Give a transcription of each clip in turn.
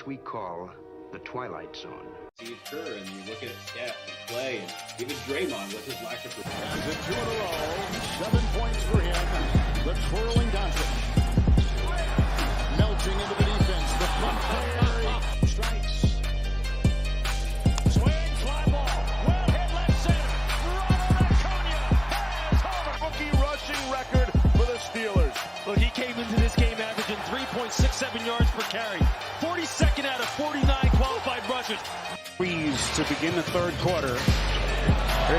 we call the Twilight Zone. Steve Kerr, and you look at Steph and Clay, and even Draymond with his lack of performance. He's in 2 in a row. 7 points for him. The twirling Doncic. Melting into the defense. The front Curry strikes. Swing, fly ball. Well hit left center. Robert Konya has home. Rookie rushing record for the Steelers. Look, he came into this game averaging 3.67 yards per carry. 42nd out of 49 qualified rushers. Freeze to begin the third quarter. It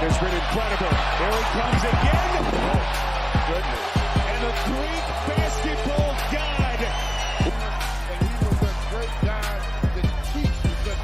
has been incredible. There he comes again. Oh, goodness. And a Greek basketball god. And he was a great guy that teaches the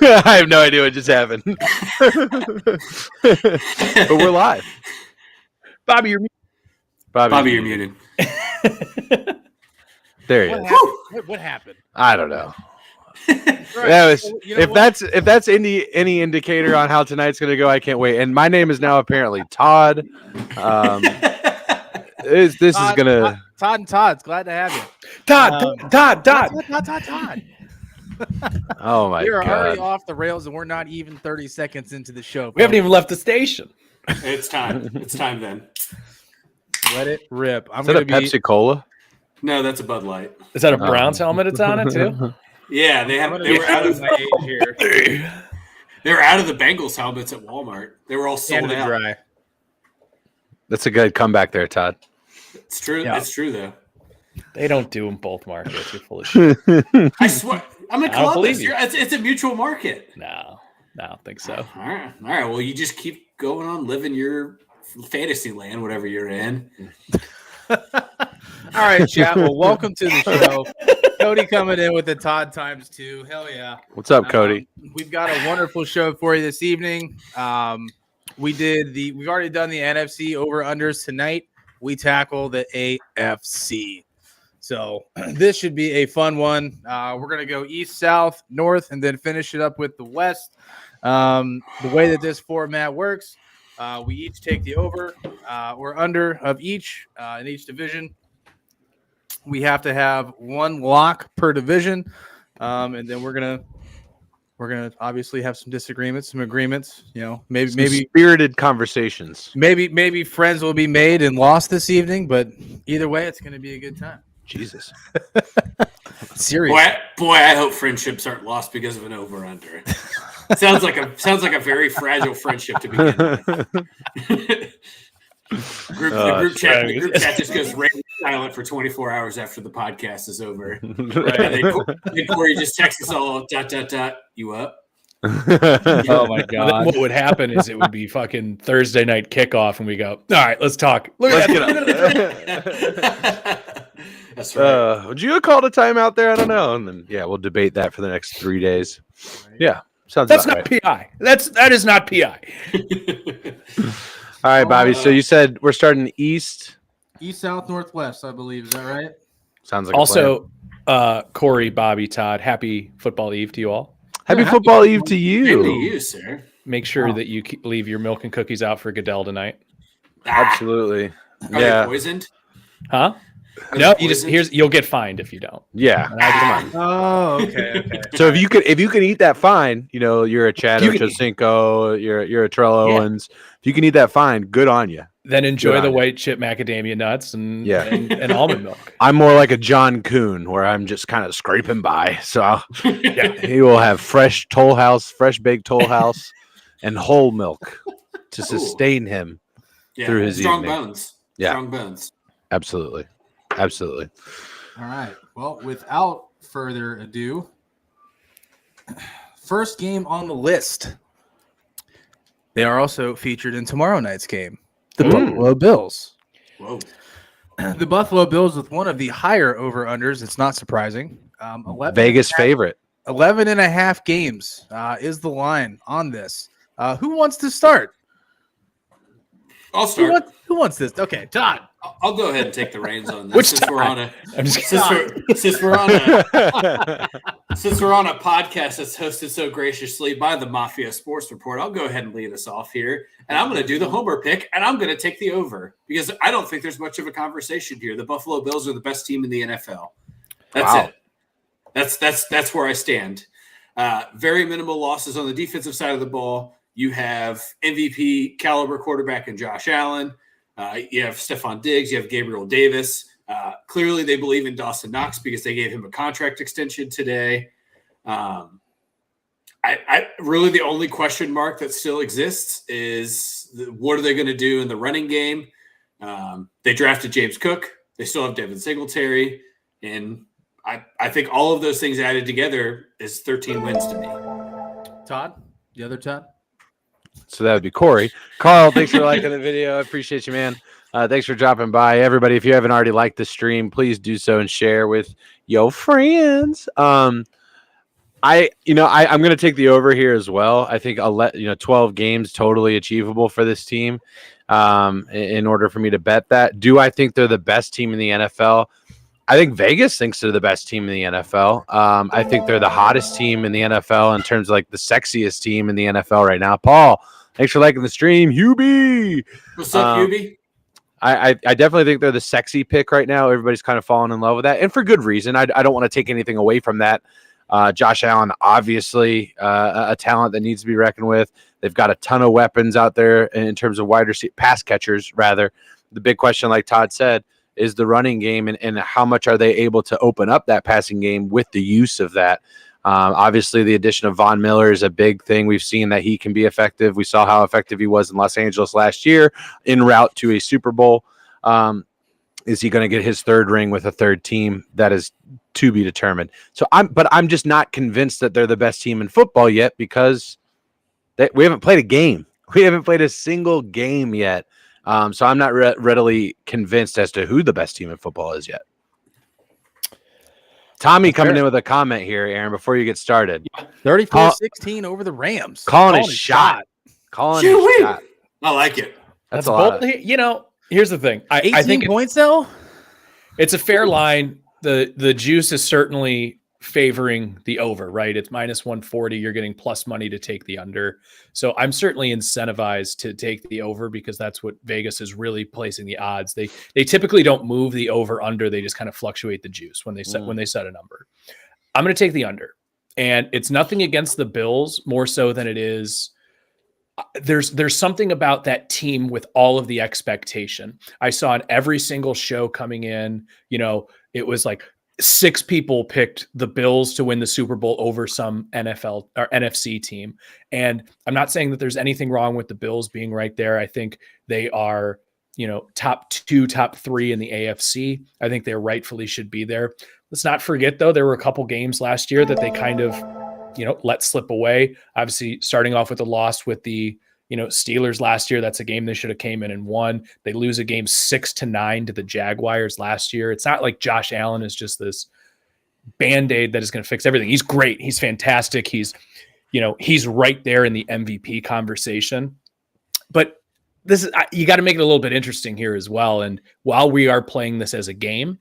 I have no idea what just happened. But we're live. Bobby, you're muted. Bobby, you're muted. There he is. What happened? I don't know. Right. That was, You know if that's any indicator on how tonight's going to go, I can't wait. And my name is now apparently Todd. This is gonna Todd and Todd's glad to have you. Todd. Oh my We're already god! off the rails, and we're not even 30 seconds into the show. We haven't even left the station. It's time. It's time then. Let it rip. Is that a Pepsi Cola? No, that's a Bud Light. Is that a Browns helmet it's on it too? Yeah, they were out of my age here. they were out of the Bengals helmets at Walmart. They were all sold Canada out. Dry. That's a good comeback there, Todd. It's true. Yeah. It's true though. They don't do them both markets. You're full of shit. I swear. I'm in I don't Columbus. believe you. It's a mutual market. No, I don't think so. All right. Well, you just keep going on living your fantasy land, whatever you're in. All right, chat. Well, welcome to the show. Cody coming in with the Todd times 2. Hell yeah. What's up, Cody? We've got a wonderful show for you this evening. We've already done the NFC over-unders tonight. We tackle the AFC. So this should be a fun one. We're going to go east, south, north, and then finish it up with the west. The way that this format works, we each take the over or under of each in each division. We have to have one lock per division, and then we're gonna obviously have some disagreements, some agreements. You know, maybe Spirited conversations. maybe friends will be made and lost this evening, but either way, it's going to be a good time. Jesus. Serious. Boy, I hope friendships aren't lost because of an over/under. sounds like a very fragile friendship to begin with. The group chat just goes radio silent for 24 hours after the podcast is over. Right? And then Corey just texts us all, ... You up? Oh my god! What would happen is it would be fucking Thursday night kickoff, and we go, all right, let's talk. Let's get That's right. Would you have called a timeout there? I don't know. And then we'll debate that for the next 3 days. Yeah, sounds. That's about not right. PI. That is not PI. All right, Bobby. So you said we're starting east. East, south, northwest, I believe. Is that right? Sounds like Also, Corey, Bobby, Todd, happy football eve to you all. happy football eve to Good to you. you, sir. Make sure that you leave your milk and cookies out for Goodell tonight. Absolutely. Are they poisoned? Huh? Are No, they you just poisoned? you'll get fined if you don't. Yeah. Come on. Oh, okay. So if you can eat that fine, you're a Chad Ochocinco, you're a Trello Owens. If you can eat that fine, good on you. Then enjoy Good the on you. white chip macadamia nuts and Yeah. and almond milk. I'm more like a John Kuhn, where I'm just kind of scraping by. So he will have fresh baked Toll House, and whole milk to sustain him through his strong evening. bones. Yeah. Strong bones. Absolutely. All right. Well, without further ado, first game on the list. They are also featured in tomorrow night's game. The Buffalo Bills. Whoa. The Buffalo Bills with one of the higher over-unders. It's not surprising. 11 Vegas favorite. 11 and a half games is the line on this. Who wants to start? I'll start. Who wants this? Okay, Todd. I'll go ahead and take the reins on this. Since we're on a podcast that's hosted so graciously by the Mafia Sports Report, I'll go ahead and lead us off here. And I'm going to do the homer pick, and I'm going to take the over because I don't think there's much of a conversation here. The Buffalo Bills are the best team in the NFL. That's it. That's where I stand. Very minimal losses on the defensive side of the ball. You have MVP caliber quarterback in Josh Allen. You have Stephon Diggs. You have Gabriel Davis. Clearly, they believe in Dawson Knox because they gave him a contract extension today. I really the only question mark that still exists is what are they going to do in the running game? They drafted James Cook. They still have Devin Singletary. And I think all of those things added together is 13 wins to me. Todd? The other Todd? So that would be Corey. Carl, thanks for liking the video. I appreciate you, man. Thanks for dropping by. Everybody, if you haven't already liked the stream, please do so and share with your friends. I'm going to take the over here as well. I think 12 games totally achievable for this team in order for me to bet that. Do I think they're the best team in the NFL? I think Vegas thinks they're the best team in the NFL. I think they're the hottest team in the NFL in terms of like the sexiest team in the NFL right now. Paul, thanks for liking the stream. Hubie. What's up, Hubie? I definitely think they're the sexy pick right now. Everybody's kind of falling in love with that. And for good reason. I don't want to take anything away from that. Josh Allen, obviously a talent that needs to be reckoned with. They've got a ton of weapons out there in terms of pass catchers, rather. The big question, like Todd said, is the running game and how much are they able to open up that passing game with the use of that. Obviously, the addition of Von Miller is a big thing. We've seen that he can be effective. We saw how effective he was in Los Angeles last year en route to a Super Bowl. Is he going to get his third ring with a third team? That is to be determined. I'm just not convinced that they're the best team in football yet because we haven't played a game. We haven't played a single game yet. So I'm not readily convinced as to who the best team in football is yet. Tommy coming in with a comment here, Aaron, before you get started. 34-16 over the Rams. Calling a shot. Calling a shot. I like it. That's a lot. Here's the thing. I think points though. It's a fair line. The juice is certainly favoring the over, right? It's minus 140. You're getting plus money to take the under. So I'm certainly incentivized to take the over because that's what Vegas is really placing the odds. They typically don't move the over under. They just kind of fluctuate the juice when they set a number. I'm going to take the under, and it's nothing against the Bills more so than it is. There's something about that team with all of the expectation. I saw in every single show coming in, it was like 6 people picked the Bills to win the Super Bowl over some NFL or NFC team. And I'm not saying that there's anything wrong with the Bills being right there. I think they are, top 2, top 3 in the AFC. I think they rightfully should be there. Let's not forget, though, there were a couple games last year that they kind of, let slip away. Obviously, starting off with a loss with the Steelers last year. That's a game they should have came in and won. They lose a game 6-9 to the Jaguars last year. It's not like Josh Allen is just this Band-Aid that is going to fix everything. He's great. He's fantastic. He's right there in the MVP conversation. But this is, you got to make it a little bit interesting here as well. And while we are playing this as a game,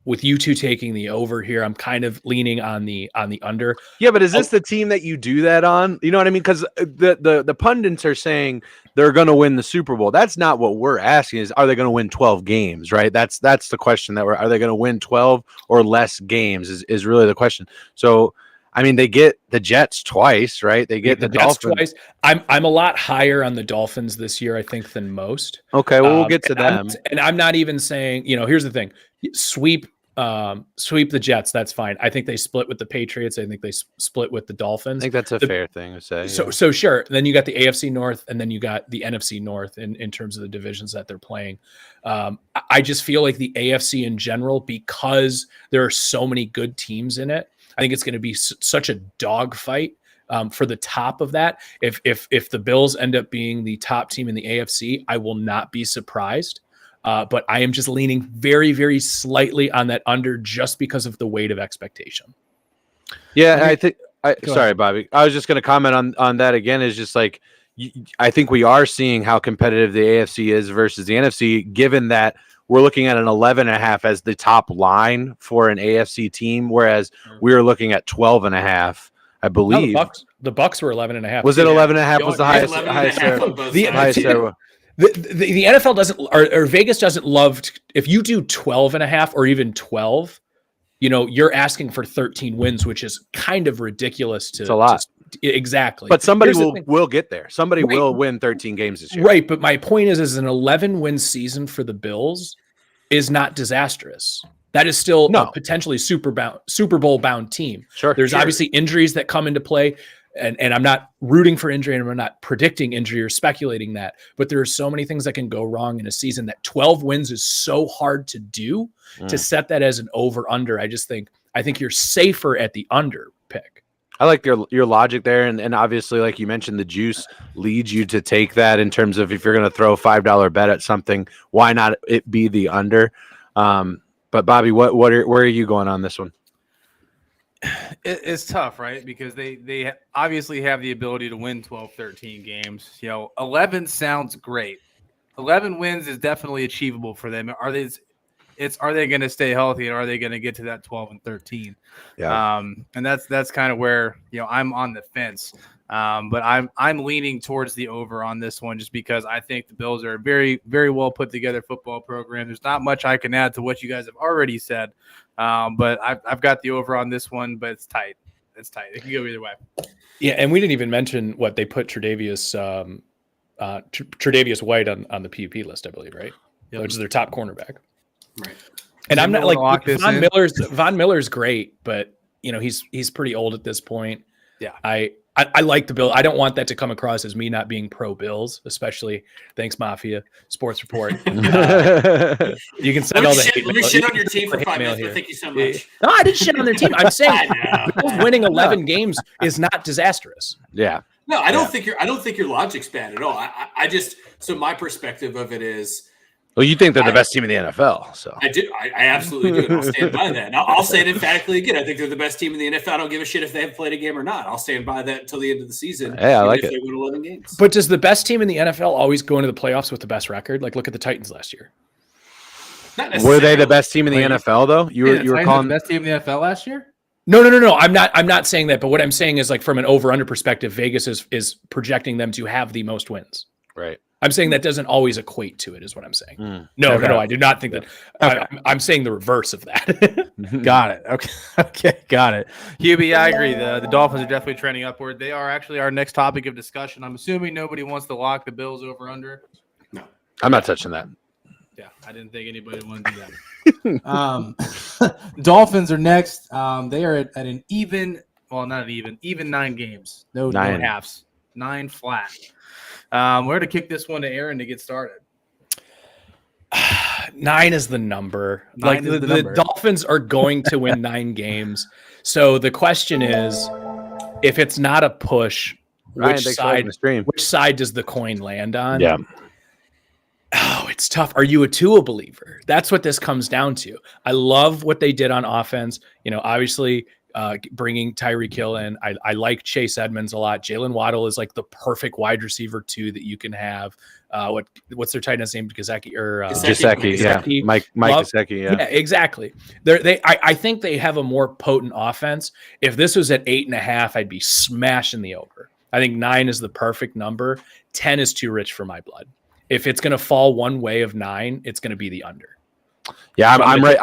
with you two taking the over here, I'm kind of leaning on the under. Yeah, but is this the team that you do that on? You know what I mean? Because the pundits are saying they're going to win the Super Bowl. That's not what we're asking. Is are they going to win 12 games? Right? That's the question. Are they going to win 12 or less games? Is really the question. So, I mean, they get the Jets twice, right? They get the Jets Dolphins twice. I'm a lot higher on the Dolphins this year, I think, than most. Okay, well, we'll get to them. I'm not even saying, here's the thing: sweep the Jets. That's fine. I think they split with the Patriots. I think they split with the Dolphins. I think that's a fair thing to say. So sure. Then you got the AFC North, and then you got the NFC North in terms of the divisions that they're playing. I just feel like the AFC in general, because there are so many good teams in it, I think it's going to be such a dogfight for the top of that. If the Bills end up being the top team in the AFC, I will not be surprised. But I am just leaning very, very slightly on that under just because of the weight of expectation. Yeah, I think. Sorry, Bobby. I was just going to comment on that again. Is just like, I think we are seeing how competitive the AFC is versus the NFC, given that we're looking at an 11.5 as the top line for an AFC team, whereas we were looking at 12.5, I believe. No, the Bucks were 11.5. Was it 11.5? Was the highest? The NFL doesn't, or Vegas doesn't love, if you do 12.5 or even 12, you're asking for 13 wins, which is kind of ridiculous. It's a lot. Exactly. But somebody will get there. Somebody will win 13 games this year. Right. But my point is an 11-win season for the Bills is not disastrous. That is still a potentially Super Bowl bound team. Sure. There's obviously injuries that come into play. And I'm not rooting for injury and I'm not predicting injury or speculating that, but there are so many things that can go wrong in a season that 12 wins is so hard to do to set that as an over under. I think you're safer at the under pick. I like your logic there. And obviously, like you mentioned, the juice leads you to take that in terms of if you're going to throw a $5 bet at something, why not it be the under? But Bobby, where are you going on this one? It's tough, right? Because they obviously have the ability to win 12, 13 games. 11 sounds great. 11 wins is definitely achievable for them. Are they going to stay healthy and are they going to get to that 12 and 13? Yeah. And that's kind of where, I'm on the fence. But I'm leaning towards the over on this one just because I think the Bills are a very, very well put together football program. There's not much I can add to what you guys have already said. But I've got the over on this one, but it's tight. It can go either way. Yeah, and we didn't even mention what they put Tre'Davious White on the PUP list, I believe, right? Yep. Which is their top cornerback. Right. And I'm not like Von Miller's great, but he's pretty old at this point. Yeah. I like the Bill. I don't want that to come across as me not being pro Bills, especially thanks Mafia Sports Report. You can send all the hate. Let me shit on your team for 5 minutes. Thank you so much. No, I didn't shit on their team. I'm saying Bills winning 11 games is not disastrous. Yeah. No, I don't think your logic's bad at all. I just my perspective of it is. Well, you think they're the best team in the NFL, so I do. I absolutely do. And I'll stand by that. And I'll say it emphatically again. I think they're the best team in the NFL. I don't give a shit if they have played a game or not. I'll stand by that until the end of the season. Hey, I like if it. They win 11 games. But does the best team in the NFL always go into the playoffs with the best record? Like, look at the Titans last year. Were they the best team in the NFL though? You were calling the best team in the NFL last year? No. I'm not saying that. But what I'm saying is, like, from an over/under perspective, Vegas is projecting them to have the most wins. Right. I'm saying that doesn't always equate to it, is what I'm saying. No, I do not think that. Okay. I'm saying the reverse of that. Got it. Okay, got it. Hubie, I agree. The Dolphins are definitely trending upward. They are actually our next topic of discussion. I'm assuming nobody wants to lock the Bills over under. No, I'm not touching that. Yeah, I didn't think anybody wanted to do that. Dolphins are next. They are at an even 9 games. No halves. 9 flat. We're going to kick this one to Aaron to get started. 9 is the number. The Dolphins are going to win 9 games. So the question is, if it's not a push, which side does the coin land on? Yeah. Oh, it's tough. Are you a Tua believer? That's what this comes down to. I love what they did on offense. Obviously, bringing Tyreek Hill in. I like Chase Edmonds a lot. Jalen Waddle is like the perfect wide receiver too that you can have. What's their tight end's name? Gesicki or Gesicki, yeah. Mike Gesicki, yeah. Yeah, exactly. I think they have a more potent offense. If this was at 8.5, I'd be smashing the over. I think 9 is the perfect number. 10 is too rich for my blood. If it's going to fall one way of 9, it's going to be the under. Yeah, I'm right.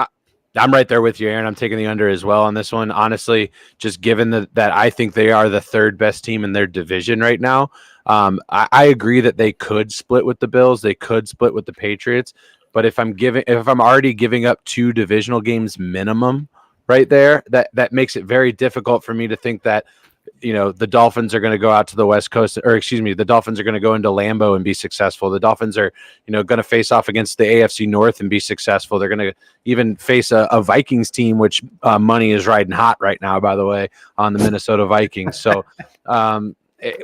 I'm right there with you, Aaron. I'm taking the under as well on this one. Honestly, just given that I think they are the 3rd best team in their division right now. I agree that they could split with the Bills. They could split with the Patriots. But if I'm already giving up 2 divisional games minimum right there, that makes it very difficult for me to think that the Dolphins are going to go out to the West Coast, the Dolphins are going to go into Lambeau and be successful. The Dolphins are, going to face off against the AFC North and be successful. They're going to even face a Vikings team, which money is riding hot right now, by the way, on the Minnesota Vikings. So,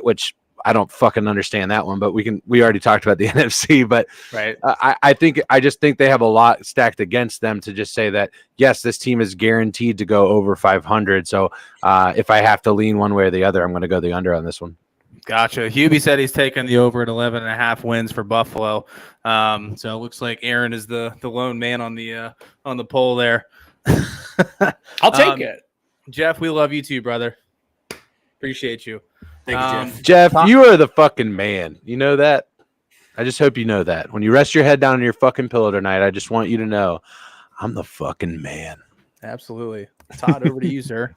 which I don't fucking understand that one, but we already talked about the NFC, but right. I just think they have a lot stacked against them to just say that, yes, this team is guaranteed to go over 500. So if I have to lean one way or the other, I'm going to go the under on this one. Gotcha. Hubie said he's taking the over at 11.5 wins for Buffalo. So it looks like Aaron is the lone man on the poll there. I'll take it. Jeff, we love you too, brother. Appreciate you. Thank you, Jeff. Jeff, you are the fucking man. You know that? I just hope you know that. When you rest your head down on your fucking pillow tonight, I just want you to know I'm the fucking man. Absolutely. Todd, over to you, sir.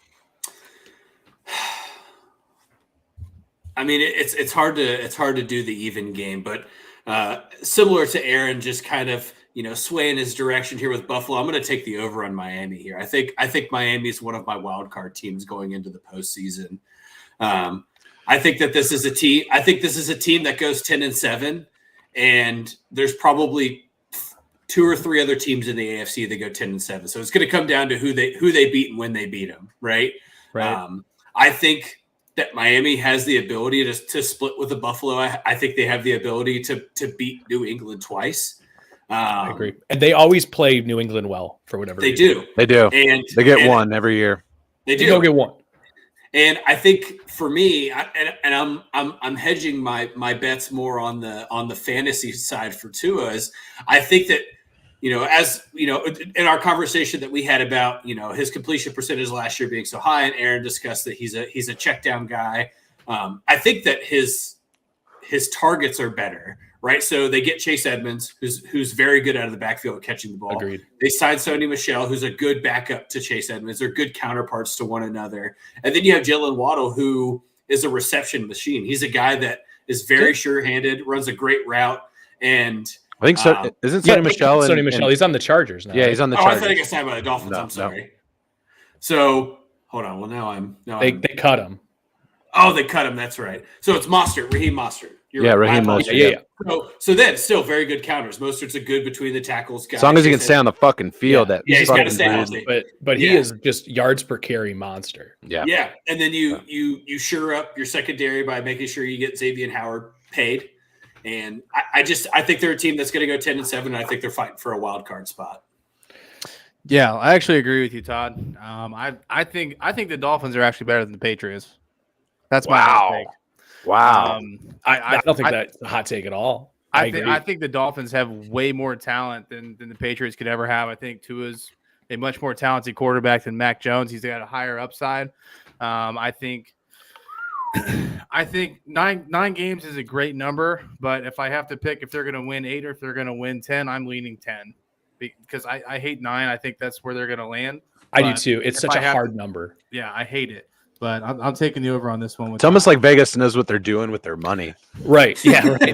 I mean, it's hard to do the even game, but similar to Aaron, just kind of swaying his direction here with Buffalo. I'm going to take the over on Miami here. I think Miami is one of my wild card teams going into the postseason. I think that this is a team. I think this is a team that goes 10-7, and there's probably 2 or 3 other teams in the AFC that go 10-7. So it's going to come down to who they beat and when they beat them, right? Right. I think that Miami has the ability to split with the Buffalo. I think they have the ability to beat New England twice. I agree. And they always play New England well for whatever they reason. do. They do. And they get one every year. They do. They go get one. And I think for me, I'm hedging my bets more on the fantasy side for Tua. Is I think that as in our conversation that we had about his completion percentage last year being so high, and Aaron discussed that he's a check down guy. I think that his targets are better, right? So they get Chase Edmonds, who's very good out of the backfield at catching the ball. Agreed. They signed Sony Michel, who's a good backup to Chase Edmonds. They're good counterparts to one another. And then you have Jalen Waddle, who is a reception machine. He's a guy that is very sure-handed, runs a great route, and I think so. Isn't Sony Michel? Sony Michel. He's on the Chargers now. Yeah, he's on the I Chargers. thought he got signed by the Dolphins. No, I'm sorry. So hold on. Well, They cut him. Oh, they cut him. That's right. So it's Raheem Mostert. Raheem Mostert. Yeah. So then, still very good counters. Mostert's a good between the tackles guy. As long as he can stay on the fucking field, he's got to stay healthy. But he is just yards per carry monster. Yeah. And then you shore up your secondary by making sure you get Xavier Howard paid. And I think they're a team that's going to go 10-7, and I think they're fighting for a wild card spot. Yeah, I actually agree with you, Todd. I think the Dolphins are actually better than the Patriots. That's my hot take. Wow. I don't think that's a hot take at all. I think the Dolphins have way more talent than the Patriots could ever have. I think Tua's a much more talented quarterback than Mac Jones. He's got a higher upside. I think 9 games is a great number, but if I have to pick if they're going to win 8 or if they're going to win 10, I'm leaning 10 because I hate 9. I think that's where they're going to land. I do too. It's such a hard number. Yeah, I hate it. But I'm taking the over on this one. It's almost like Vegas knows what they're doing with their money. Right. Yeah. Right.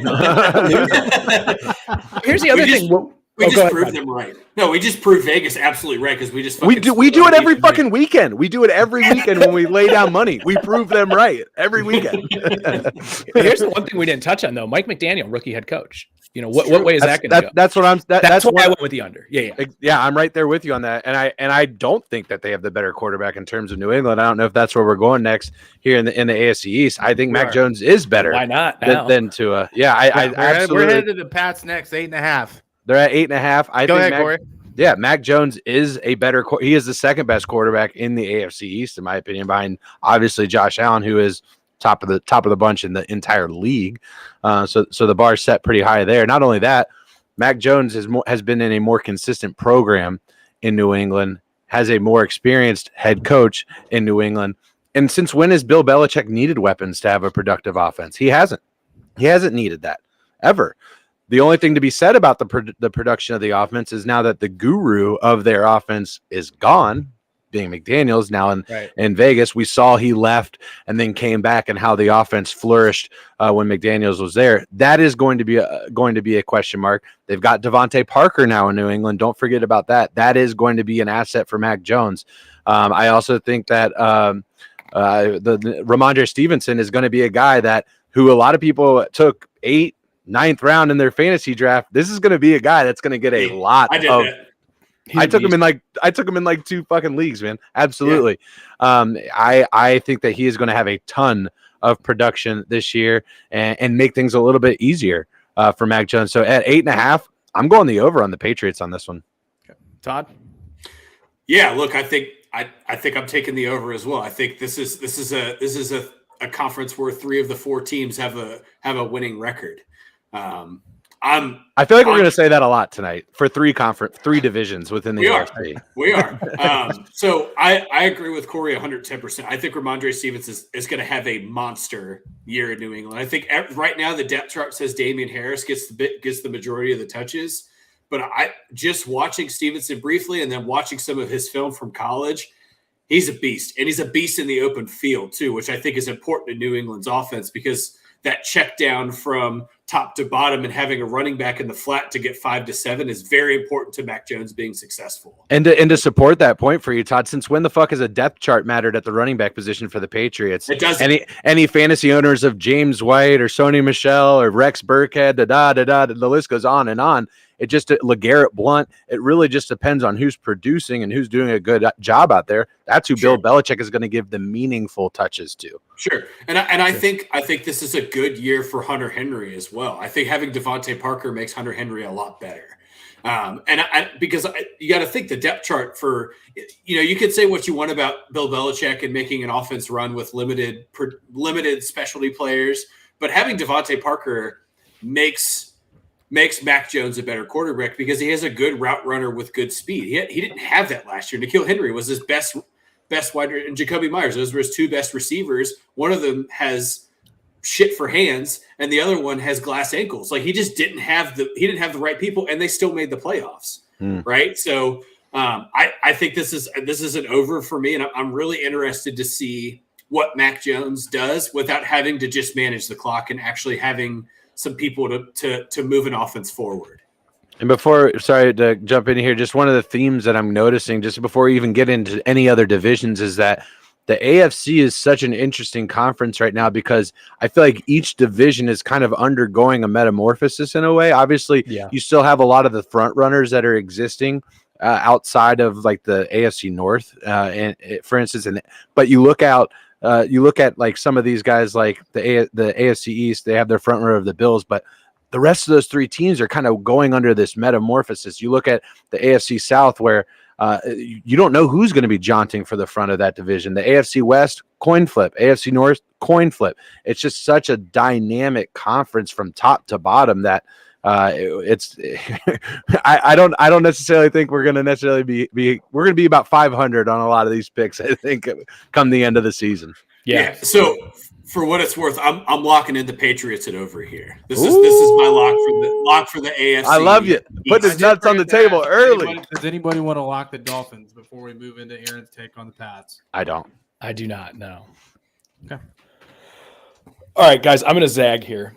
Here's the other thing. We just proved them right. No, we just proved Vegas absolutely right because we just we do it every fucking weekend. We do it every weekend when we lay down money. We prove them right every weekend. Here's the one thing we didn't touch on though: Mike McDaniel, rookie head coach. What way is that going to go? That's what I'm. That's why I went with the under. Yeah. I'm right there with you on that. And I don't think that they have the better quarterback in terms of New England. I don't know if that's where we're going next here in the AFC East. I think Mac Jones is better. Why not than Tua? Yeah, I absolutely. We're headed to the Pats next 8.5. They're at 8.5. Go ahead, Corey. Yeah, Mac Jones is a better. He is the second best quarterback in the AFC East, in my opinion, behind obviously Josh Allen, who is top of the bunch in the entire league. So the bar is set pretty high there. Not only that, Mac Jones has been in a more consistent program in New England, has a more experienced head coach in New England. And since when has Bill Belichick needed weapons to have a productive offense? He hasn't. He hasn't needed that ever. The only thing to be said about the production of the offense is now that the guru of their offense is gone, being McDaniels now in Vegas. We saw he left and then came back, and how the offense flourished when McDaniels was there. That is going to be a question mark. They've got Devontae Parker now in New England. Don't forget about that. That is going to be an asset for Mac Jones. I also think that the Ramondre Stevenson is going to be a guy who a lot of people took 8th, 9th round in their fantasy draft. This is going to be a guy that's going to get a lot of. I took him in like 2 fucking leagues, man. Absolutely. Yeah. I think that he is going to have a ton of production this year and make things a little bit easier for Mac Jones. So at 8.5, I'm going the over on the Patriots on this one. Okay. Todd? Yeah, look, I think I'm taking the over as well. I think this is a a conference where 3 of the 4 teams have a winning record. I feel like we're going to say that a lot tonight for 3 divisions within the AFC. We are. So I agree with Corey 110%. I think Ramondre Stevens is going to have a monster year in New England. I think right now the depth chart says Damian Harris gets the majority of the touches, but I just watching Stevenson briefly and then watching some of his film from college, he's a beast, and he's a beast in the open field too, which I think is important to New England's offense because that check down from top to bottom and having a running back in the flat to get 5 to 7 is very important to Mac Jones being successful. And to support that point for you, Todd, since when the fuck has a depth chart mattered at the running back position for the Patriots? It doesn't. Any fantasy owners of James White or Sony Michel or Rex Burkhead, the list goes on and on. It just LeGarrette Blount. It really just depends on who's producing and who's doing a good job out there. That's who Bill Belichick is going to give the meaningful touches to. Sure, and I think this is a good year for Hunter Henry as well. I think having Devontae Parker makes Hunter Henry a lot better. Because you got to think the depth chart for, you could say what you want about Bill Belichick and making an offense run with limited specialty players, but having Devontae Parker makes Mac Jones a better quarterback because he has a good route runner with good speed. He didn't have that last year. N'Keal Henry was his best wide, and Jacoby Myers. Those were his 2 best receivers. One of them has shit for hands, and the other one has glass ankles. Like he didn't have the right people, and they still made the playoffs. Right. So I think this is an over for me, and I'm really interested to see what Mac Jones does without having to just manage the clock and actually having some people to move an offense forward. And sorry to jump in here, just one of the themes that I'm noticing just before we even get into any other divisions is that the AFC is such an interesting conference right now because I feel like each division is kind of undergoing a metamorphosis in a way. Obviously, you still have a lot of the front runners that are existing outside of like the AFC North, for instance. But you look at like some of these guys like the AFC East, they have their front runner of the Bills, but the rest of those 3 teams are kind of going under this metamorphosis. You look at the AFC South where you don't know who's going to be jaunting for the front of that division. The AFC West, coin flip. AFC North, coin flip. It's just such a dynamic conference from top to bottom that it's I don't necessarily think we're going to necessarily we're going to be about 500 on a lot of these picks, I think, come the end of the season. Yeah. So for what it's worth, I'm locking in the Patriots at over here. This is my lock for the AFC. I love you. Put this nuts on the table early. Does anybody want to lock the Dolphins before we move into Aaron's take on the Pats? I don't. I do not. No. Okay. All right, guys. I'm going to zag here.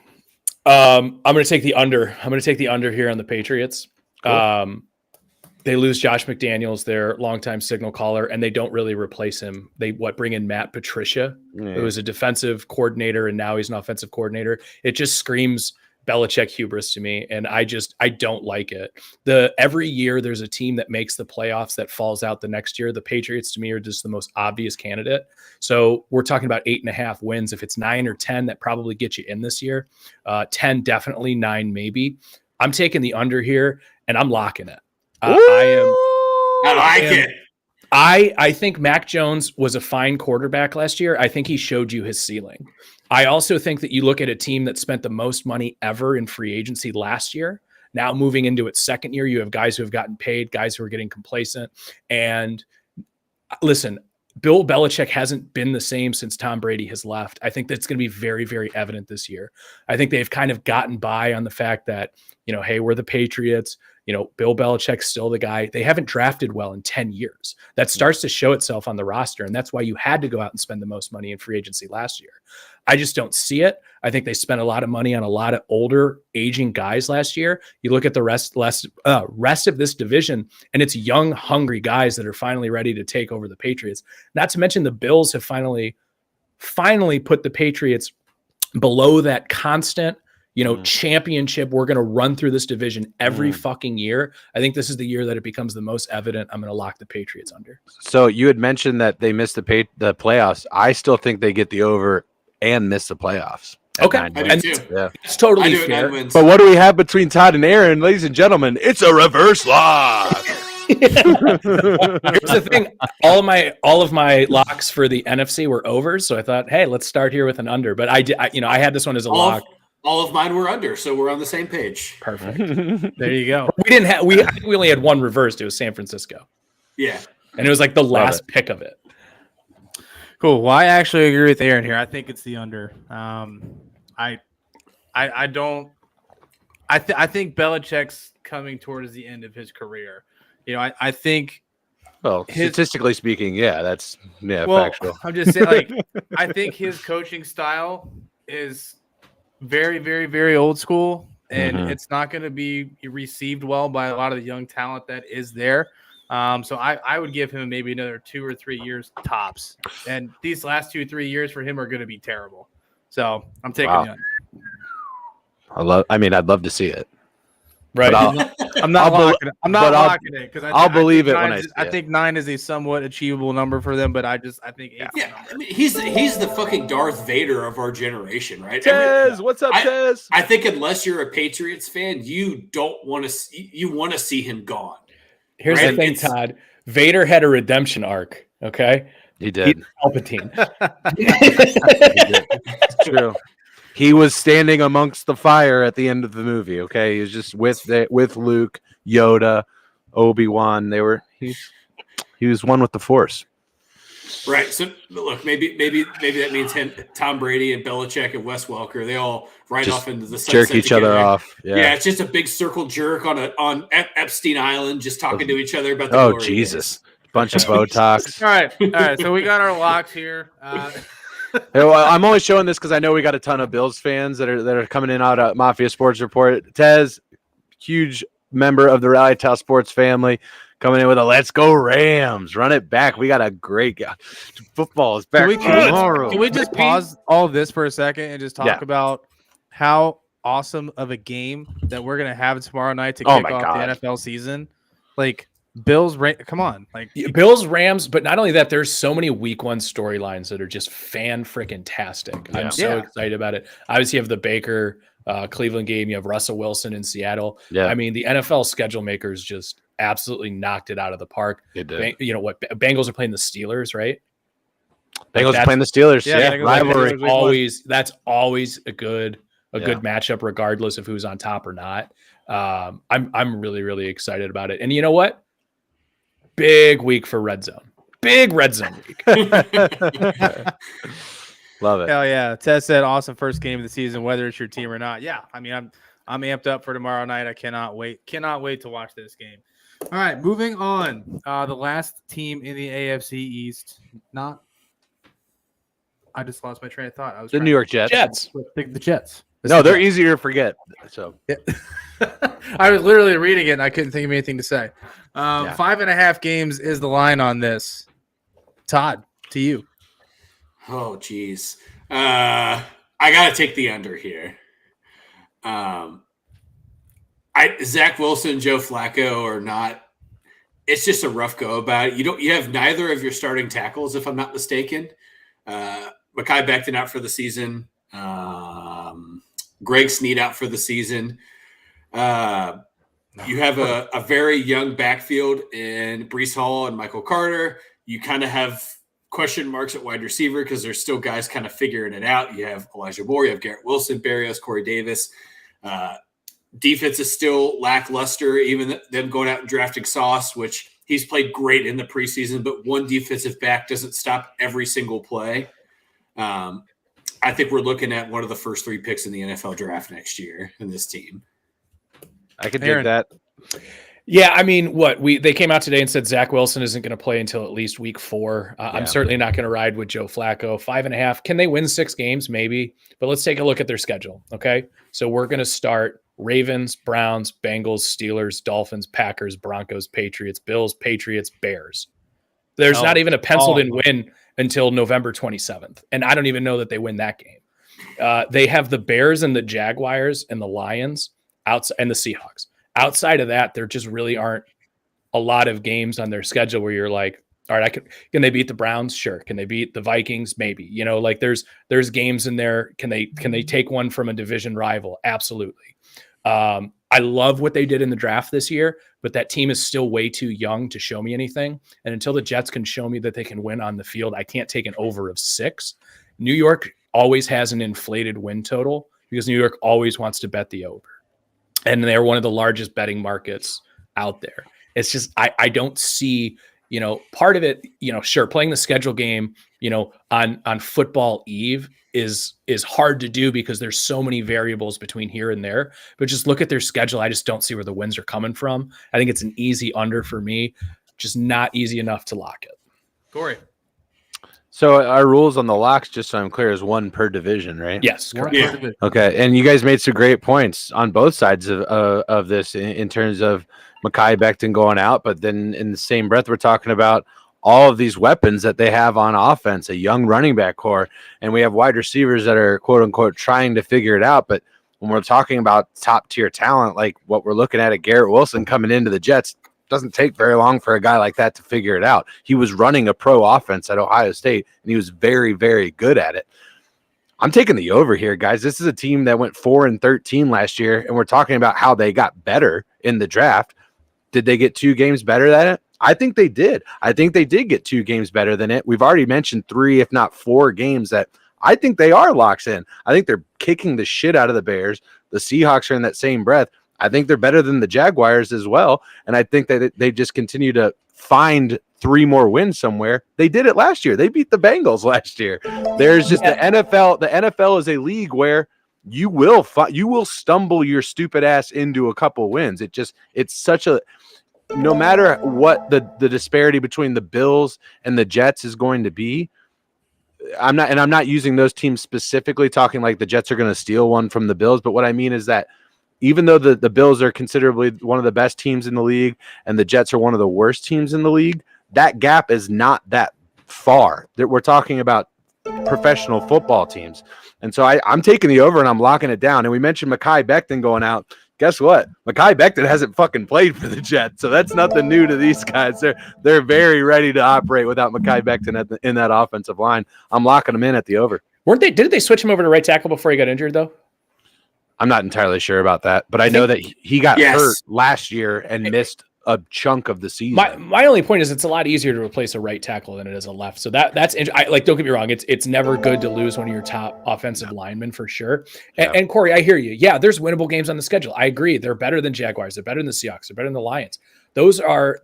I'm going to take the under. I'm going to take the under here on the Patriots. Cool. They lose Josh McDaniels, their longtime signal caller, and they don't really replace him. They bring in Matt Patricia, who was a defensive coordinator, and now he's an offensive coordinator. It just screams Belichick hubris to me, and I don't like it. Every year there's a team that makes the playoffs that falls out the next year. The Patriots, to me, are just the most obvious candidate. So we're talking about 8.5 wins. If it's 9 or 10, that probably gets you in this year. 10 definitely, 9 maybe. I'm taking the under here, and I'm locking it. I think Mac Jones was a fine quarterback last year. I think he showed you his ceiling. I also think that you look at a team that spent the most money ever in free agency last year. Now moving into its second year, you have guys who have gotten paid, guys who are getting complacent. And listen, Bill Belichick hasn't been the same since Tom Brady has left. I think that's going to be very, very evident this year. I think they've kind of gotten by on the fact that, hey, we're the Patriots. Bill Belichick's still the guy. They haven't drafted well in 10 years. That starts to show itself on the roster, and that's why you had to go out and spend the most money in free agency last year. I just don't see it. I think they spent a lot of money on a lot of older, aging guys last year. You look at the rest of this division, and it's young, hungry guys that are finally ready to take over the Patriots. Not to mention the Bills have finally put the Patriots below that constant championship. We're going to run through this division every fucking year. I think this is the year that it becomes the most evident. I'm going to lock the Patriots under. So you had mentioned that they missed the playoffs. I still think they get the over and miss the playoffs. Okay. I do too. Yeah. It's totally fair. But what do we have between Todd and Aaron? Ladies and gentlemen, it's a reverse lock. Here's the thing: all of my locks for the NFC were overs, so I thought, hey, let's start here with an under. But I had this one as a lock. All of mine were under, so we're on the same page. Perfect. There you go. We didn't have I think we only had one reversed. It was San Francisco. Yeah, and it was like the last pick of it. Cool. Well, I actually agree with Aaron here. I think it's the under. I think Belichick's coming towards the end of his career. I think. Well, statistically speaking, yeah, that's factual. I'm just saying, I think his coaching style is very, very, very old school, and it's not going to be received well by a lot of the young talent that is there. So I would give him maybe another 2 or 3 years tops, and these last 2-3 years for him are going to be terrible. So I'm taking the under. I'd love to see it. Right. I'm not locking it because I'll believe it when I see I think 9 is a somewhat achievable number for them, but I think 8. Yeah. I mean, he's the fucking Darth Vader of our generation, right? Tez, what's up, Tez? I think unless you're a Patriots fan, you don't want to. You want to see him gone. Here's the thing, Todd. Vader had a redemption arc. Okay, he did. Palpatine. It's true. He was standing amongst the fire at the end of the movie. Okay, he was just with Luke, Yoda, Obi-Wan. He was one with the Force. Right. So look, maybe that means Tom Brady and Belichick and Wes Welker. They all ride off into the sunset jerk each other off. Yeah, it's just a big circle jerk on Epstein Island, just talking to each other about the glory Jesus, bunch of Botox. All right. So we got our locks here. I'm only showing this because I know we got a ton of Bills fans that are coming in out of Mafia Sports Report. Tez, huge member of the Rally Town Sports family, coming in with a "Let's go Rams, run it back." We got a great guy. Football is back tomorrow. Can we just pause all this for a second and just talk about how awesome of a game that we're gonna have tomorrow night to kick off the NFL season? Like Bills, come on, like Bills, Rams. But not only that, there's so many week 1 storylines that are just fan-freaking-tastic. I'm so excited about it. Obviously, you have the Baker Cleveland game. You have Russell Wilson in Seattle. Yeah. I mean, the NFL schedule makers just absolutely knocked it out of the park. They did. You know what? Bengals are playing the Steelers, right? Bengals are playing the Steelers. Yeah, rivalry. That's always a good matchup, regardless of who's on top or not. I'm really, really excited about it. And you know what? Big week for Red Zone. Big Red Zone week. Love it. Hell yeah. Tess said awesome first game of the season, whether it's your team or not. Yeah. I mean, I'm amped up for tomorrow night. I cannot wait. Cannot wait to watch this game. All right, moving on. The last team in the AFC East. I just lost my train of thought. I was the New York Jets. The Jets. No, they're easier to forget. So yeah. I was literally reading it and I couldn't think of anything to say. 5.5 games is the line on this. Todd, to you. Oh, geez. I got to take the under here. Zach Wilson, Joe Flacco are not. It's just a rough go about it. You have neither of your starting tackles, if I'm not mistaken. Mekhi Becton out for the season. Greg Snead out for the season. You have a very young backfield in Breece Hall and Michael Carter. You kind of have question marks at wide receiver because there's still guys kind of figuring it out. You have Elijah Moore, you have Garrett Wilson, Berrios, Corey Davis. Defense is still lackluster, even them going out and drafting Sauce, which he's played great in the preseason, but one defensive back doesn't stop every single play. I think we're looking at one of the first 3 picks in the NFL draft next year in this team. I can take that. Yeah, I mean, they came out today and said Zach Wilson isn't going to play until at least week 4. I'm certainly not going to ride with Joe Flacco. 5.5. Can they win 6 games? Maybe. But let's take a look at their schedule. Okay. So we're going to start Ravens, Browns, Bengals, Steelers, Dolphins, Packers, Broncos, Patriots, Bills, Patriots, Bears. There's not even a penciled in win until November 27th. And I don't even know that they win that game. They have the Bears and the Jaguars and the Lions outside and the Seahawks. Outside of that, there just really aren't a lot of games on their schedule where you're like, all right, can they beat the Browns? Sure. Can they beat the Vikings? Maybe. You know, like there's games in there. Can they take one from a division rival? Absolutely. I love what they did in the draft this year, but that team is still way too young to show me anything. And until the Jets can show me that they can win on the field, I can't take an over of 6. New York always has an inflated win total because New York always wants to bet the over. And they're one of the largest betting markets out there. It's just, I don't see, part of it, sure, playing the schedule game, on football eve is hard to do because there's so many variables between here and there, but just look at their schedule. I just don't see where the wins are coming from. I think it's an easy under for me, just not easy enough to lock it. Corey. So our rules on the locks, just so I'm clear, is 1 per division, right? Yes. Correct. Yeah. Okay. And you guys made some great points on both sides of this in terms of Mekhi Becton going out, but then in the same breath, we're talking about all of these weapons that they have on offense, a young running back core, and we have wide receivers that are quote unquote trying to figure it out. But when we're talking about top tier talent, like what we're looking at Garrett Wilson coming into the Jets, doesn't take very long for a guy like that to figure it out. He was running a pro offense at Ohio State, and he was very, very good at it. I'm taking the over here, guys. This is a team that went 4-13 last year, and we're talking about how they got better in the draft. Did they get 2 games better than it? I think they did. I think they did get 2 games better than it. We've already mentioned 3, if not 4 games that I think they are locks in. I think they're kicking the shit out of the Bears. The Seahawks are in that same breath. I think they're better than the Jaguars as well. And I think that they just continue to find 3 more wins somewhere. They did it last year. They beat the Bengals last year. There's just the NFL. The NFL is a league where you will stumble your stupid ass into a couple wins. It's such a, no matter what the disparity between the Bills and the Jets is going to be, I'm not using those teams specifically, talking like the Jets are going to steal one from the Bills. But what I mean is that even though the Bills are considerably one of the best teams in the league and the Jets are one of the worst teams in the league, that gap is not that far. We're talking about professional football teams. And so I'm taking the over and I'm locking it down. And we mentioned Mekhi Becton going out. Guess what? Mekhi Becton hasn't fucking played for the Jets, so that's nothing new to these guys. They're very ready to operate without Mekhi Becton in that offensive line. I'm locking them in at the over. Didn't they switch him over to right tackle before he got injured, though? I'm not entirely sure about that, but I know that he got hurt last year and missed a chunk of the season. My only point is it's a lot easier to replace a right tackle than it is a left. So that's like, don't get me wrong. It's never good to lose one of your top offensive linemen for sure. And Corey, I hear you. Yeah, there's winnable games on the schedule. I agree. They're better than Jaguars. They're better than the Seahawks. They're better than the Lions. Those are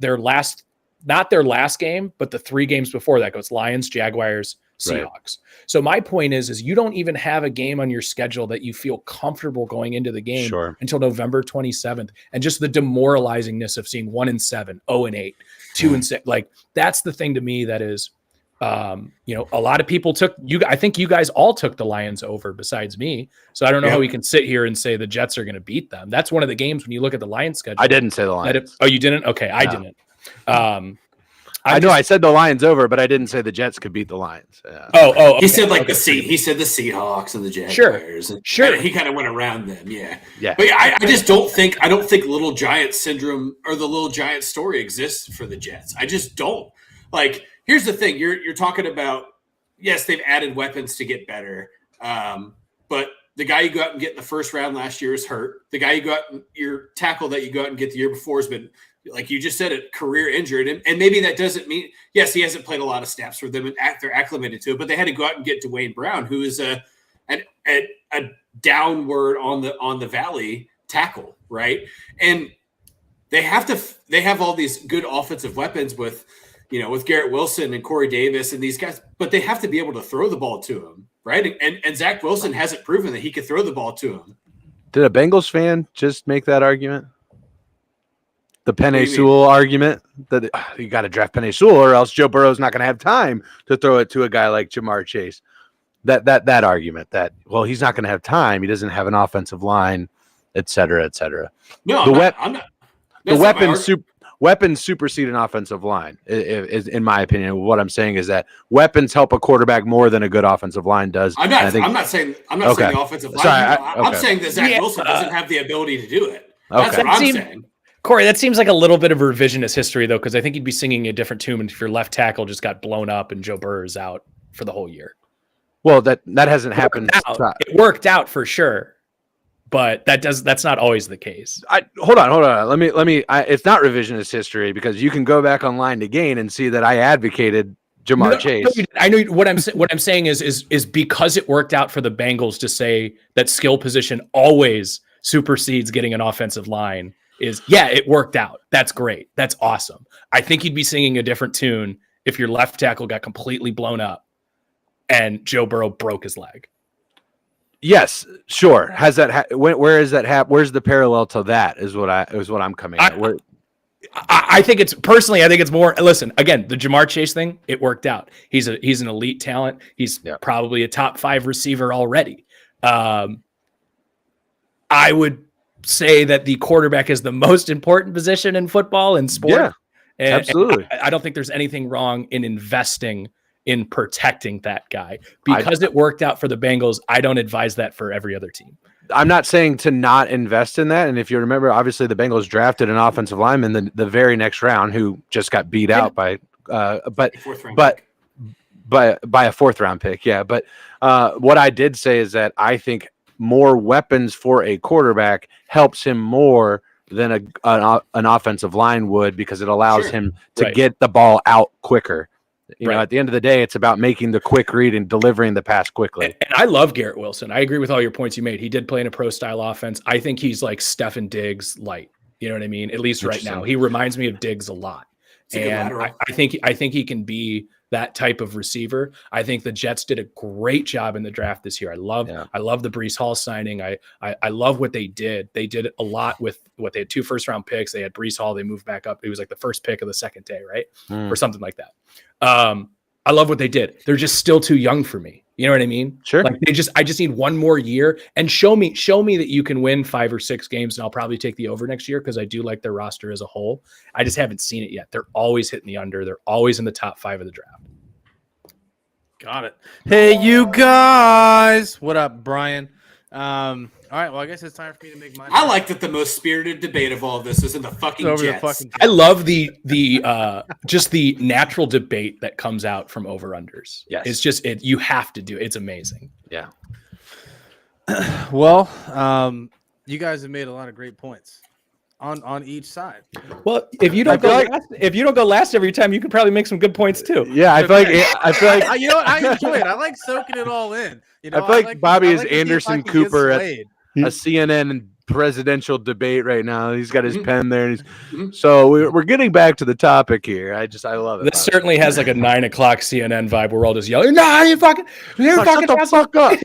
not their last game, but the 3 games before that goes Lions, Jaguars, Seahawks. Right. So my point is you don't even have a game on your schedule that you feel comfortable going into the game until November 27th. And just the demoralizingness of seeing 1-7, 0-8, 2-6, like that's the thing to me that is, a lot of people I think you guys all took the Lions over besides me. So I don't know how we can sit here and say the Jets are going to beat them. That's one of the games when you look at the Lions schedule. I didn't say the Lions. You didn't? Okay. I didn't. I said the Lions over, but I didn't say the Jets could beat the Lions. Okay. He said he said the Seahawks and the Jaguars. Sure. He kind of went around them. Yeah. But I just don't think Little Giant syndrome or the Little Giant story exists for the Jets. I just don't. Like, here's the thing. You're talking about, yes, they've added weapons to get better. But the guy you go out and get in the first round last year is hurt. The guy your tackle that you go out and get the year before has been, like you just said, it career injured. And maybe that doesn't mean, yes, he hasn't played a lot of snaps for them and they're acclimated to it, but they had to go out and get Dwayne Brown, who is a downward on the valley tackle, right? And they have all these good offensive weapons with Garrett Wilson and Corey Davis and these guys, but they have to be able to throw the ball to him, right? And Zach Wilson hasn't proven that he could throw the ball to him. Did a Bengals fan just make that argument? The Penei Sewell argument that you got to draft Penei Sewell or else Joe Burrow's not going to have time to throw it to a guy like Jamar Chase. That argument that, well, he's not going to have time. He doesn't have an offensive line, et cetera, et cetera. No, I'm not. The weapons supersede an offensive line is in my opinion. What I'm saying is that weapons help a quarterback more than a good offensive line does. I'm not saying the offensive line. I'm saying that Zach Wilson doesn't have the ability to do it. That's what I'm saying. Corey, that seems like a little bit of revisionist history, though, because I think you'd be singing a different tune if your left tackle just got blown up and Joe Burrow is out for the whole year. Well, that hasn't happened. It worked out for sure. but that's not always the case. Hold on. Let me. It's not revisionist history because you can go back online again and see that I advocated Jamar Chase. No, I know what I'm saying is because it worked out for the Bengals to say that skill position always supersedes getting an offensive line. It worked out. That's great. That's awesome. I think you'd be singing a different tune if your left tackle got completely blown up and Joe Burrow broke his leg. Yes, sure. Has that? Where is that? Where's the parallel to that? Is what I'm coming at. I think it's more. Listen, again, the Jamar Chase thing, it worked out. He's an elite talent. He's probably a top 5 receiver already. I would say that the quarterback is the most important position in football and sport. Yeah, absolutely. And I don't think there's anything wrong in investing in protecting that guy because it worked out for the Bengals. I don't advise that for every other team. I'm not saying to not invest in that. And if you remember, obviously the Bengals drafted an offensive lineman the very next round who just got beat out by a 4th round pick. Yeah. But what I did say is that I think more weapons for a quarterback helps him more than an offensive line would because it allows him to get the ball out quicker. You know, at the end of the day, it's about making the quick read and delivering the pass quickly. And I love Garrett Wilson. I agree with all your points you made. He did play in a pro-style offense. I think he's like Stephen Diggs light. You know what I mean? At least right now. He reminds me of Diggs a lot. And I think he can be that type of receiver. I think the Jets did a great job in the draft this year. I love the Breece Hall signing. I love what they did. They did a lot with what they had 2 first-round picks. They had Breece Hall. They moved back up. It was like the first pick of the second day, right? Or something like that. I love what they did. They're just still too young for me. You know what I mean? Sure. Like I just need one more year and show me that you can win 5 or 6 games, and I'll probably take the over next year because I do like their roster as a whole. I just haven't seen it yet. They're always hitting the under. They're always in the top 5 of the draft. Got it. Hey, you guys. What up, Brian? All right, well, I guess it's time for me to make my. I like that the most spirited debate of all of this is in the fucking Jets. I love the just the natural debate that comes out from over-unders. Yes. It's just you have to do it. It's amazing. Yeah. Well, you guys have made a lot of great points on each side. Well, if you don't go last every time, you can probably make some good points too. Yeah, I feel like you know what? I enjoy it. I like soaking it all in. You know, I feel like Bobby is Anderson Cooper at a CNN presidential debate right now. He's got his pen there. And so we're getting back to the topic here. I love it. This certainly has like a 9 o'clock CNN vibe where we're all just yelling, "Nah, you fucking shut the fuck up."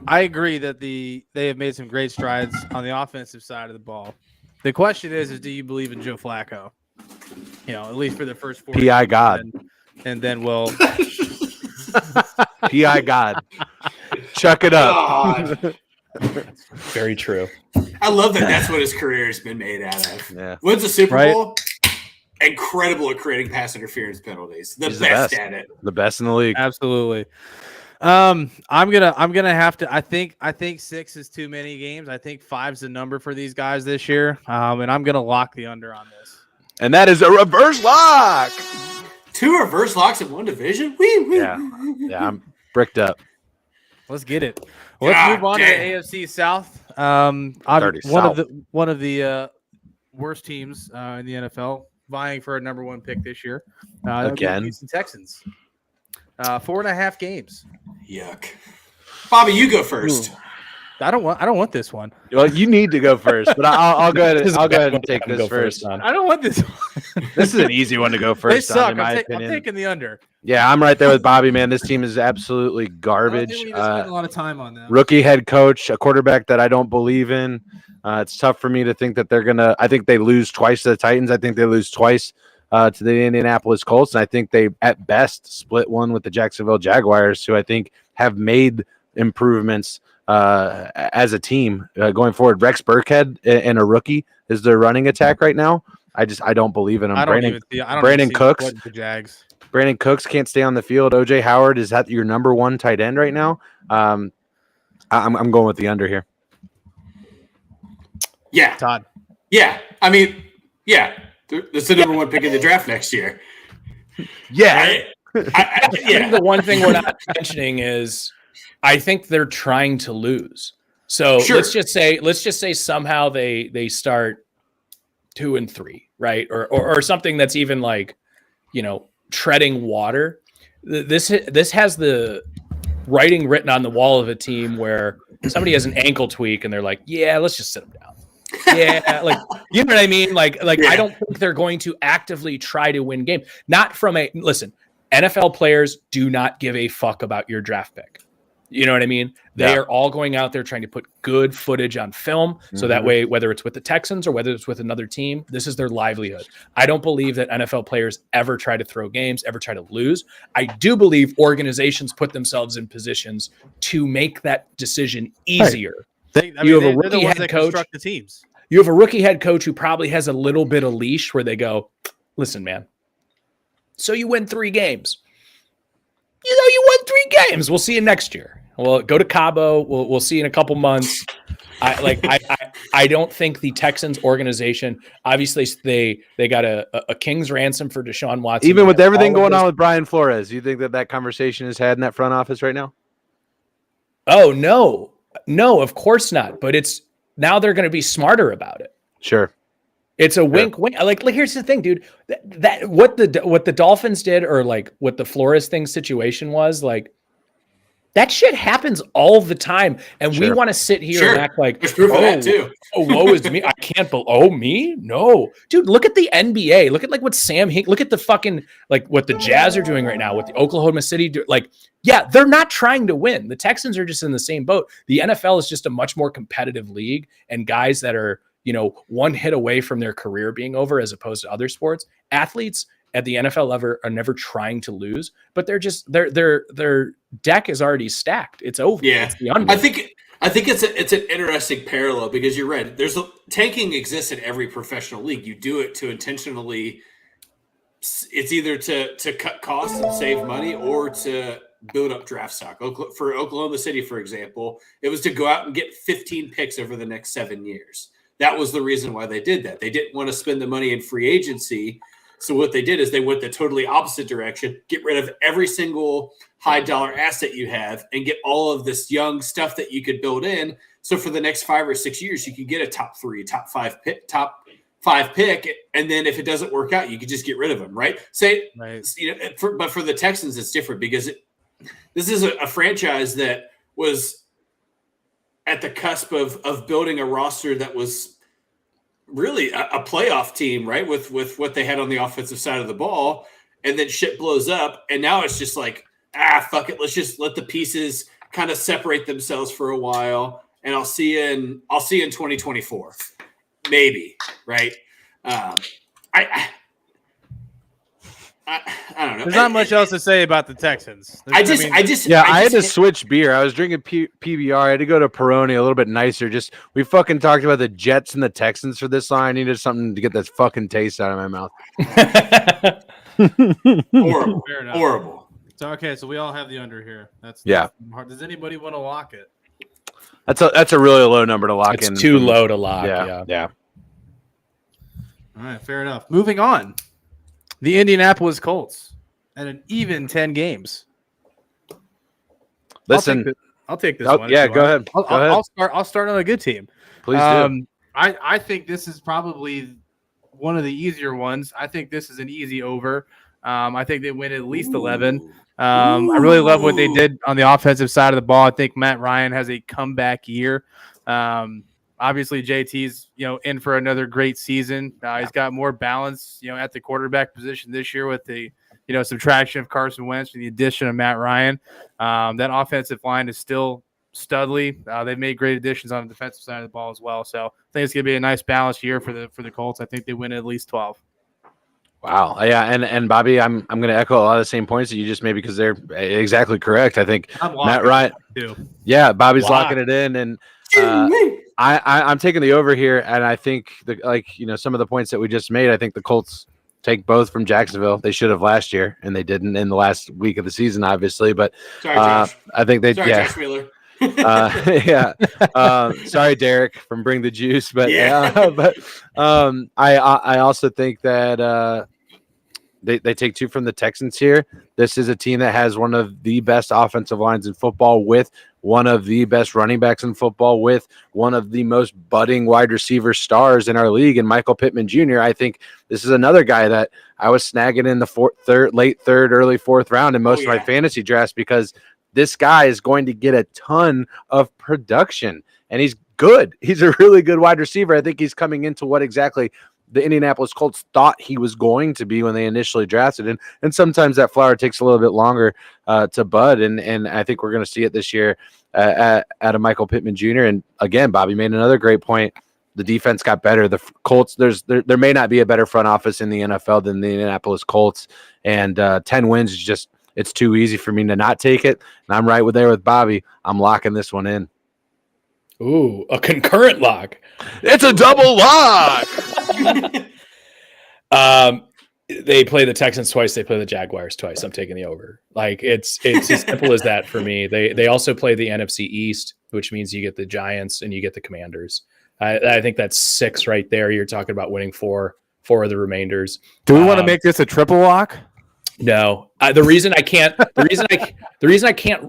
I agree that they have made some great strides on the offensive side of the ball. The question is do you believe in Joe Flacco? You know, at least for the first 4 PI God. And then we'll PI God. Chuck it up. Very true. I love that that's what his career has been made out of. Yeah. Wins the Super Bowl. Incredible at creating pass interference penalties. The best at it. The best in the league. Absolutely. I'm gonna have to. I think 6 is too many games. I think 5's the number for these guys this year. And I'm gonna lock the under on this. And that is a reverse lock. 2 reverse locks in one division. Yeah, I'm bricked up. Let's get it. Let's move on to the AFC South. One of the worst teams in the NFL, vying for a number 1 pick this year. Again, Houston Texans. 4.5 games. Yuck. Bobby, you go first. Ooh. I don't want this one. Well, you need to go first, but I'll go ahead. I'll go ahead and take this first. I don't want this one. This is an easy one to go first. They suck. In my opinion. I'm taking the under. Yeah, I'm right there with Bobby, man. This team is absolutely garbage. I don't think we need to spend a lot of time on that. Rookie head coach, a quarterback that I don't believe in. It's tough for me to think that they're gonna. I think they lose twice to the Titans. I think they lose twice to the Indianapolis Colts, and I think they at best split one with the Jacksonville Jaguars, who I think have made improvements as a team going forward. Rex Burkhead and a rookie is their running attack right now. I don't believe in him. Brandon Cooks. The Jags. Brandon Cooks can't stay on the field. OJ Howard is that your number 1 tight end right now. I'm going with the under here. Yeah, Todd. Yeah, I mean, yeah, that's the number 1 pick in the draft next year. Yeah. Right? I think the one thing we're not mentioning is I think they're trying to lose. So let's just say somehow they start 2-3, right? Or something that's even like, treading water. This has the writing written on the wall of a team where somebody has an ankle tweak and they're like, yeah, let's just sit them down. Yeah, like, you know what I mean? Like I don't think they're going to actively try to win games. Not from listen, NFL players do not give a fuck about your draft pick. You know what I mean? They are all going out there trying to put good footage on film. So that way, whether it's with the Texans or whether it's with another team, this is their livelihood. I don't believe that NFL players ever try to throw games, ever try to lose. I do believe organizations put themselves in positions to make that decision easier. You have a rookie head coach. The teams. You have a rookie head coach who probably has a little bit of leash where they go, listen, man, so you win 3 games. You won 3 games. We'll see you next year. Well, go to Cabo. We'll see you in a couple months. I don't think the Texans organization, obviously they got a king's ransom for Deshaun Watson. Even with everything going on with Brian Flores, you think that conversation is had in that front office right now? Oh, no, of course not. But now they're going to be smarter about it. Sure. It's a wink. Like here's the thing, dude. That what the Dolphins did, or like what the Flores thing situation was, like that shit happens all the time, and we want to sit here and act like, there's proof of that too. Woe is me. I can't believe. Oh, me? No, dude. Look at the NBA. Look at like what Sam Hink. Look at the fucking like what the Jazz are doing right now. What the Oklahoma City do. Like, yeah, they're not trying to win. The Texans are just in the same boat. The NFL is just a much more competitive league, and guys that are, one hit away from their career being over, as opposed to other sports. Athletes at the NFL level are never trying to lose, but they're just their deck is already stacked. It's over. Yeah, it's the under. I think it's an interesting parallel, because you're right. Tanking exists in every professional league. You do it to intentionally. It's either to cut costs and save money, or to build up draft stock. For Oklahoma City, for example, it was to go out and get 15 picks over the next 7 years. That was the reason why they did that. They didn't want to spend the money in free agency. So what they did is they went the totally opposite direction, get rid of every single high dollar asset you have and get all of this young stuff that you could build in. So for the next 5 or 6 years, you could get a top 5 pick. And then if it doesn't work out, you could just get rid of them. Right. But for the Texans, it's different, because this is a franchise that was at the cusp of building a roster that was really a playoff team, right? With what they had on the offensive side of the ball, and then shit blows up. And now it's just like, fuck it. Let's just let the pieces kind of separate themselves for a while. And I'll see you in 2024, maybe. Right. I don't know. There's not much else to say about the Texans. I had to switch beer. I was drinking PBR. I had to go to Peroni, a little bit nicer. We fucking talked about the Jets and the Texans for this line. I needed something to get that fucking taste out of my mouth. Horrible. So okay, so we all have the under here. That's hard. Does anybody want to lock it? That's a really low number to lock in. It's too low to lock. Yeah. All right, fair enough. Moving on. The Indianapolis Colts at an even 10 games. Listen, I'll take this one. Yeah, go ahead. I'll start on a good team. Please do. I think this is probably one of the easier ones. I think this is an easy over. I think they win at least 11. I really love what they did on the offensive side of the ball. I think Matt Ryan has a comeback year. Obviously, JT's in for another great season. He's got more balance at the quarterback position this year with the subtraction of Carson Wentz and the addition of Matt Ryan. That offensive line is still studly. They've made great additions on the defensive side of the ball as well. So I think it's gonna be a nice balanced year for the Colts. I think they win at least 12. Wow. Yeah. And Bobby, I'm going to echo a lot of the same points that you just made, because they're exactly correct. I think Matt Ryan too. Yeah. Bobby's locking it in. And I'm taking the over here. And I think some of the points that we just made, I think the Colts take both from Jacksonville. They should have last year, and they didn't in the last week of the season, obviously, but I think they, Josh Wheeler. Sorry, Derek from Bring the Juice, but I also think that they take 2 from the Texans here. This is a team that has one of the best offensive lines in football, with one of the best running backs in football, with one of the most budding wide receiver stars in our league, and Michael Pittman Jr. I think this is another guy that I was snagging in the late third, early fourth round in most of my fantasy drafts, because this guy is going to get a ton of production, and he's good. He's a really good wide receiver. I think he's coming into what exactly the Indianapolis Colts thought he was going to be when they initially drafted him. And sometimes that flower takes a little bit longer to bud. And I think we're going to see it this year at a Michael Pittman Jr. And again, Bobby made another great point. The defense got better. The Colts, there may not be a better front office in the NFL than the Indianapolis Colts. And 10 wins is just, it's too easy for me to not take it. And I'm right there with Bobby. I'm locking this one in. Ooh, a concurrent lock. It's a double lock. They play the Texans twice. They play the Jaguars twice. I'm taking the over. Like it's as simple as that for me. They also play the NFC East, which means you get the Giants and you get the Commanders. I think that's 6 right there. You're talking about winning four of the remainders. Do we want to make this a triple lock? No. The reason I can't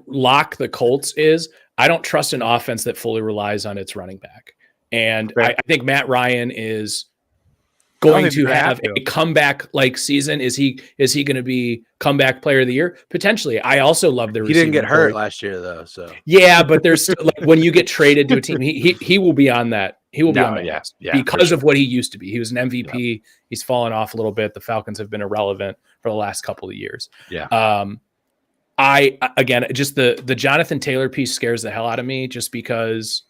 lock the Colts is I don't trust an offense that fully relies on its running back. And I think Matt Ryan is going to have a comeback like season. Is he going to be comeback player of the year? Potentially. I also love the He didn't get hurt last year though. So yeah, but there's still, like, when you get traded to a team, he will be on that. He will be on that list because of what he used to be. He was an MVP. Yep. He's fallen off a little bit. The Falcons have been irrelevant for the last couple of years. Yeah. Just the Jonathan Taylor piece scares the hell out of me, just because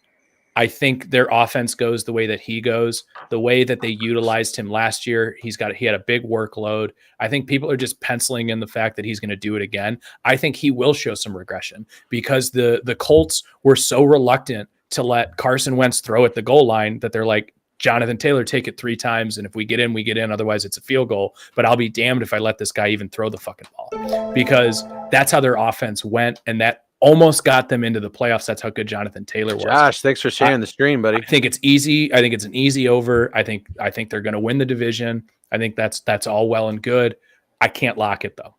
I think their offense goes the way that he goes, the way that they utilized him last year. He had a big workload. I think people are just penciling in the fact that he's going to do it again. I think he will show some regression because the Colts were so reluctant to let Carson Wentz throw at the goal line that they're like, Jonathan Taylor, take it 3 times. And if we get in, we get in. Otherwise, it's a field goal. But I'll be damned if I let this guy even throw the fucking ball, because that's how their offense went. And that almost got them into the playoffs. That's how good Jonathan Taylor was. Josh, thanks for sharing the stream, buddy. I think it's easy. I think it's an easy over. I think they're going to win the division. I think that's all well and good. I can't lock it though.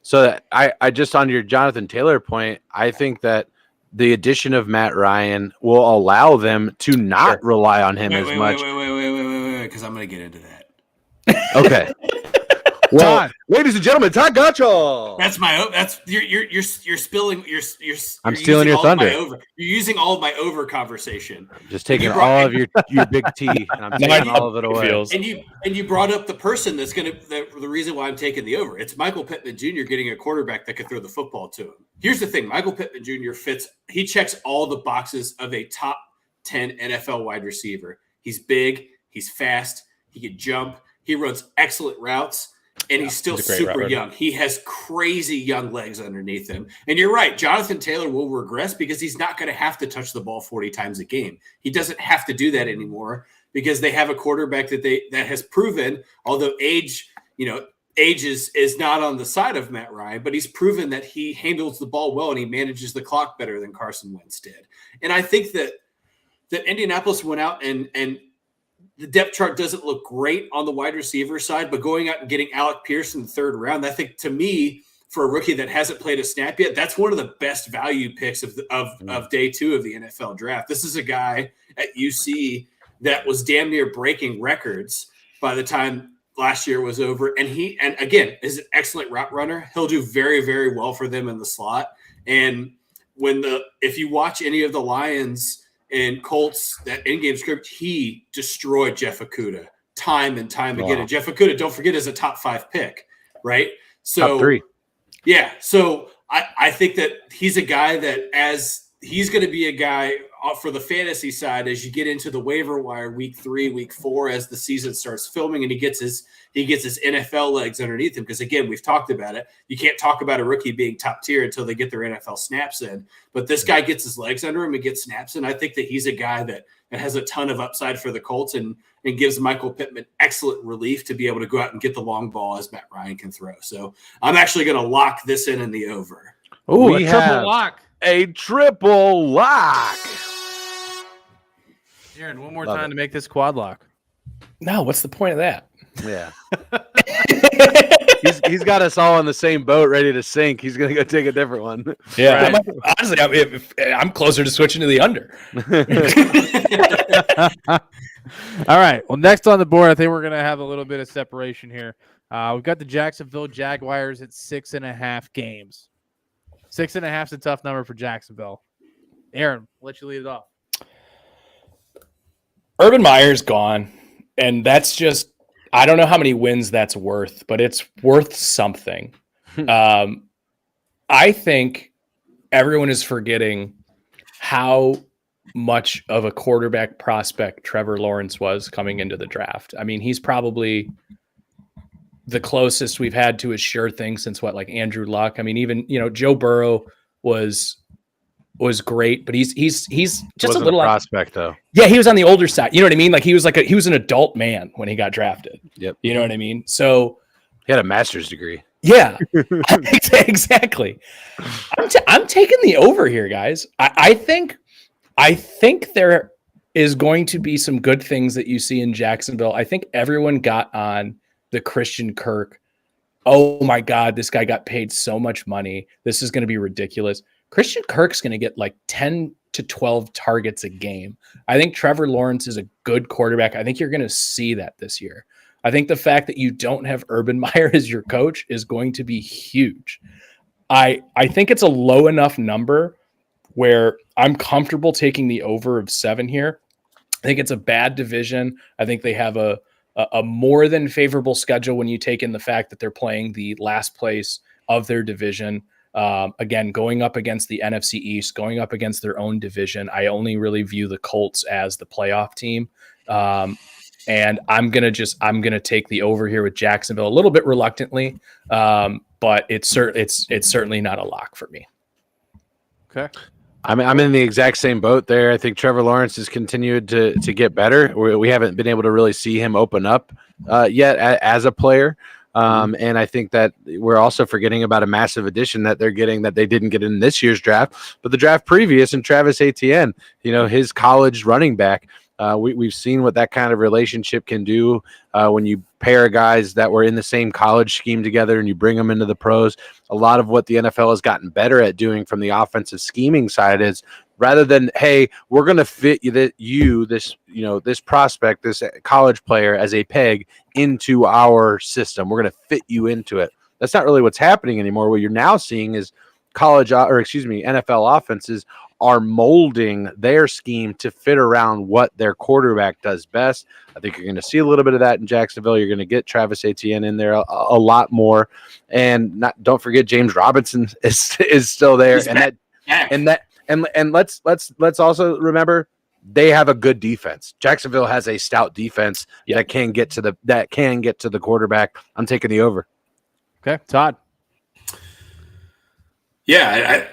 So I just, on your Jonathan Taylor point, I think that the addition of Matt Ryan will allow them to not rely on him as much. Wait, because I'm going to get into that. Okay. Well, Todd, ladies and gentlemen, Todd Gotcha. You're spilling. I'm stealing your thunder. You're using all of my over conversation. I'm just taking all of your big tea, and I'm taking all of it away. And you brought up the person that's going to the reason why I'm taking the over. It's Michael Pittman Jr. getting a quarterback that could throw the football to him. Here's the thing: Michael Pittman Jr. He checks all the boxes of a top 10 NFL wide receiver. He's big. He's fast. He can jump. He runs excellent routes. And he's still super young. He has crazy young legs underneath him. And you're right. Jonathan Taylor will regress because he's not going to have to touch the ball 40 times a game. He doesn't have to do that anymore because they have a quarterback that has proven, although age is not on the side of Matt Ryan, but he's proven that he handles the ball well and he manages the clock better than Carson Wentz did. And I think that Indianapolis went out and the depth chart doesn't look great on the wide receiver side, but going out and getting Alec Pierce in the 3rd round, I think, to me, for a rookie that hasn't played a snap yet, that's one of the best value picks of day 2 of the NFL draft. This is a guy at UC that was damn near breaking records by the time last year was over. And again, is an excellent route runner. He'll do very, very well for them in the slot. And if you watch any of the Lions and Colts, that in-game script, he destroyed Jeff Okudah time and time again. And Jeff Okudah, don't forget, is a top 5 pick, right? So top 3. Yeah. So I think that he's a guy that he's going to be a guy for the fantasy side as you get into the waiver wire week 3, week 4, as the season starts filming and he gets his NFL legs underneath him. Because again, we've talked about it. You can't talk about a rookie being top tier until they get their NFL snaps in. But this guy gets his legs under him and gets snaps in. I think that he's a guy that has a ton of upside for the Colts and gives Michael Pittman excellent relief to be able to go out and get the long ball as Matt Ryan can throw. So I'm actually going to lock this in the over. Oh, a triple lock. A triple lock. Aaron, one more time to make this quad lock. No, what's the point of that? Yeah. he's got us all in the same boat, ready to sink. He's gonna go take a different one. Yeah, honestly, I'm closer to switching to the under. All right. Well, next on the board, I think we're gonna have a little bit of separation here. We've got the Jacksonville Jaguars at 6.5 games. 6.5 is a tough number for Jacksonville. Aaron, I'll let you lead it off. Urban Meyer's gone, and that's just I don't know how many wins that's worth, but it's worth something. I think everyone is forgetting how much of a quarterback prospect Trevor Lawrence was coming into the draft. I mean, he's probably the closest we've had to a sure thing since like Andrew Luck. I mean, even, Joe Burrow was great, but he's just a little prospect though. Yeah, he was on the older side. You know what I mean? Like he was an adult man when he got drafted. Yep. You know what I mean? So he had a master's degree. Yeah, exactly. I'm taking the over here, guys. I think there is going to be some good things that you see in Jacksonville. I think everyone got on the Christian Kirk. Oh my God, this guy got paid so much money. This is going to be ridiculous. Christian Kirk's going to get like 10 to 12 targets a game. I think Trevor Lawrence is a good quarterback. I think you're going to see that this year. I think the fact that you don't have Urban Meyer as your coach is going to be huge. I think it's a low enough number where I'm comfortable taking the over of 7 here. I think it's a bad division. I think they have a more than favorable schedule when you take in the fact that they're playing the last place of their division. Again, going up against the NFC East, going up against their own division. I only really view the Colts as the playoff team. And I'm going to take the over here with Jacksonville a little bit reluctantly. But it's certainly not a lock for me. Okay. I'm in the exact same boat there. I think Trevor Lawrence has continued to get better. We haven't been able to really see him open up yet as a player. And I think that we're also forgetting about a massive addition that they're getting that they didn't get in this year's draft, but the draft previous, and Travis Etienne, his college running back. We've seen what that kind of relationship can do when you pair guys that were in the same college scheme together and you bring them into the pros. A lot of what the NFL has gotten better at doing from the offensive scheming side is rather than, hey, we're going to fit this prospect, this college player as a peg into our system. We're going to fit you into it. That's not really what's happening anymore. What you're now seeing is NFL offenses are molding their scheme to fit around what their quarterback does best. I think you're going to see a little bit of that in Jacksonville. You're going to get Travis Etienne in there a lot more, and don't forget James Robinson is still there. And let's also remember they have a good defense. Jacksonville has a stout defense that can get to the quarterback. I'm taking the over. Okay, Todd. Yeah,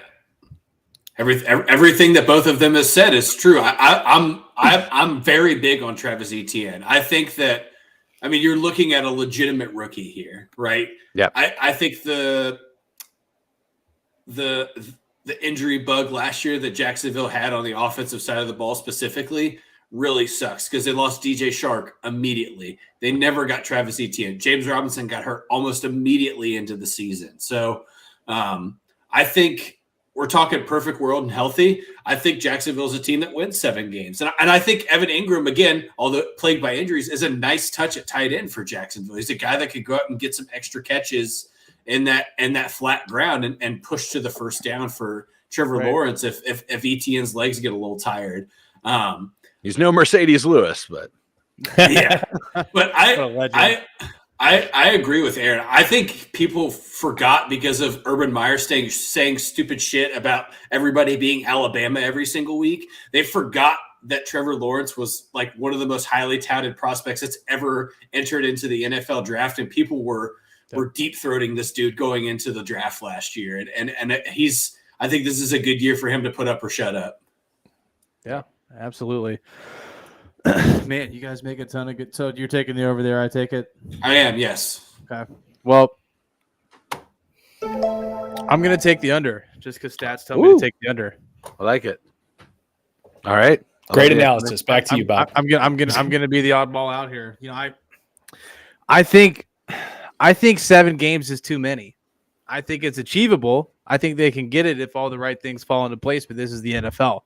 everything that both of them has said is true. I'm very big on Travis Etienne. I think that, you're looking at a legitimate rookie here, right? Yeah. I think the injury bug last year that Jacksonville had on the offensive side of the ball specifically really sucks because they lost DJ Shark immediately. They never got Travis Etienne. James Robinson got hurt almost immediately into the season. So I think we're talking perfect world and healthy. I think Jacksonville's a team that wins 7 games. And I think Evan Ingram, again, although plagued by injuries, is a nice touch at tight end for Jacksonville. He's a guy that could go out and get some extra catches in that flat ground and push to the first down for Trevor Lawrence if Etienne's legs get a little tired. He's no Mercedes Lewis, but yeah. But I agree with Aaron. I think people forgot because of Urban Meyer saying stupid shit about everybody being Alabama every single week. They forgot that Trevor Lawrence was like one of the most highly touted prospects that's ever entered into the NFL draft, and people were deep throating this dude going into the draft last year. And I think this is a good year for him to put up or shut up. Yeah, absolutely. Man, you guys make a ton of good. So you're taking the over there. I take it. I am. Yes. Okay. Well, I'm going to take the under just because stats tell me to take the under. I like it. All right. Great analysis. Back to you, Bob. I'm gonna be the oddball out here. I think I think 7 games is too many. I think it's achievable. I think they can get it if all the right things fall into place. But this is the NFL.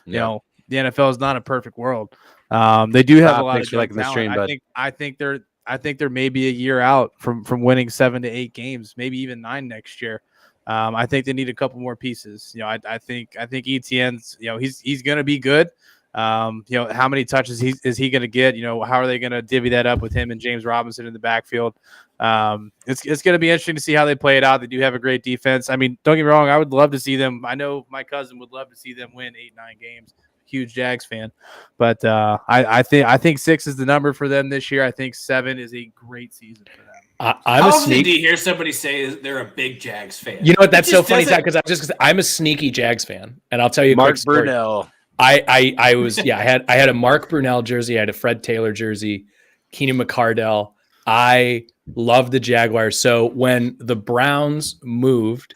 You know, the NFL is not a perfect world. They do have a lot of young talent. I think they're maybe a year out from winning 7 to 8 games, maybe even 9 next year. I think they need a couple more pieces. You know, I think Etienne's, you know, he's going to be good. You know, how many touches is he going to get? You know, how are they going to divvy that up with him and James Robinson in the backfield? It's going to be interesting to see how they play it out. They do have a great defense. I mean, don't get me wrong. I would love to see them. I know my cousin would love to see them win 8-9 games. Huge Jags fan, but I think 6 is the number for them this year. I think 7 is a great season for them. How often do you hear somebody say they're a big Jags fan? You know what? That's so funny, Zach, because I'm a sneaky Jags fan, and I'll tell you, Mark Brunell. I was I had a Mark Brunell jersey, I had a Fred Taylor jersey, Keenan McCardell. I love the Jaguars. So when the Browns moved,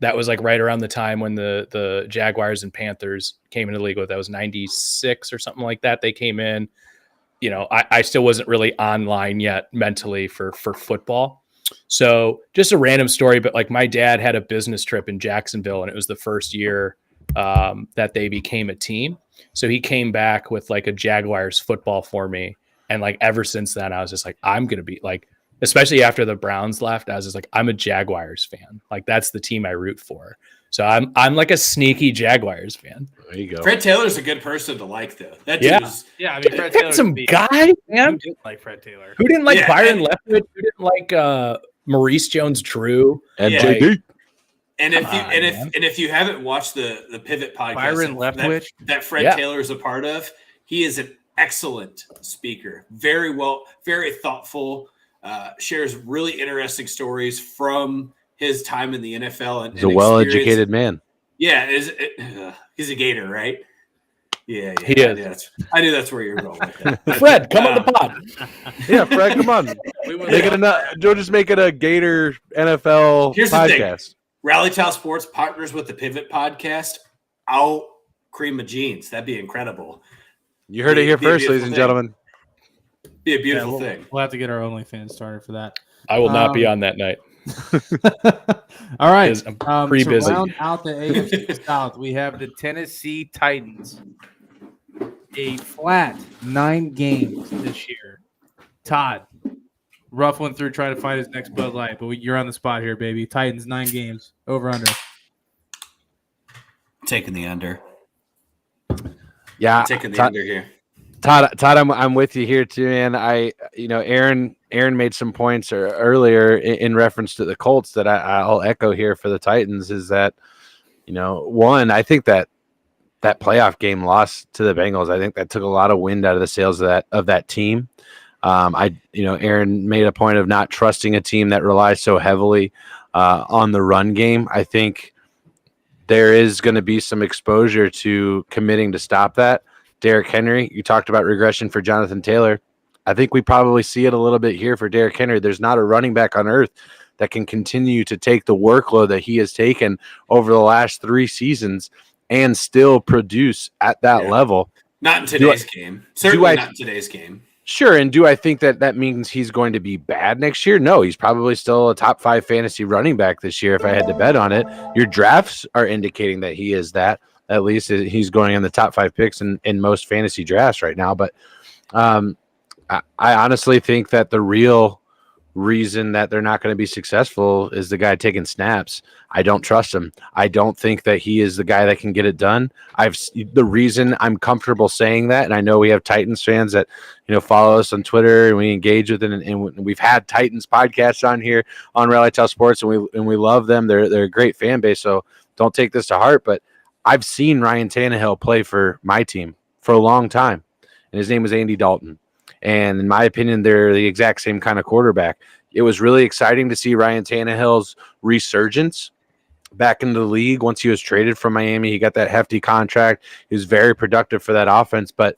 that was like right around the time when the Jaguars and Panthers came into the league. That was 96 or something like that. They came in. You know, I still wasn't really online yet mentally for football. So just a random story, but like my dad had a business trip in Jacksonville, and it was the first year that they became a team. So he came back with like a Jaguars football for me. And like ever since then, I was just like, I'm going to be like, especially after the Browns left, I was just like, I'm a Jaguars fan. Like that's the team I root for. So I'm like a sneaky Jaguars fan. There you go. Fred Taylor's a good person to like, though. That dude was, I mean, Fred Taylor's some guy, man. Who didn't like Fred Taylor? Who didn't like Byron Leftwich? Who didn't like Maurice Jones-Drew? And Yeah. JD. And if you haven't watched the Pivot podcast Byron Leftwich that Fred Taylor is a part of, he is an excellent speaker. Very thoughtful. Shares really interesting stories from his time in the NFL. And he's a well-educated man. Yeah, he's a Gator, right? Yeah, he is. I knew that's where you're going with that. Fred, come on the pod. Yeah, Fred, come on. Joe, just make it a Gator NFL podcast. The Rally Towel Sports partners with the Pivot podcast. I'll cream of jeans. That'd be incredible. You heard it here first, ladies and gentlemen. Be a beautiful thing. We'll have to get our OnlyFans started for that. I will not be on that night. All right. I'm pretty busy. To round out the AFC South, we have the Tennessee Titans. A flat 9 games this year. Todd, rough one through trying to find his next Bud Light, but you're on the spot here, baby. Titans 9 games, over under. Taking the under. Yeah, I'm taking the under here. Todd, I'm with you here too, man. Aaron made some points earlier in reference to the Colts that I'll echo here for the Titans. Is that, one, I think that playoff game loss to the Bengals, I think that took a lot of wind out of the sails of that team. Aaron made a point of not trusting a team that relies so heavily on the run game. I think there is going to be some exposure to committing to stop that. Derrick Henry, you talked about regression for Jonathan Taylor. I think we probably see it a little bit here for Derrick Henry. There's not a running back on earth that can continue to take the workload that he has taken over the last 3 seasons and still produce at that level. Not in today's game. Certainly not in today's game. Sure, and do I think that means he's going to be bad next year? No, he's probably still a top 5 fantasy running back this year if I had to bet on it. Your drafts are indicating that he is that. At least he's going in the top 5 picks in most fantasy drafts right now. But I honestly think that the real reason that they're not going to be successful is the guy taking snaps. I don't trust him. I don't think that he is the guy that can get it done. The reason I'm comfortable saying that, and I know we have Titans fans that follow us on Twitter and we engage with it, and we've had Titans podcasts on here on Rally Towel Sports, and we love them. They're a great fan base, so don't take this to heart. But I've seen Ryan Tannehill play for my team for a long time, and his name was Andy Dalton. And in my opinion, they're the exact same kind of quarterback. It was really exciting to see Ryan Tannehill's resurgence back into the league once he was traded from Miami. He got that hefty contract. He was very productive for that offense. But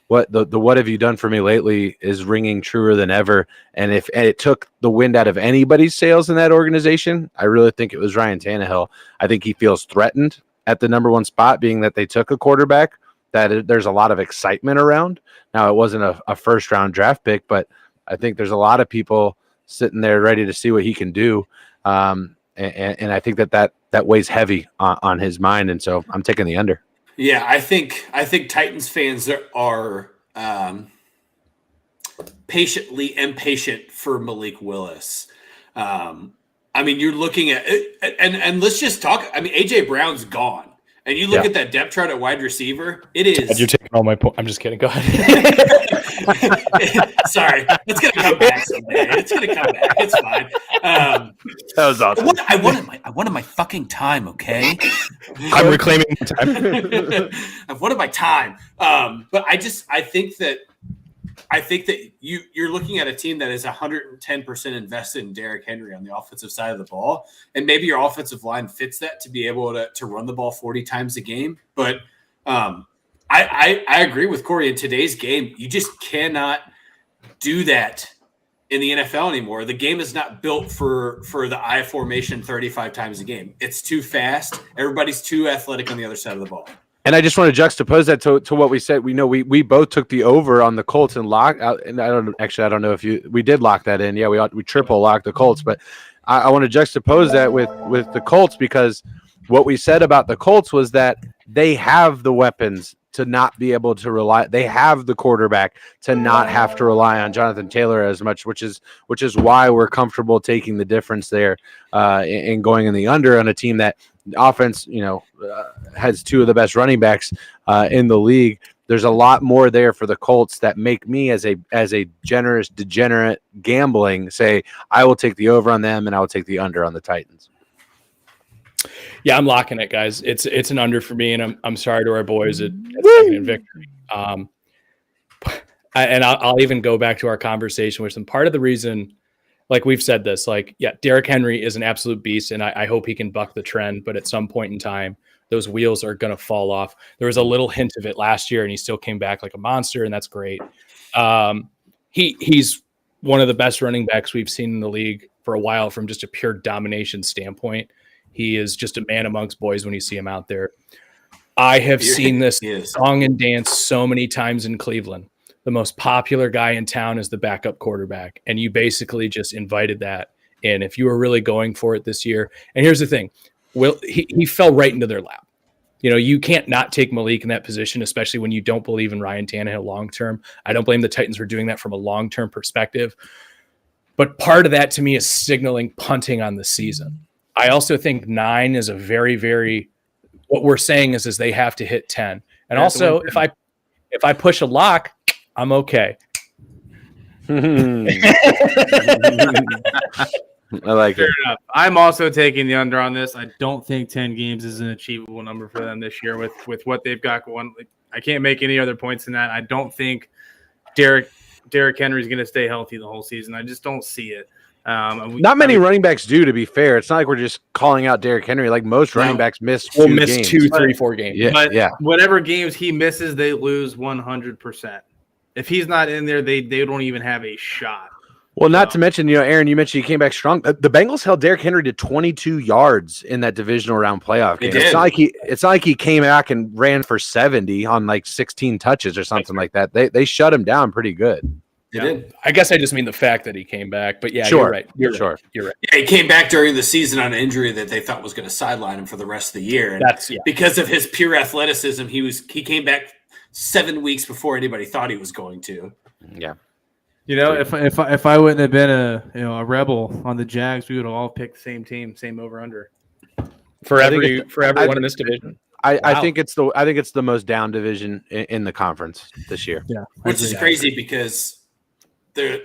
what have you done for me lately is ringing truer than ever. And if it took the wind out of anybody's sails in that organization, I really think it was Ryan Tannehill. I think he feels threatened at the number 1 spot, being that they took a quarterback that there's a lot of excitement around. Now, it wasn't a first-round draft pick, but I think there's a lot of people sitting there ready to see what he can do. And I think that weighs heavy on his mind. And so I'm taking the under. Yeah, I think Titans fans are patiently impatient for Malik Willis. I mean, you're looking at it, and let's just talk. I mean, AJ Brown's gone, and you look at that depth chart at wide receiver. It is. You're taking all my points. I'm just kidding. Go ahead. Sorry, it's gonna come back someday. It's gonna come back. It's fine. That was awesome. I wanted my fucking time. Okay, I'm reclaiming my time. I wanted my time. But I think that you're looking at a team that is 110% invested in Derrick Henry on the offensive side of the ball, and maybe your offensive line fits that to be able to run the ball 40 times a game. But I agree with Corey. In today's game, you just cannot do that in the NFL anymore. The game is not built for the I formation 35 times a game. It's too fast. Everybody's too athletic on the other side of the ball. And I just want to juxtapose that to what we said. We know we both took the over on the Colts and lock out. And I don't know if we did lock that in. Yeah, we triple locked the Colts, but I want to juxtapose that with the Colts, because what we said about the Colts was that they have the weapons to not be able to rely. They have the quarterback to not have to rely on Jonathan Taylor as much, which is why we're comfortable taking the difference there and going in the under on a team that offense, has two of the best running backs in the league. There's a lot more there for the Colts that make me, as a generous degenerate gambling, say I will take the over on them and I will take the under on the Titans. Yeah, I'm locking it, guys. It's an under for me, and I'm sorry to our boys at second and victory. I'll even go back to our conversation with them. Part of the reason, like we've said this, Derrick Henry is an absolute beast, and I hope he can buck the trend. But at some point in time, those wheels are going to fall off. There was a little hint of it last year, and he still came back like a monster, and that's great. He's one of the best running backs we've seen in the league for a while from just a pure domination standpoint. He is just a man amongst boys when you see him out there. I have seen this song and dance so many times in Cleveland. The most popular guy in town is the backup quarterback, and you basically just invited that in. If you were really going for it this year, and here's the thing, he fell right into their lap. You can't not take Malik in that position, especially when you don't believe in Ryan Tannehill long term. I don't blame the Titans for doing that from a long term perspective, but part of that to me is signaling punting on the season. I also think 9 is a very, very, what we're saying is they have to hit 10. And also, if I push a lock, I'm okay. I like it. Enough. I'm also taking the under on this. I don't think 10 games is an achievable number for them this year with what they've got going. I can't make any other points than that. I don't think Derrick Henry is going to stay healthy the whole season. I just don't see it. Not many running backs do, to be fair. It's not like we're just calling out Derrick Henry. Like most running backs miss 2 games. 2, 3, 4 games. Yeah. Whatever games he misses, they lose 100%. If he's not in there, they don't even have a shot. Well, not to mention, Aaron, you mentioned he came back strong. The Bengals held Derrick Henry to 22 yards in that divisional round playoff game. It's not like he came back and ran for 70 on like 16 touches or something like that. They shut him down pretty good. They did. I guess I just mean the fact that he came back. But yeah, sure. You're right. You're right. Yeah, he came back during the season on an injury that they thought was going to sideline him for the rest of the year. And because of his pure athleticism, he came back 7 weeks before anybody thought he was going to. Yeah. If I wouldn't have been a rebel on the Jags, we would have all picked the same team, same over under. For everyone in this division. I think it's the most down division in the conference this year. Yeah, which is crazy because the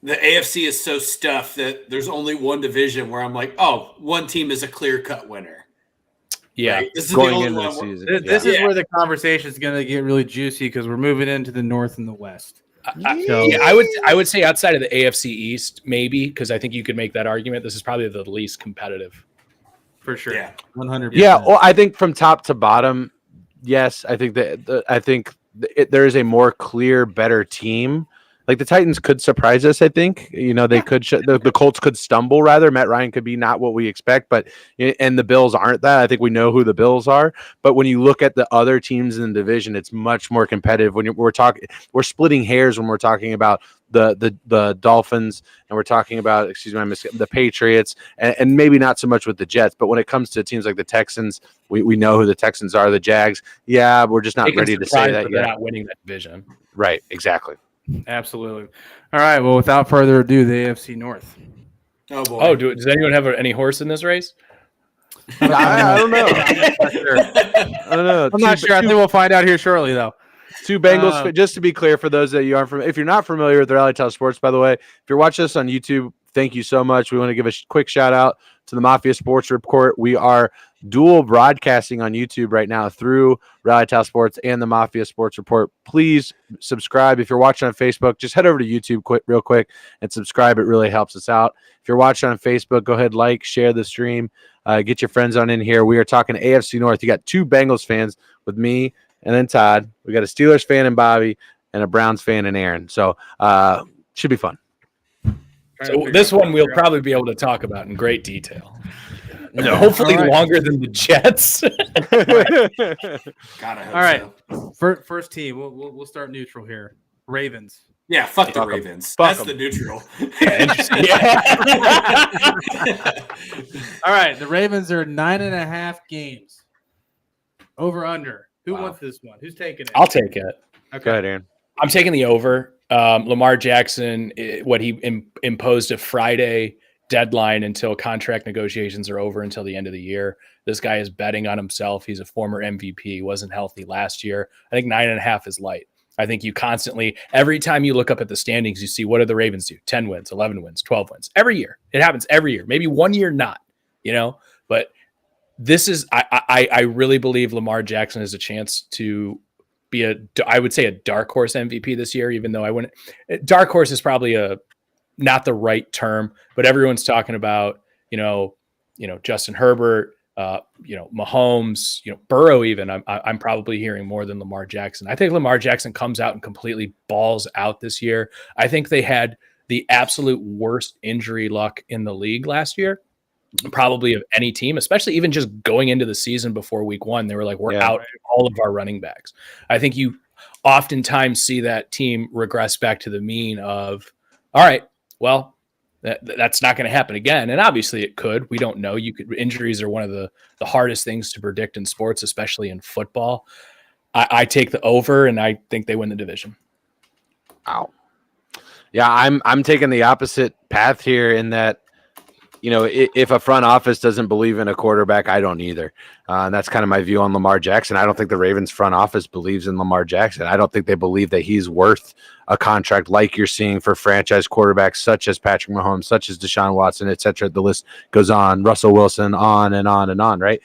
AFC is so stuffed that there's only one division where I'm like, oh, one team is a clear-cut winner. Yeah, right? This is going the into only the one. season. This is where the conversation is going to get really juicy because we're moving into the North and the West. I would say outside of the AFC East, maybe, because I think you could make that argument. This is probably the least competitive. For sure. Yeah. 100%. Yeah, well, I think from top to bottom, yes, I think there is a more clear, better team. Like the Titans could surprise us, I think. They could the Colts could stumble rather. Matt Ryan could be not what we expect, and the Bills aren't that. I think we know who the Bills are. But when you look at the other teams in the division, it's much more competitive. We're splitting hairs when we're talking about the Dolphins, and we're talking about the Patriots, and maybe not so much with the Jets. But when it comes to teams like the Texans, we know who the Texans are. The Jags, yeah, we're just not ready to say that yet. They're not winning that division. Right, exactly. Absolutely. All right. Well, without further ado, the AFC North. Oh boy. Oh, does anyone have any horse in this race? I don't know. I don't know. I'm not sure. I think we'll find out here shortly, though. Two Bengals. Just to be clear, for those that you aren't if you're not familiar with the Rally Tell Sports, by the way, if you're watching us on YouTube, thank you so much. We want to give a quick shout out to the Mafia Sports Report. We are dual broadcasting on YouTube right now through Rally Tell Sports and the Mafia Sports Report. Please subscribe. If you're watching on Facebook, just head over to YouTube real quick and subscribe. It really helps us out. If you're watching on Facebook, go ahead, share the stream. Get your friends on in here. We are talking AFC North. You got two Bengals fans with me and then Todd. We got a Steelers fan and Bobby and a Browns fan and Aaron. So should be fun. So this one we'll probably be able to talk about in great detail. Hopefully longer than the Jets. God, I hope all right. so. First team. We'll start neutral here. Ravens. Yeah, fuck the Ravens. That's the neutral. Interesting. All right. The Ravens are 9.5 games. Over under. Who wants this one? Who's taking it? I'll take it. Okay. Go ahead, Aaron. I'm taking the over. Lamar Jackson, what he imposed a Friday deadline until contract negotiations are over until the end of the year. This guy is betting on himself. He's a former MVP. He wasn't healthy last year. I think 9.5 is light. I think you constantly, every time you look up at the standings, you see what do the Ravens do? 10 wins, 11 wins, 12 wins. Every year. It happens every year. Maybe 1 year not, but this is, I really believe Lamar Jackson has a chance to be I would say a dark horse MVP this year, even though dark horse is probably not the right term, but everyone's talking about, Justin Herbert, Mahomes, Burrow, even I'm probably hearing more than Lamar Jackson. I think Lamar Jackson comes out and completely balls out this year. I think they had the absolute worst injury luck in the league last year, probably of any team, especially even just going into the season before week 1. They were like, we're out all of our running backs. I think you oftentimes see that team regress back to the mean of, all right, well, that's not going to happen again. And obviously it could. We don't know. Injuries are one of the hardest things to predict in sports, especially in football. I take the over, and I think they win the division. Wow. Yeah, I'm taking the opposite path here in that, if a front office doesn't believe in a quarterback, I don't either. And that's kind of my view on Lamar Jackson. I don't think the Ravens front office believes in Lamar Jackson. I don't think they believe that he's worth a contract like you're seeing for franchise quarterbacks such as Patrick Mahomes, such as Deshaun Watson, et cetera. The list goes on. Russell Wilson, on and on and on, right?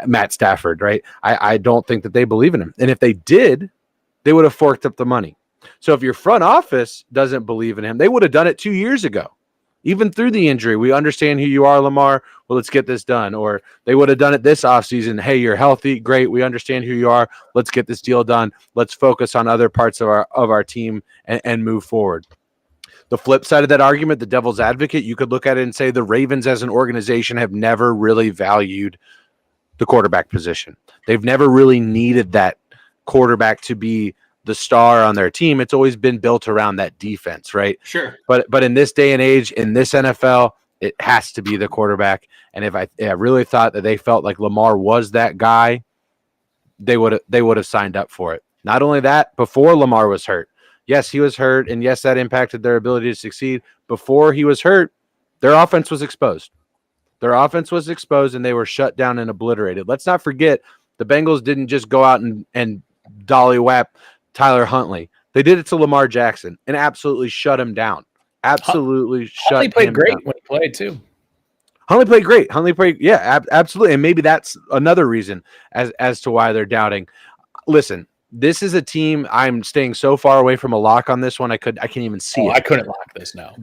Matt Stafford, right? I don't think that they believe in him. And if they did, they would have forked up the money. So if your front office doesn't believe in him, they would have done it 2 years ago. Even through the injury, we understand who you are, Lamar. Well, let's get this done. Or they would have done it this offseason. Hey, you're healthy. Great. We understand who you are. Let's get this deal done. Let's focus on other parts of our team and move forward. The flip side of that argument, the devil's advocate, you could look at it and say the Ravens as an organization have never really valued the quarterback position. They've never really needed that quarterback to be the star on their team. It's always been built around that defense, right? Sure. But in this day and age, in this NFL, it has to be the quarterback. And if I really thought that they felt like Lamar was that guy, they would have signed up for it. Not only that, before Lamar was hurt. Yes, he was hurt, and yes, that impacted their ability to succeed. Before he was hurt, their offense was exposed. And they were shut down and obliterated. Let's not forget, the Bengals didn't just go out and dollywap Tyler Huntley. They did it to Lamar Jackson and absolutely shut him down. Huntley played great when he played too. Huntley played great. Absolutely. And maybe that's another reason as to why they're doubting. Listen, this is a team. I'm staying so far away from a lock on this one. I can't even see it. I couldn't lock this now.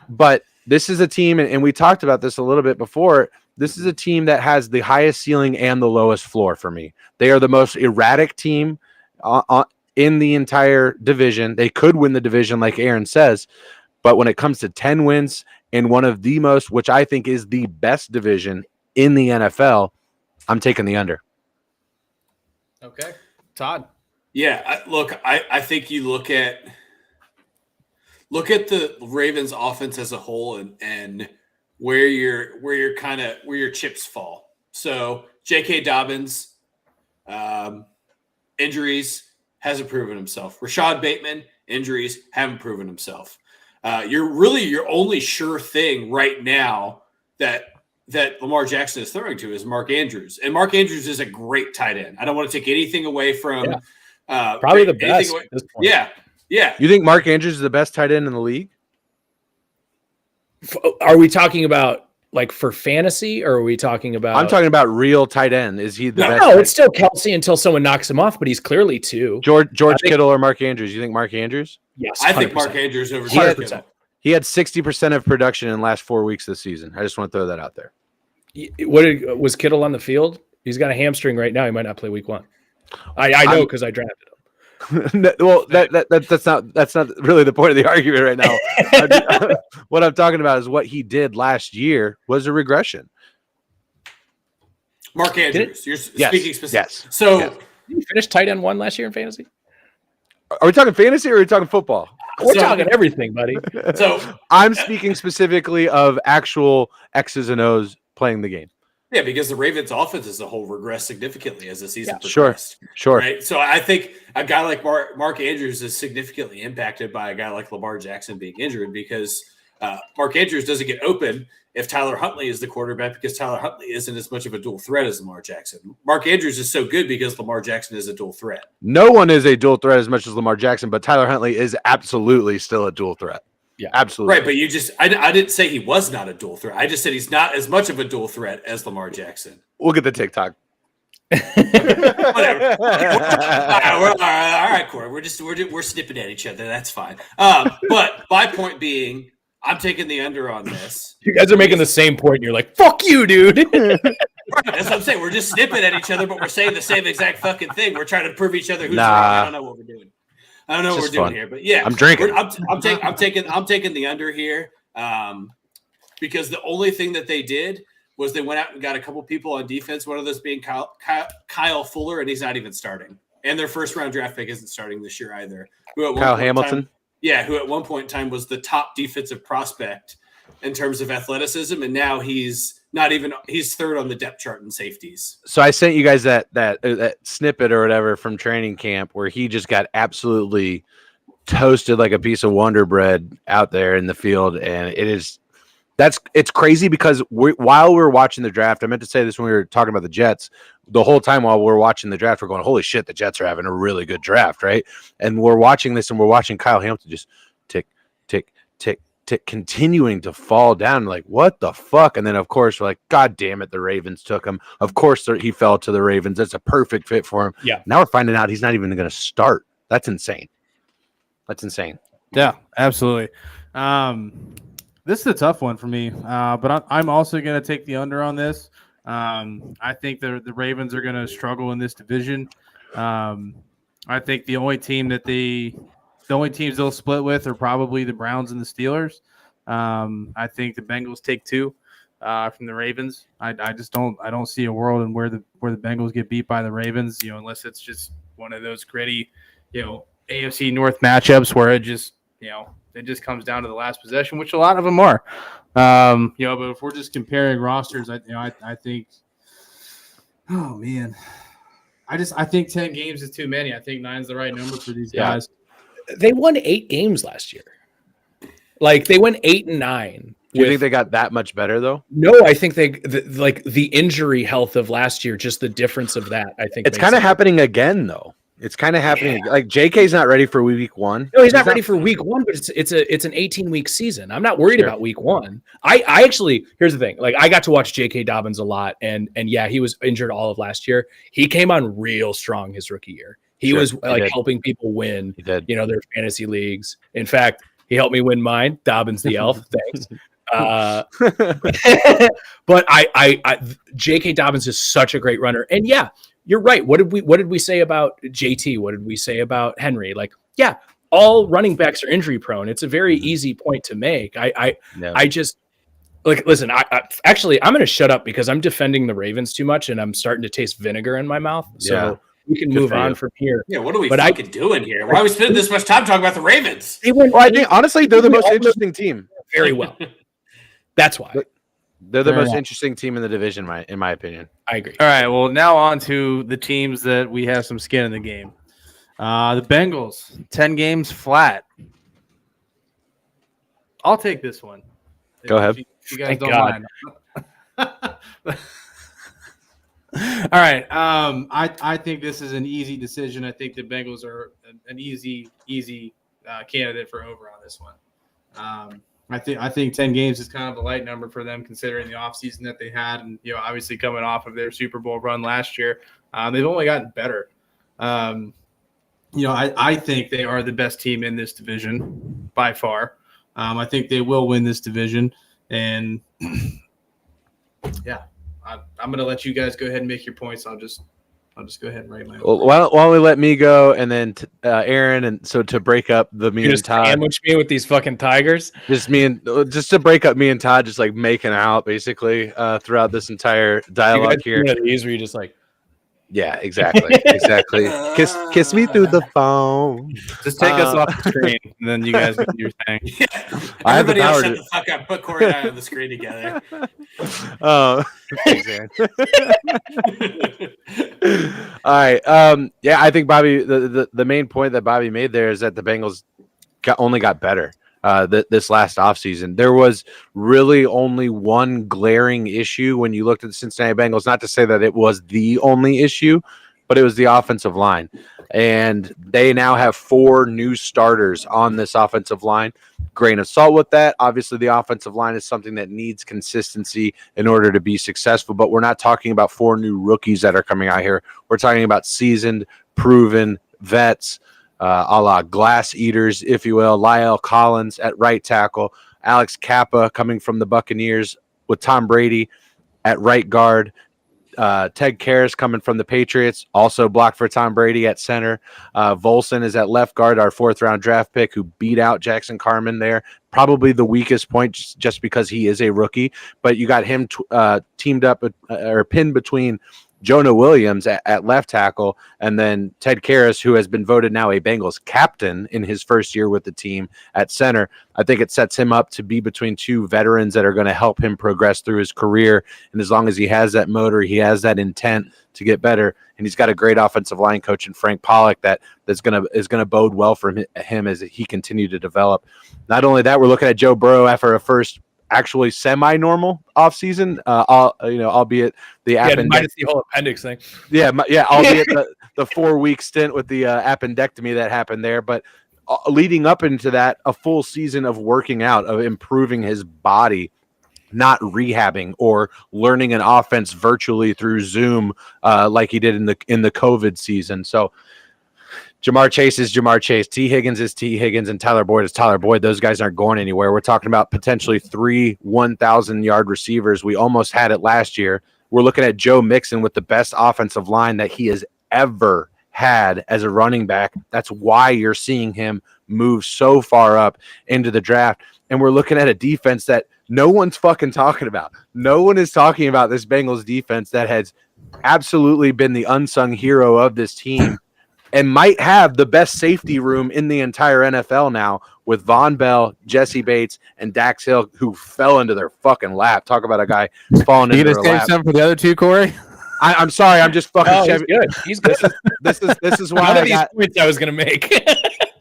But this is a team, and we talked about this a little bit before. This is a team that has the highest ceiling and the lowest floor for me. They are the most erratic team in the entire division. They could win the division, like Aaron says, but when it comes to 10 wins in one of the most, which I think is the best division in the NFL, I'm taking the under. Okay. Todd. Yeah, I think you look at the Ravens offense as a whole and where your chips fall. So J.K. Dobbins, injuries, hasn't proven himself. Rashad Bateman, injuries, haven't proven himself. Your only sure thing right now that Lamar Jackson is throwing to is Mark Andrews. And Mark Andrews is a great tight end. I don't want to take anything away from probably the best at this point. Yeah. You think Mark Andrews is the best tight end in the league? Are we talking about like for fantasy, or are we talking about? I'm talking about real tight end. Is he the best? No, it's still Kelsey until someone knocks him off, but he's clearly two. George Kittle or Mark Andrews? You think Mark Andrews? Yes, I think 100%. Mark Andrews over George Kittle. He had 60% of production in the last 4 weeks of the season. I just want to throw that out there. Was Kittle on the field? He's got a hamstring right now. He might not play week 1. I know because I drafted him. Well, that's not really the point of the argument right now. What I'm talking about is what he did last year was a regression. Mark Andrews, you're speaking specifically. Yes. So did you finish tight end 1 last year in fantasy? Are we talking fantasy or are we talking football? We're talking everything, buddy. So I'm speaking specifically of actual X's and O's playing the game. yeah, because the Ravens' offense as a whole regressed significantly as the season Sure. progressed. Sure. Right. So I think a guy like Mark Andrews is significantly impacted by a guy like Lamar Jackson being injured because Mark Andrews doesn't get open if Tyler Huntley is the quarterback because Tyler Huntley isn't as much of a dual threat as Lamar Jackson. Mark Andrews is so good because Lamar Jackson is a dual threat. No one is a dual threat as much as Lamar Jackson, but Tyler Huntley is absolutely still a dual threat. Yeah, absolutely. Right, but I didn't say he was not a dual threat. I just said he's not as much of a dual threat as Lamar Jackson. We'll get the TikTok. Whatever. All right, Corey. We're snipping at each other. That's fine. But my point being, I'm taking the under on this. You guys are making the same point. And you're like, "Fuck you, dude." Right, that's what I'm saying. We're just snipping at each other, but we're saying the same exact fucking thing. We're trying to prove each other who's right. I don't know what we're doing. I don't know what we're doing here, but yeah, I'm drinking. I'm taking the under here because the only thing that they did was they went out and got a couple people on defense. One of those being Kyle Fuller, and he's not even starting. And their first round draft pick isn't starting this year either. Kyle Hamilton. Who at one point in time was the top defensive prospect in terms of athleticism, and now he's third on the depth chart in safeties. So I sent you guys that snippet or whatever from training camp where he just got absolutely toasted like a piece of Wonder Bread out there in the field, and it's crazy because while we're watching the draft, I meant to say this when we were talking about the Jets. The whole time while we're watching the draft, we're going, "Holy shit, the Jets are having a really good draft," right? And we're watching this, and we're watching Kyle Hamilton just tick, tick, tick, tick, continuing to fall down. Like, what the fuck? And then, of course, we're like, "God damn it, the Ravens took him." Of course, he fell to the Ravens. That's a perfect fit for him. Yeah. Now we're finding out he's not even going to start. That's insane. Yeah, absolutely. This is a tough one for me, but I'm also going to take the under on this. I think the Ravens are going to struggle in this division. I think the only teams they'll split with are probably the Browns and the Steelers. I think the Bengals take 2 from the Ravens. I don't see a world in where the Bengals get beat by the Ravens, unless it's just one of those gritty, AFC North matchups where it just comes down to the last possession, which a lot of them are. But if we're just comparing rosters, I think, oh man, I think 10 games is too many. I think 9 is the right number for these guys. They won 8 games last year. Like they went 8 and 9. Do you think they got that much better though? No, I think the injury health of last year, just the difference of that. I think it's kind of happening again though. It's kind of happening. Like JK's not ready for week 1. No, he's not ready for week 1, but it's an 18-week season. I'm not worried about week 1. I actually, here's the thing. Like I got to watch J.K. Dobbins a lot, and yeah, he was injured all of last year. He came on real strong his rookie year. He was helping people win, their fantasy leagues. In fact, he helped me win mine. Dobbins the elf. Thanks. But I J.K. Dobbins is such a great runner, and yeah. you're right. What did we say about JT? What did we say about Henry? Like, yeah, all running backs are injury prone. It's a very easy point to make. I just like, listen, actually I'm going to shut up because I'm defending the Ravens too much and I'm starting to taste vinegar in my mouth. So we can move on from here. Yeah, what are we fucking doing here? Why are we spending this much time talking about the Ravens? I think honestly they're the most interesting team. Very well. That's why. They're the most interesting team in the division, in my opinion. I agree. All right, well, now on to the teams that we have some skin in the game. The Bengals, 10 games flat. I'll take this one. Go ahead. If you guys don't mind. All right. I think this is an easy decision. I think the Bengals are an easy candidate for over on this one. I think 10 games is kind of a light number for them considering the offseason that they had, and obviously coming off of their Super Bowl run last year. They've only gotten better. I think they are the best team in this division by far. I think they will win this division, and yeah, I'm going to let you guys go ahead and make your points. I'll just go ahead and write my own. Well, why don't we let me go and then Aaron, and so to break up me and Todd. Sandwich me with these fucking tigers. Just to break up me and Todd, just like making out basically throughout this entire dialogue here. One of these where you just like, yeah, exactly. Kiss me through the phone. Just take us off the screen, and then you guys can do your thing. I have the Everybody else power shut the fuck up. Put Corey and I on the screen together. Thanks, Aaron. All right. Yeah, I think Bobby. The main point that Bobby made there is that the Bengals only got better. This last offseason. There was really only one glaring issue when you looked at the Cincinnati Bengals, not to say that it was the only issue, but it was the offensive line. And they now have 4 new starters on this offensive line. Grain of salt with that. Obviously, the offensive line is something that needs consistency in order to be successful, but we're not talking about 4 new rookies that are coming out here. We're talking about seasoned, proven vets, a la glass eaters, if you will. Lyle Collins at right tackle, Alex Kappa coming from the Buccaneers with Tom Brady at right guard, Ted Karras coming from the Patriots, also blocked for Tom Brady at center. Volson is at left guard, our 4th-round draft pick who beat out Jackson Carman there. Probably the weakest point just because he is a rookie, but you got him teamed up or pinned between Jonah Williams at left tackle, and then Ted Karras, who has been voted now a Bengals captain in his first year with the team at center. I think it sets him up to be between 2 veterans that are going to help him progress through his career. And as long as he has that motor, he has that intent to get better, and he's got a great offensive line coach in Frank Pollock is going to bode well for him as he continues to develop. Not only that, we're looking at Joe Burrow after a first actually semi-normal offseason, albeit the minus the whole appendix thing. Albeit the 4-week stint with the appendectomy that happened there, but leading up into that, a full season of working out, of improving his body, not rehabbing or learning an offense virtually through Zoom like he did in the COVID season. So Jamar Chase is Jamar Chase. T. Higgins is T. Higgins, and Tyler Boyd is Tyler Boyd. Those guys aren't going anywhere. We're talking about potentially 3 1,000-yard receivers. We almost had it last year. We're looking at Joe Mixon with the best offensive line that he has ever had as a running back. That's why you're seeing him move so far up into the draft. And we're looking at a defense that no one's fucking talking about. No one is talking about this Bengals defense that has absolutely been the unsung hero of this team. And might have the best safety room in the entire NFL now with Von Bell, Jesse Bates, and Dax Hill, who fell into their fucking lap. Talk about a guy falling into their lap. You gonna save something for the other 2, Corey? I'm sorry. I'm just fucking. He's good. He's good. This is why points I was gonna make.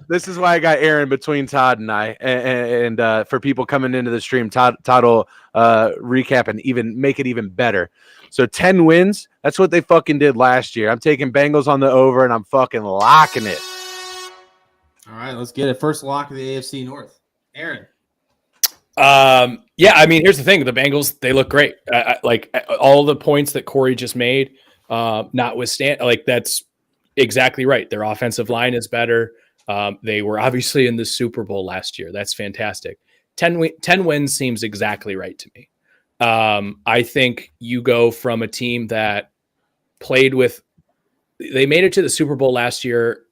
This is why I got Aaron between Todd and I. And for people coming into the stream, Todd will recap and even make it even better. So 10 wins, that's what they fucking did last year. I'm taking Bengals on the over, and I'm fucking locking it. All right, let's get it. First lock of the AFC North. Aaron. Yeah, I mean, here's the thing. The Bengals, they look great. Like all the points that Corey just made, notwithstanding, like that's exactly right. Their offensive line is better. They were obviously in the Super Bowl last year. That's fantastic. 10 wins seems exactly right to me. I think you go from a team that played with they made it to the Super Bowl last year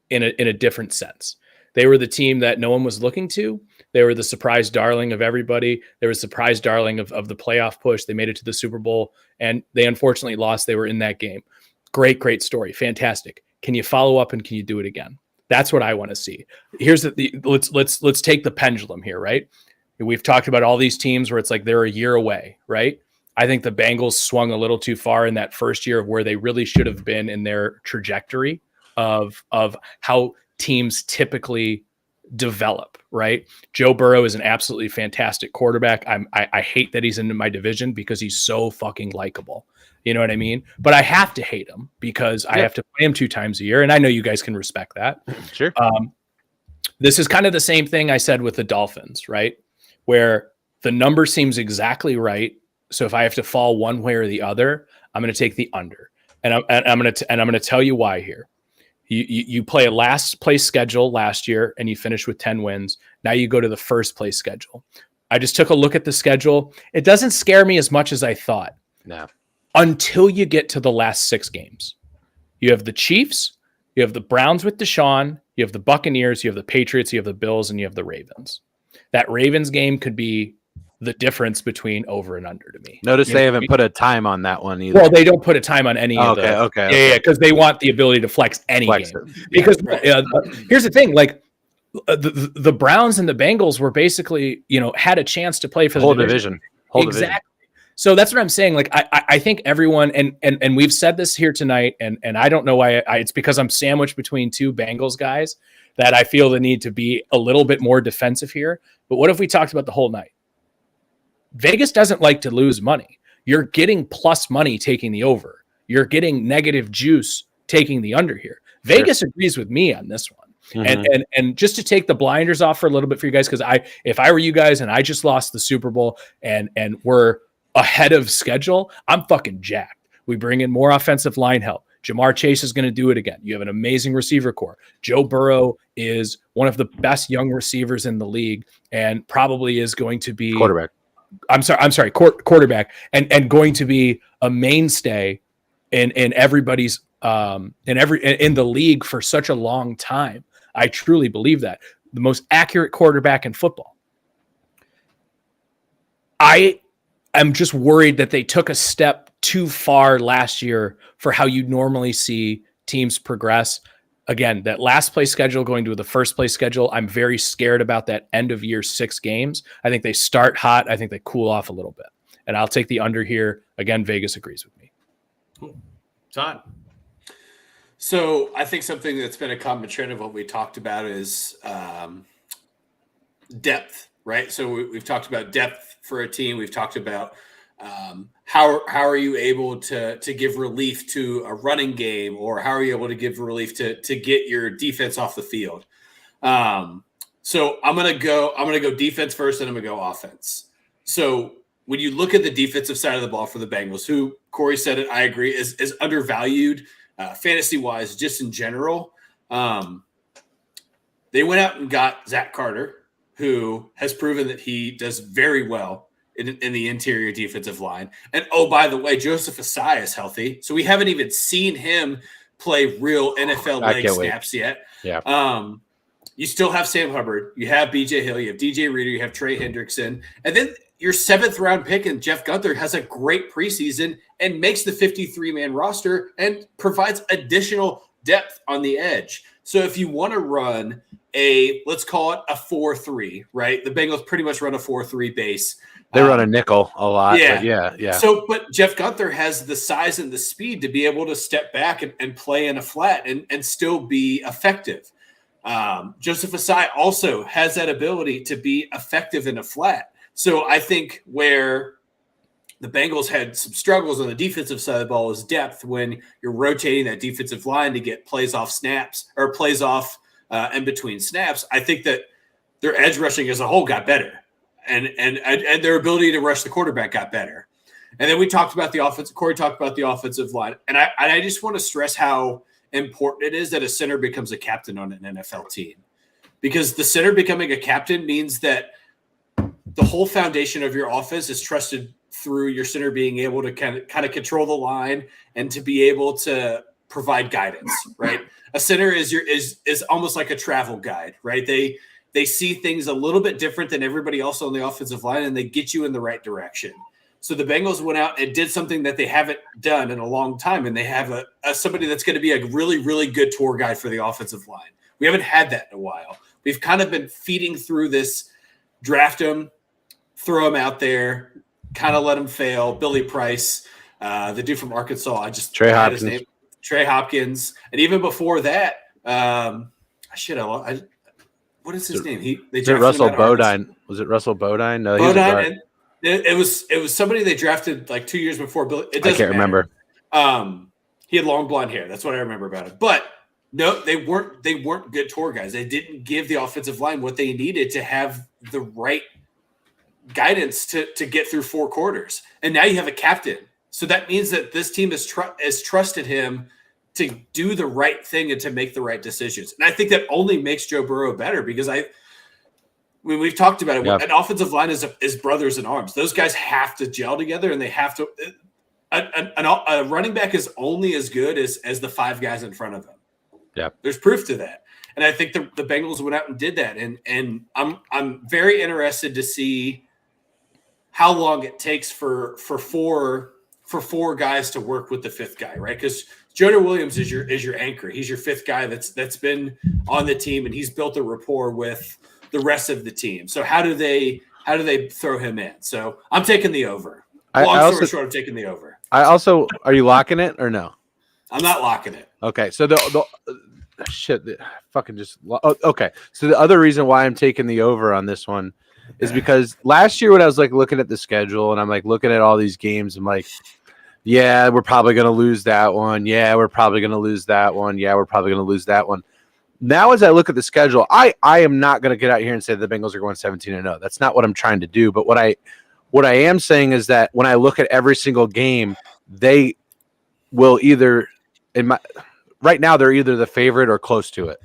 in a different sense. They were the team that no one was looking to. They were the surprise darling of everybody. They were the surprise darling of the playoff push. They made it to the Super Bowl, and they unfortunately lost. They were in that game. Great story. Fantastic. Can you follow up and can you do it again? That's what I want to see. Here's let's take the pendulum here, right? We've talked about all these teams where it's like they're a year away, right? I think the Bengals swung a little too far in that first year of where they really should have been in their trajectory of how teams typically develop, right? Joe Burrow is an absolutely fantastic quarterback. I hate that he's in my division because he's so fucking likable. You know what I mean? But I have to hate him because I have to play him 2 times a year. And I know you guys can respect that. Sure. This is kind of the same thing I said with the Dolphins, right? Where the number seems exactly right. So if I have to fall one way or the other, I'm going to take the under. And I'm going to tell you why here. You play a last place schedule last year and you finish with 10 wins. Now you go to the first place schedule. I just took a look at the schedule. It doesn't scare me as much as I thought. No. Until you get to the last 6 games. You have the Chiefs, you have the Browns with Deshaun, you have the Buccaneers, you have the Patriots, you have the Bills, and you have the Ravens. That Ravens game could be the difference between over and under to me. Notice they haven't put a time on that one either. Well, they don't put a time on any of the. Okay. Yeah, because they want the ability to flex any game. Because here's the thing, like the Browns and the Bengals were basically, had a chance to play for the whole division. Exactly. So that's what I'm saying. Like, I think everyone, and we've said this here tonight, and I don't know why it's because I'm sandwiched between 2 Bengals guys that I feel the need to be a little bit more defensive here. But what if we talked about the whole night? Vegas doesn't like to lose money. You're getting plus money taking the over. You're getting negative juice taking the under here. Vegas agrees with me on this one. Mm-hmm. And just to take the blinders off for a little bit for you guys, because if I were you guys and I just lost the Super Bowl and we're ahead of schedule, I'm fucking jacked. We bring in more offensive line help. Jamar Chase is going to do it again. You have an amazing receiver core. Joe Burrow is one of the best young receivers in the league and probably is going to be quarterback. Quarterback and going to be a mainstay in everybody's in the league for such a long time. I truly believe that. The most accurate quarterback in football. I am just worried that they took a step too far last year for how you normally see teams progress. Again, that last place schedule going to the first place schedule, I'm very scared about that end of year 6 games. I think they start hot. I think they cool off a little bit. And I'll take the under here. Again, Vegas agrees with me. Cool. Todd. So I think something that's been a common trend of what we talked about is depth, right? So we've talked about depth for a team. We've talked about how are you able to give relief to a running game, or how are you able to give relief to get your defense off the field? So I'm gonna go defense first, and I'm gonna go offense. So when you look at the defensive side of the ball for the Bengals, who Corey said it, I agree, is undervalued fantasy wise, just in general. They went out and got Zach Carter, who has proven that he does very well in the interior defensive line. And, oh, by the way, Joseph Asai is healthy. So we haven't even seen him play real NFL leg snaps yet. Yeah. You still have Sam Hubbard. You have B.J. Hill. You have DJ Reader. You have Trey Hendrickson. And then your 7th-round pick and Jeff Gunther has a great preseason and makes the 53-man roster and provides additional depth on the edge. So if you want to run let's call it a 4-3, right? The Bengals pretty much run a 4-3 base. They run a nickel a lot. Yeah. But yeah. So, but Jeff Gunther has the size and the speed to be able to step back and play in a flat and still be effective. Joseph Asai also has that ability to be effective in a flat. So I think where the Bengals had some struggles on the defensive side of the ball is depth when you're rotating that defensive line to get plays off snaps or plays off in between snaps. I think that their edge rushing as a whole got better. And their ability to rush the quarterback got better. And then we talked about the offense. Corey talked about the offensive line. And I just want to stress how important it is that a center becomes a captain on an NFL team. Because the center becoming a captain means that the whole foundation of your offense is trusted through your center being able to kind of control the line and to be able to provide guidance, right? A center is almost like a travel guide, right? They see things a little bit different than everybody else on the offensive line, and they get you in the right direction. So the Bengals went out and did something that they haven't done in a long time, and they have somebody that's going to be a really, really good tour guide for the offensive line. We haven't had that in a while. We've kind of been feeding through this, draft them, throw them out there, kind of let them fail. Billy Price, the dude from Arkansas, I just Trey had Hopkins. his name. Trey Hopkins, and even before that, what is his name? Was it Russell Bodine? Was it Russell Bodine? No, Bodine. And it was somebody they drafted like 2 years before Billy. It doesn't remember. He had long blonde hair. That's what I remember about it. But no, they weren't good tour guys. They didn't give the offensive line what they needed to have the right guidance to get through 4 quarters. And now you have a captain. So that means that this team has trusted him to do the right thing and to make the right decisions. And I think that only makes Joe Burrow better because we've talked about it. Yeah. An offensive line is brothers in arms. Those guys have to gel together, and they have to. A running back is only as good as the 5 guys in front of him. Yeah, there's proof to that, and I think the Bengals went out and did that. And I'm very interested to see how long it takes for 4 guys to work with the 5th guy, right? Because Jonah Williams is your anchor. He's your 5th guy that's been on the team, and he's built a rapport with the rest of the team. So how do they throw him in? So I'm taking the over. Long story short, I'm taking the over. Are you locking it or no? I'm not locking it. Okay. So okay. So the other reason why I'm taking the over on this one is because last year when I was like looking at the schedule and I'm like looking at all these games, I'm like, yeah, we're probably going to lose that one. Yeah, we're probably going to lose that one. Yeah, we're probably going to lose that one. Now, as I look at the schedule, I am not going to get out here and say the Bengals are going 17-0. That's not what I'm trying to do. But what I am saying is that when I look at every single game, they will either right now they're either the favorite or close to it,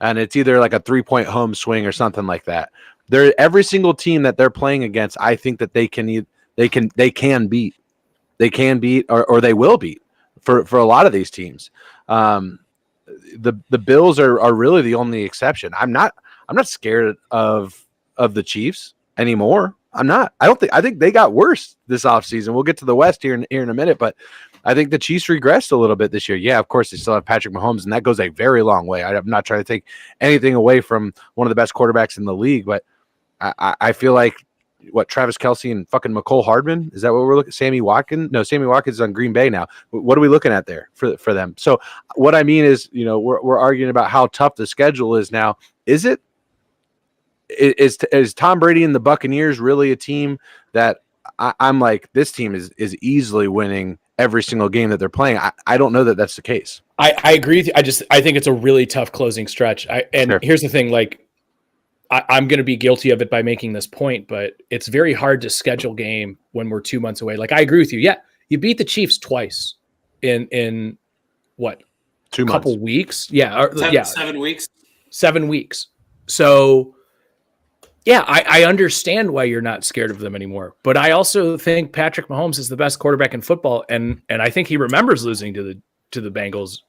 and it's either like a 3-point home swing or something like that. Every single team that they're playing against, I think that they can beat. They can beat or they will beat for a lot of these teams. The Bills are really the only exception. I'm not scared of the Chiefs anymore. I'm not. I think they got worse this offseason. We'll get to the West here in a minute, but I think the Chiefs regressed a little bit this year. Yeah, of course they still have Patrick Mahomes, and that goes a very long way. I'm not trying to take anything away from one of the best quarterbacks in the league, but I feel like Travis Kelce and fucking McCole Hardman, is that what we're looking? Sammy Watkins is on Green Bay now. What are we looking at there for them? So what I mean is, we're arguing about how tough the schedule is now. Is Tom Brady and the Buccaneers really a team that I'm like, this team is easily winning every single game that they're playing? I don't know that that's the case. I agree with you. I think it's a really tough closing stretch. Sure. Here's the thing, like, I'm going to be guilty of it by making this point, but it's very hard to schedule game when we're 2 months away. Like, I agree with you. Yeah, you beat the Chiefs twice in what? 2 months. Couple weeks. Yeah. 7 weeks. 7 weeks. So, yeah, I understand why you're not scared of them anymore. But I also think Patrick Mahomes is the best quarterback in football, and I think he remembers losing to the Bengals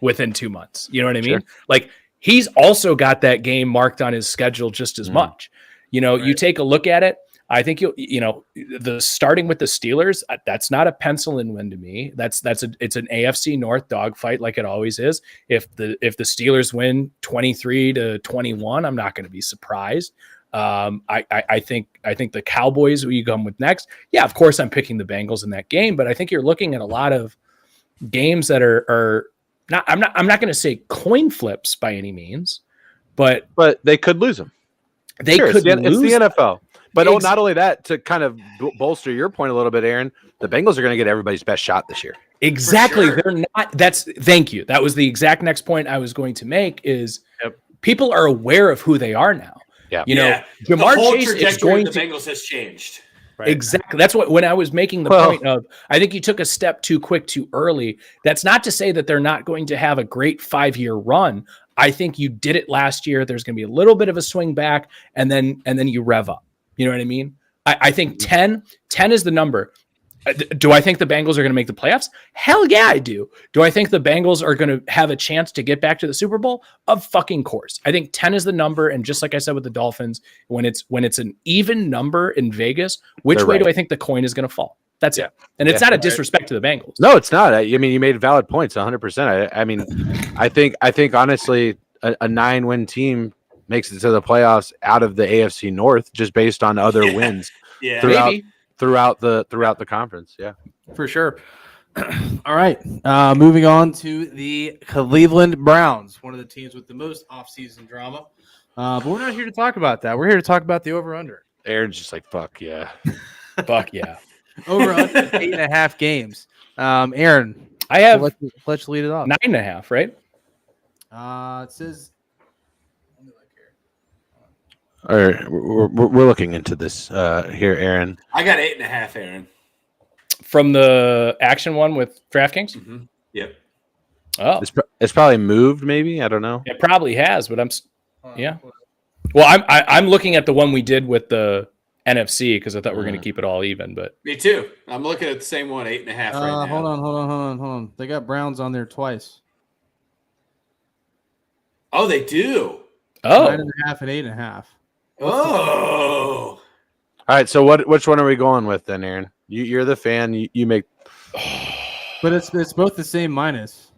within 2 months. You know what I mean? Sure. Like, he's also got that game marked on his schedule just as much. Right. You take a look at it. I think the starting with the Steelers, that's not a pencil in win to me. It's an AFC North dogfight like it always is. If the Steelers win 23-21, I'm not going to be surprised. I think the Cowboys who you come with next. Yeah, of course I'm picking the Bengals in that game, but I think you're looking at a lot of games that are not, I'm not going to say coin flips by any means, but they could lose them. They could lose. It's the NFL. But not only that, to kind of bolster your point a little bit, Aaron, the Bengals are going to get everybody's best shot this year. Exactly. Sure. They're not. Thank you. That was the exact next point I was going to make is people are aware of who they are now. Yeah. Jamar Chase is going to the Bengals has changed. Right. Exactly. That's when I was making the point of, I think you took a step too quick, too early. That's not to say that they're not going to have a great 5-year run. I think you did it last year. There's going to be a little bit of a swing back, and then you rev up. You know what I mean? I think 10 is the number. Do I think the Bengals are going to make the playoffs? Hell yeah, I do. Do I think the Bengals are going to have a chance to get back to the Super Bowl? Of fucking course. I think 10 is the number, and just like I said with the Dolphins, when it's an even number in Vegas, which way do I think the coin is going to fall? That's it. And it's not a disrespect to the Bengals. No, it's not. I mean, you made valid points, 100%. I mean, I think honestly, a 9-win team makes it to the playoffs out of the AFC North just based on other wins throughout the conference. Yeah, for sure. All right. Moving on to the Cleveland Browns, one of the teams with the most offseason drama. But we're not here to talk about that. We're here to talk about the over-under. Aaron's just like, fuck yeah. Fuck yeah. Over-under 8.5 games. Aaron, I have let's lead it off. 9.5, right? It says. All right, we're looking into this here, Aaron. I got 8.5, Aaron. From the action one with DraftKings? Mm-hmm. Yep. Oh. It's probably moved, maybe. I don't know. It probably has, but yeah. Well, I'm looking at the one we did with the NFC because I thought we were going to keep it all even. But me too. I'm looking at the same one, 8.5 right now. Hold on. They got Browns on there twice. Oh, they do. Oh, 9.5 and 8.5. Oh. All right. So which one are we going with then, Aaron? You're the fan. You make. But it's both the same minus.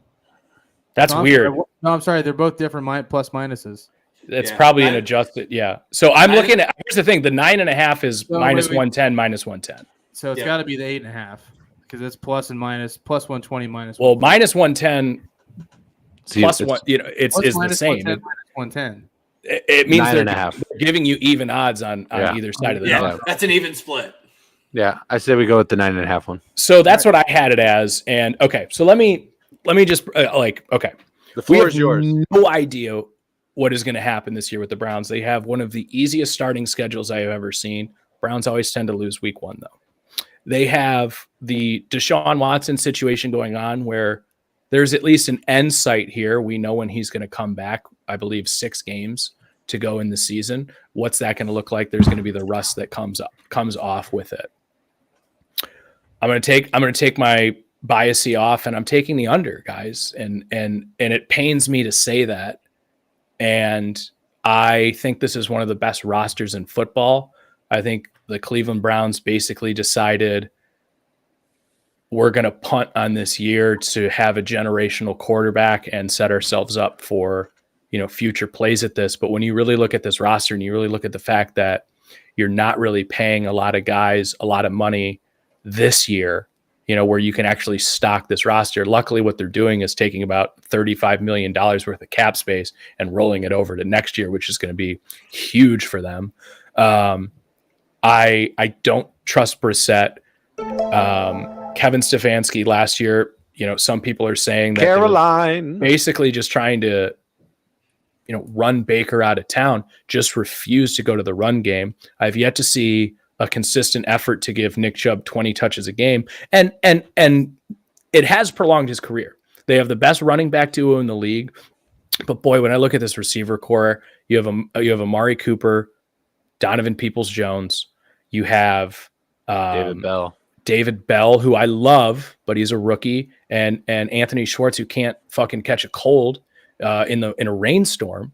That's weird. No, I'm sorry. They're both different plus minuses. It's probably an adjusted. Yeah. So I'm looking at. Here's the thing: the 9.5 is minus 110, minus 110. So it's got to be the 8.5 because it's plus and minus, plus 120 minus. Well, minus 110 plus it's, one. You know, it's the same. 110, minus 110. It means they're 9.5. giving you even odds on either side of the number. That's an even split. Yeah, I say we go with the 9.5 one. So that's what I had it as. And okay, so let me just okay. The floor is yours. No idea what is going to happen this year with the Browns. They have one of the easiest starting schedules I have ever seen. Browns always tend to lose week 1 though. They have the Deshaun Watson situation going on where there's at least an end sight here. We know when he's going to come back. I believe 6 games to go in the season. What's that going to look like? There's going to be the rust that comes off with it. I'm going to take my biasy off, and I'm taking the under, guys. And it pains me to say that. And I think this is one of the best rosters in football. I think the Cleveland Browns basically decided we're going to punt on this year to have a generational quarterback and set ourselves up for, future plays at this. But when you really look at this roster and you really look at the fact that you're not really paying a lot of guys a lot of money this year, where you can actually stock this roster. Luckily, what they're doing is taking about $35 million worth of cap space and rolling it over to next year, which is going to be huge for them. I don't trust Brissett. Kevin Stefanski last year, some people are saying that Caroline basically just trying to, run Baker out of town, just refused to go to the run game. I've yet to see a consistent effort to give Nick Chubb 20 touches a game. And it has prolonged his career. They have the best running back duo in the league. But boy, when I look at this receiver core, you have Amari Cooper, Donovan Peoples-Jones, you have David Bell, who I love, but he's a rookie, and Anthony Schwartz, who can't fucking catch a cold in a rainstorm.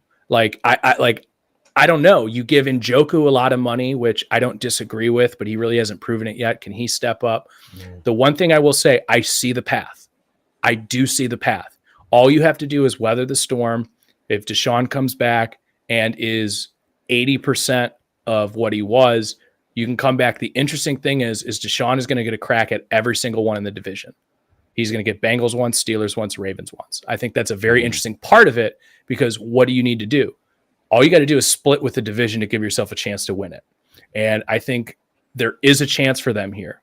I don't know. You give Njoku a lot of money, which I don't disagree with, but he really hasn't proven it yet. Can he step up? The one thing I will say, I see the path. I do see the path. All you have to do is weather the storm. If Deshaun comes back and is 80% of what he was, you can come back. The interesting thing is Deshaun is going to get a crack at every single one in the division. He's going to get Bengals once, Steelers once, Ravens once. I think that's a very interesting part of it because what do you need to do? All you got to do is split with the division to give yourself a chance to win it. And I think there is a chance for them here.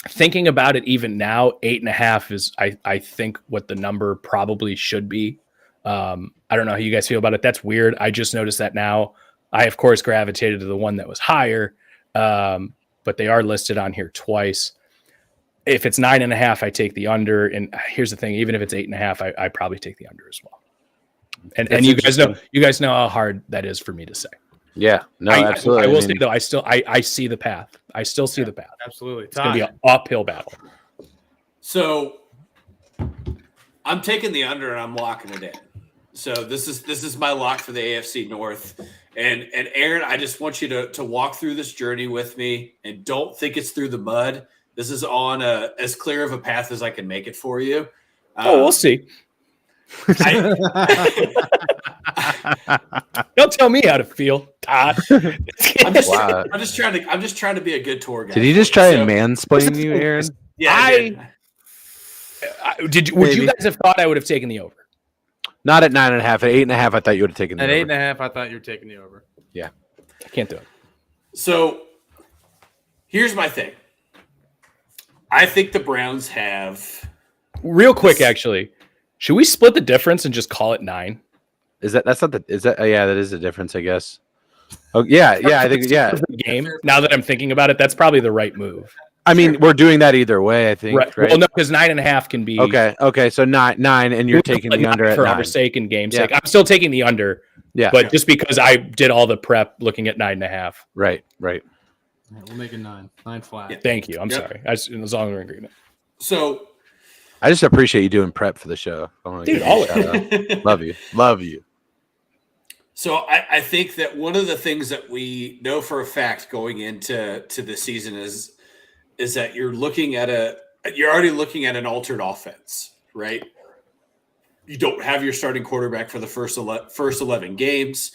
Thinking about it even now, 8.5 is, I think, what the number probably should be. I don't know how you guys feel about it. That's weird. I just noticed that now. I, of course, gravitated to the one that was higher, but they are listed on here twice. If it's 9.5, I take the under. And here's the thing: even if it's 8.5, I probably take the under as well. And you guys know how hard that is for me to say. Yeah, no, absolutely. I will say though, I see the path. I still see the path. Absolutely. It's going to be an uphill battle. So I'm taking the under and I'm locking it in. So this is my lock for the AFC North. And Aaron, I just want you to walk through this journey with me and don't think it's through the mud. This is on as clear of a path as I can make it for you. We'll see. Don't tell me how to feel, Todd. I'm just trying to be a good tour guide. Did he just try and mansplain you, Aaron? Yeah, would you guys have thought I would have taken the over? Not at 9.5. At 8.5, I thought you would have taken the At over. 8.5, I thought you were taking the over. Yeah. I can't do it. So here's my thing. I think the Browns have real quick, actually. Should we split the difference and just call it 9? That is the difference, I guess. Oh yeah, I think game. Now that I'm thinking about it, that's probably the right move. I mean, we're doing that either way, I think. Right? Well, no, because 9.5 can be okay. So 9, and you're taking the under at for 9. our sake and game's sake. I'm still taking the under. Yeah, but just because I did all the prep looking at 9.5. Right. Yeah, we'll make it 9 flat. Yeah, thank you. I'm sorry. As long as we're in agreement. So I just appreciate you doing prep for the show. Dude, always. Love you. So I think that one of the things that we know for a fact going into the season is that you're already looking at an altered offense, right? You don't have your starting quarterback for the first 11 games.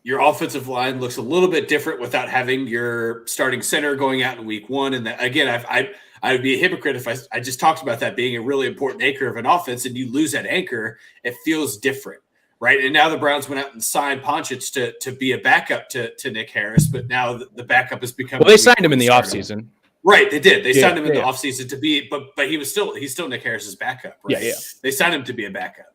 Your offensive line looks a little bit different without having your starting center going out in week 1. And that, again, I would be a hypocrite if I just talked about that being a really important anchor of an offense and you lose that anchor. It feels different, right? And now the Browns went out and signed Ponchich to be a backup to Nick Harris, but now the backup has become. Well, they signed him in the offseason. Right, they did. They signed him in the offseason to be, but he's still Nick Harris's backup. Right? Yeah. They signed him to be a backup.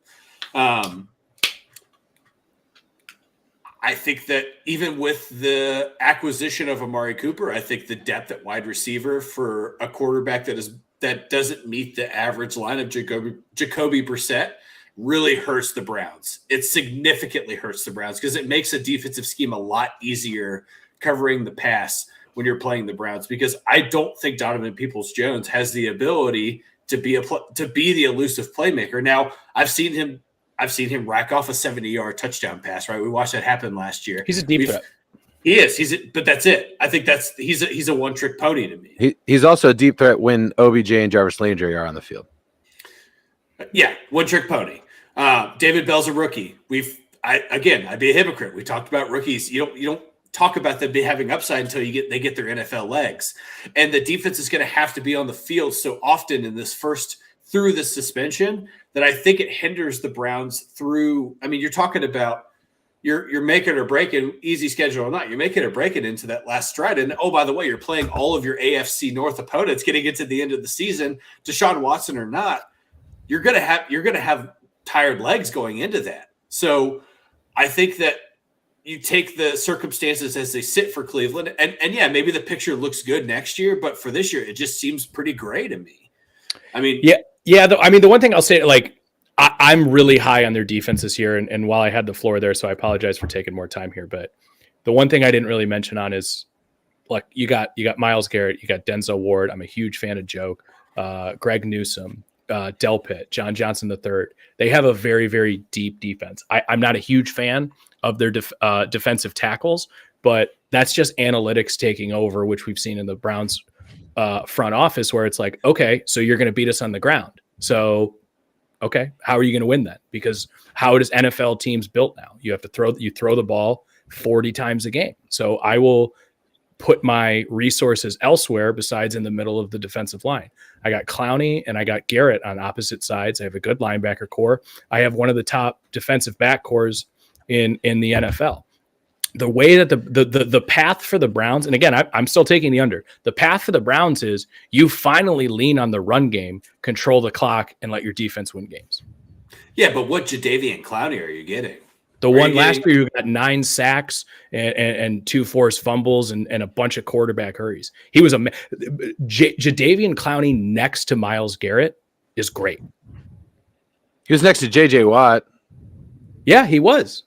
I think that even with the acquisition of Amari Cooper, I think the depth at wide receiver for a quarterback that doesn't meet the average line of Jacoby Brissett really hurts the Browns. It significantly hurts the Browns because it makes a defensive scheme a lot easier covering the pass when you're playing the Browns, because I don't think Donovan Peoples-Jones has the ability to be the elusive playmaker. Now, I've seen him rack off a 70-yard touchdown pass, right? We watched that happen last year. He's a deep threat. He is. But that's it. I think he's a one-trick pony to me. He's also a deep threat when OBJ and Jarvis Landry are on the field. Yeah, one-trick pony. David Bell's a rookie. I'd be a hypocrite. We talked about rookies. You don't talk about them having upside until they get their NFL legs. And the defense is going to have to be on the field so often in this through the suspension that I think it hinders the Browns through. I mean, you're talking about you're making or breaking, easy schedule or not. You're making or breaking into that last stride. And oh, by the way, you're playing all of your AFC North opponents getting into the end of the season, Deshaun Watson or not. You're gonna have tired legs going into that. So I think that you take the circumstances as they sit for Cleveland, and yeah, maybe the picture looks good next year, but for this year, it just seems pretty gray to me. I mean, yeah. The one thing I'll say, like, I'm really high on their defense this year, and while I had the floor there, so I apologize for taking more time here, but the one thing I didn't really mention on is, like, you got Myles Garrett, you got Denzel Ward. I'm a huge fan of Joke, Greg Newsome, Delpit, John Johnson III. They have a very, very deep defense. I'm not a huge fan of their defensive tackles, but that's just analytics taking over, which we've seen in the Browns front office, where it's like, okay, so you're going to beat us on the ground. So, okay, how are you going to win that? Because how does NFL teams built now? You have to throw the ball 40 times a game. So I will put my resources elsewhere besides in the middle of the defensive line. I got Clowney and I got Garrett on opposite sides. I have a good linebacker core. I have one of the top defensive back cores in the NFL. The way that the path for the Browns, and again, I'm still taking the under. The path for the Browns is you finally lean on the run game, control the clock, and let your defense win games. Yeah, but what Jadeveon Clowney are you getting? The one last year, you got 9 sacks and 2 forced fumbles and a bunch of quarterback hurries. He was Jadeveon Clowney next to Myles Garrett is great. He was next to J.J. Watt. Yeah, he was.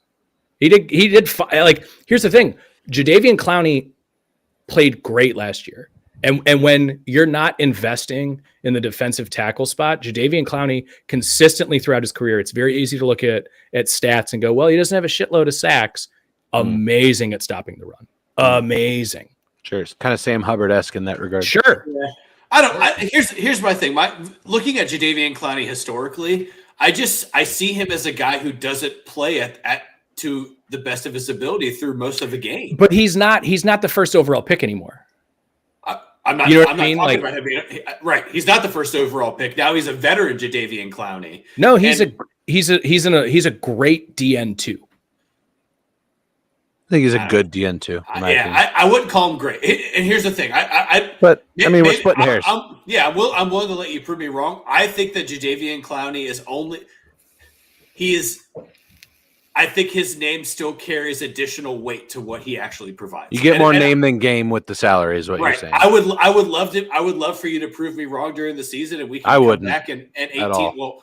He did like, here's the thing. Jadeveon Clowney played great last year. And when you're not investing in the defensive tackle spot, Jadeveon Clowney consistently throughout his career, it's very easy to look at stats and go, well, he doesn't have a shitload of sacks. Amazing at stopping the run. Amazing. Sure. It's kind of Sam Hubbard-esque in that regard. Sure. Yeah. Here's my thing. Looking at Jadeveon Clowney historically, I see him as a guy who doesn't play at to the best of his ability through most of the game. But he's not the first overall pick anymore. I'm not. You know what I'm I mean? not talking about him being right. He's not the first overall pick. Now he's a veteran, Jadeveon Clowney. No, he's a great DN2. I think he's a good DN too. I wouldn't call him great. And here's the thing. We're splitting hairs. I'm willing to let you prove me wrong. I think that Jadeveon Clowney I think his name still carries additional weight to what he actually provides. You get more name than game with the salary, is what you're saying. I would love for you to prove me wrong during the season, and we can come back in 18. Well,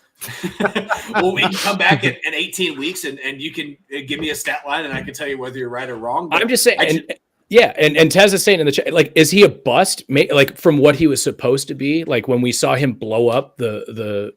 we can come back in 18 weeks, and you can give me a stat line, and I can tell you whether you're right or wrong. I'm just saying, and Taz is saying in the chat, like, is he a bust? Like, from what he was supposed to be, like when we saw him blow up the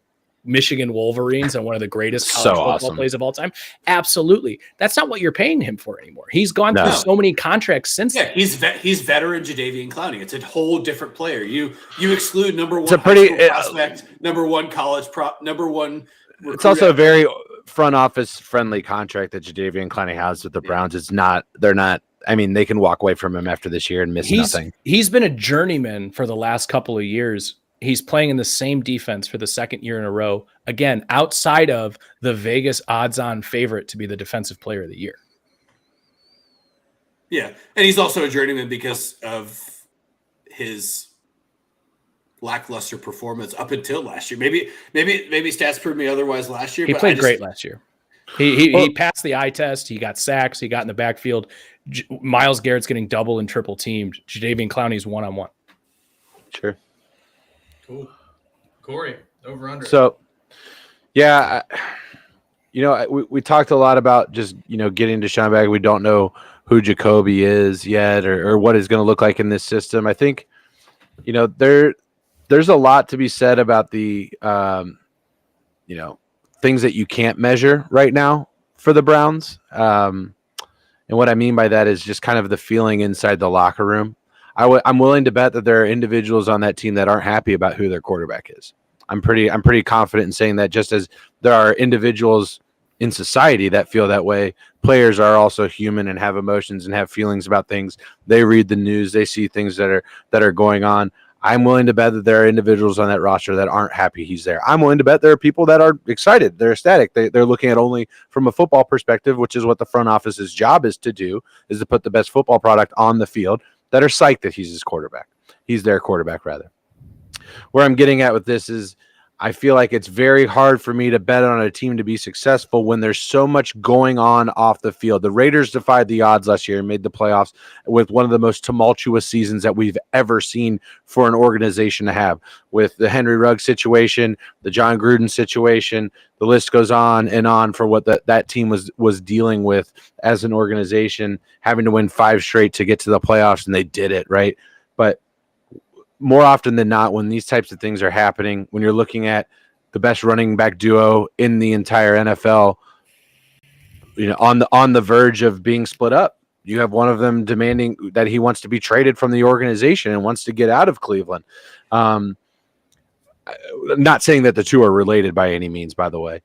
Michigan Wolverines on one of the greatest college football plays of all time. Absolutely. That's not what you're paying him for anymore. He's gone through so many contracts since then. He's veteran Jadeveon Clowney. It's a whole different player. You exclude number one prospect, number one college prop, number one. It's also a very front office friendly contract that Jadeveon Clowney has with the Browns. They're not. I mean, they can walk away from him after this year and miss nothing. He's been a journeyman for the last couple of years. He's playing in the same defense for the second year in a row. Again, outside of the Vegas odds-on favorite to be the defensive player of the year. Yeah, and he's also a journeyman because of his lackluster performance up until last year. Maybe stats proved me otherwise last year. He played great last year. He passed the eye test. He got sacks. He got in the backfield. Myles Garrett's getting double and triple teamed. Jadeveon Clowney's one-on-one. Sure. Cool. Corey, over under. So, yeah, we talked a lot about just, getting Deshaun back. We don't know who Jacoby is yet or what he's going to look like in this system. I think, there's a lot to be said about the, things that you can't measure right now for the Browns. And what I mean by that is just kind of the feeling inside the locker room. I'm willing to bet that there are individuals on that team that aren't happy about who their quarterback is. I'm pretty confident in saying that, just as there are individuals in society that feel that way, players are also human and have emotions and have feelings about things. They read the news, they see things that are going on. I'm willing to bet that there are individuals on that roster that aren't happy he's there. I'm willing to bet there are people that are excited. They're ecstatic. They're looking at only from a football perspective, which is what the front office's job is to do, is to put the best football product on the field, that are psyched that he's his quarterback. He's their quarterback, rather. Where I'm getting at with this is I feel like it's very hard for me to bet on a team to be successful when there's so much going on off the field. The Raiders defied the odds last year and made the playoffs with one of the most tumultuous seasons that we've ever seen for an organization to have, with the Henry Ruggs situation, the John Gruden situation. The list goes on and on for what that team was dealing with as an organization, having to win 5 straight to get to the playoffs, and they did it, right? But more often than not, when these types of things are happening, when you're looking at the best running back duo in the entire NFL, on the verge of being split up, you have one of them demanding that he wants to be traded from the organization and wants to get out of Cleveland. Not saying that the two are related by any means, by the way.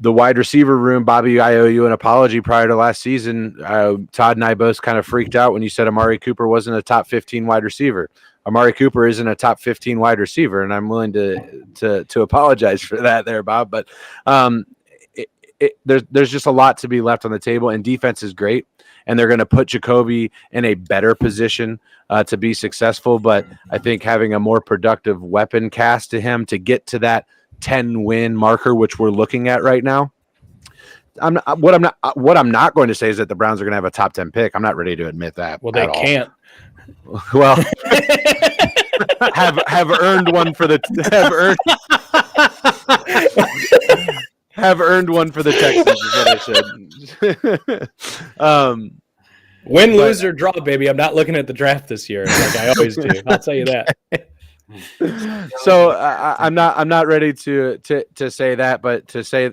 The wide receiver room, Bobby, I owe you an apology. Prior to last season, Todd and I both kind of freaked out when you said Amari Cooper wasn't a top 15 wide receiver. Amari Cooper isn't a top 15 wide receiver, and I'm willing to apologize for that there, Bob. But there's just a lot to be left on the table, and defense is great, and they're going to put Jacoby in a better position to be successful. But I think having a more productive weapon cast to him to get to that 10-win marker, which we're looking at right now. What I'm not going to say is that the Browns are going to have a top 10 pick. I'm not ready to admit that. Well, they can't. Well, have earned one for the have earned. have earned one for the Texans is what I said. Win, lose, or draw, baby. I'm not looking at the draft this year like I always do. I'll tell you that. So I'm not ready to say that, but to say,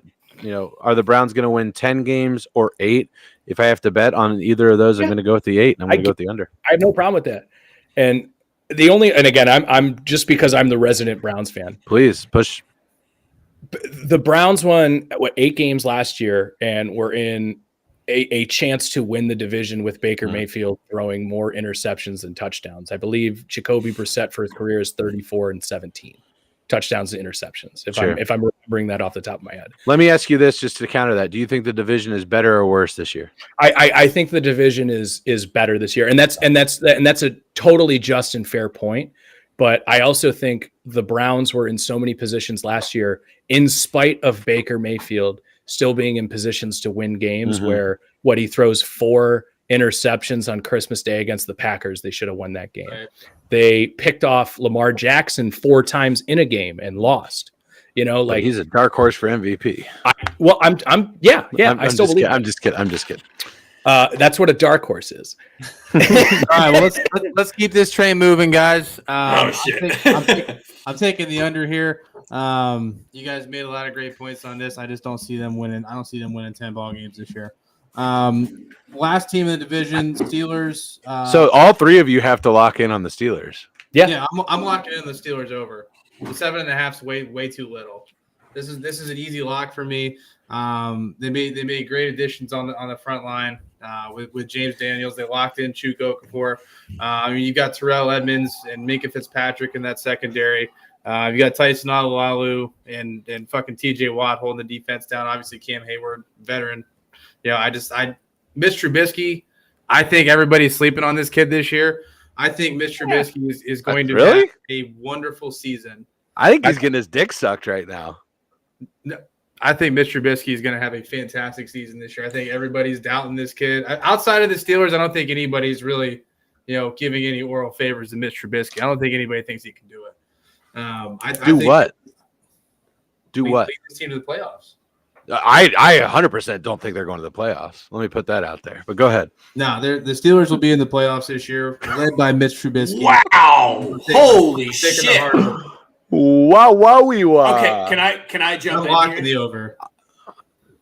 are the Browns going to win 10 games or 8? If I have to bet on either of those, I'm going to go with the 8, and I'm going to go with the under. I have no problem with that. And again, I'm just because I'm the resident Browns fan. Please push. The Browns won 8 games last year, and were in a chance to win the division with Baker Mayfield throwing more interceptions than touchdowns. I believe Jacoby Brissett for his career is 34-17 touchdowns and interceptions. If I'm remembering that off the top of my head. Let me ask you this, just to counter that: do you think the division is better or worse this year? I think the division is better this year, and that's a totally just and fair point. But I also think the Browns were in so many positions last year, in spite of Baker Mayfield still being in positions to win games, where he throws 4 interceptions on Christmas Day against the Packers. They should have won that game. Right. They picked off Lamar Jackson 4 times in a game and lost. But he's a dark horse for MVP. I still believe. I'm just kidding. That's what a dark horse is. All right, well let's keep this train moving, guys. Shit. I'm taking the under here. You guys made a lot of great points on this. I just don't see them winning. I don't see them winning 10 ball games this year. Last team in the division, Steelers. So all 3 of you have to lock in on the Steelers. Yeah, I'm locking in the Steelers over. The 7.5 is way too little. This is an easy lock for me. They made great additions on the front line with James Daniels. They locked in Chukwuka before. You got Terrell Edmonds and Minka Fitzpatrick in that secondary. You got Tyson Alualu and fucking TJ Watt holding the defense down. Obviously Cam Hayward, veteran. Mitch Trubisky. I think everybody's sleeping on this kid this year. I think Mitch Trubisky is going to have a wonderful season. I think he's getting his dick sucked right now. No, I think Mitch Trubisky is going to have a fantastic season this year. I think everybody's doubting this kid. Outside of the Steelers, I don't think anybody's really, giving any oral favors to Mitch Trubisky. I don't think anybody thinks he can do it. Do what? Lead this team to the playoffs. I 100% don't think they're going to the playoffs. Let me put that out there. But go ahead. No, the Steelers will be in the playoffs this year, led by Mitch Trubisky. Wow! Holy shit! Wow! Wow! Okay, can I jump in locking here? The over.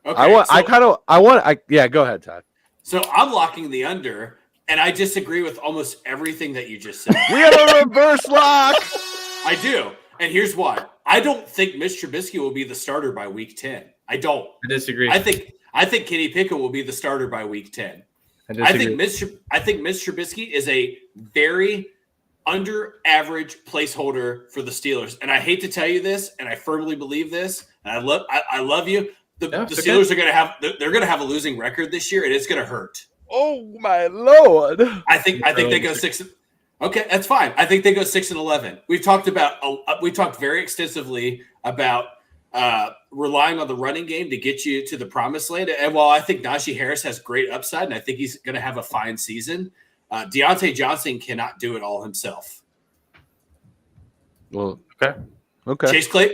Okay, go ahead, Todd. So I'm locking the under, and I disagree with almost everything that you just said. We have a reverse lock. I do, and here's why. I don't think Mitch Trubisky will be the starter by week 10. I don't. I disagree. I think Kenny Pickett will be the starter by week 10. I think Mitch Trubisky is a very under average placeholder for the Steelers. And I hate to tell you this, and I firmly believe this, and I love you. The Steelers are gonna have a losing record this year, and it's gonna hurt. Oh my Lord. I think they go 6. Okay, that's fine. I think they go 6-11. We've talked very extensively about relying on the running game to get you to the promised land. And while I think Najee Harris has great upside, and I think he's going to have a fine season, Deontay Johnson cannot do it all himself. Well, okay.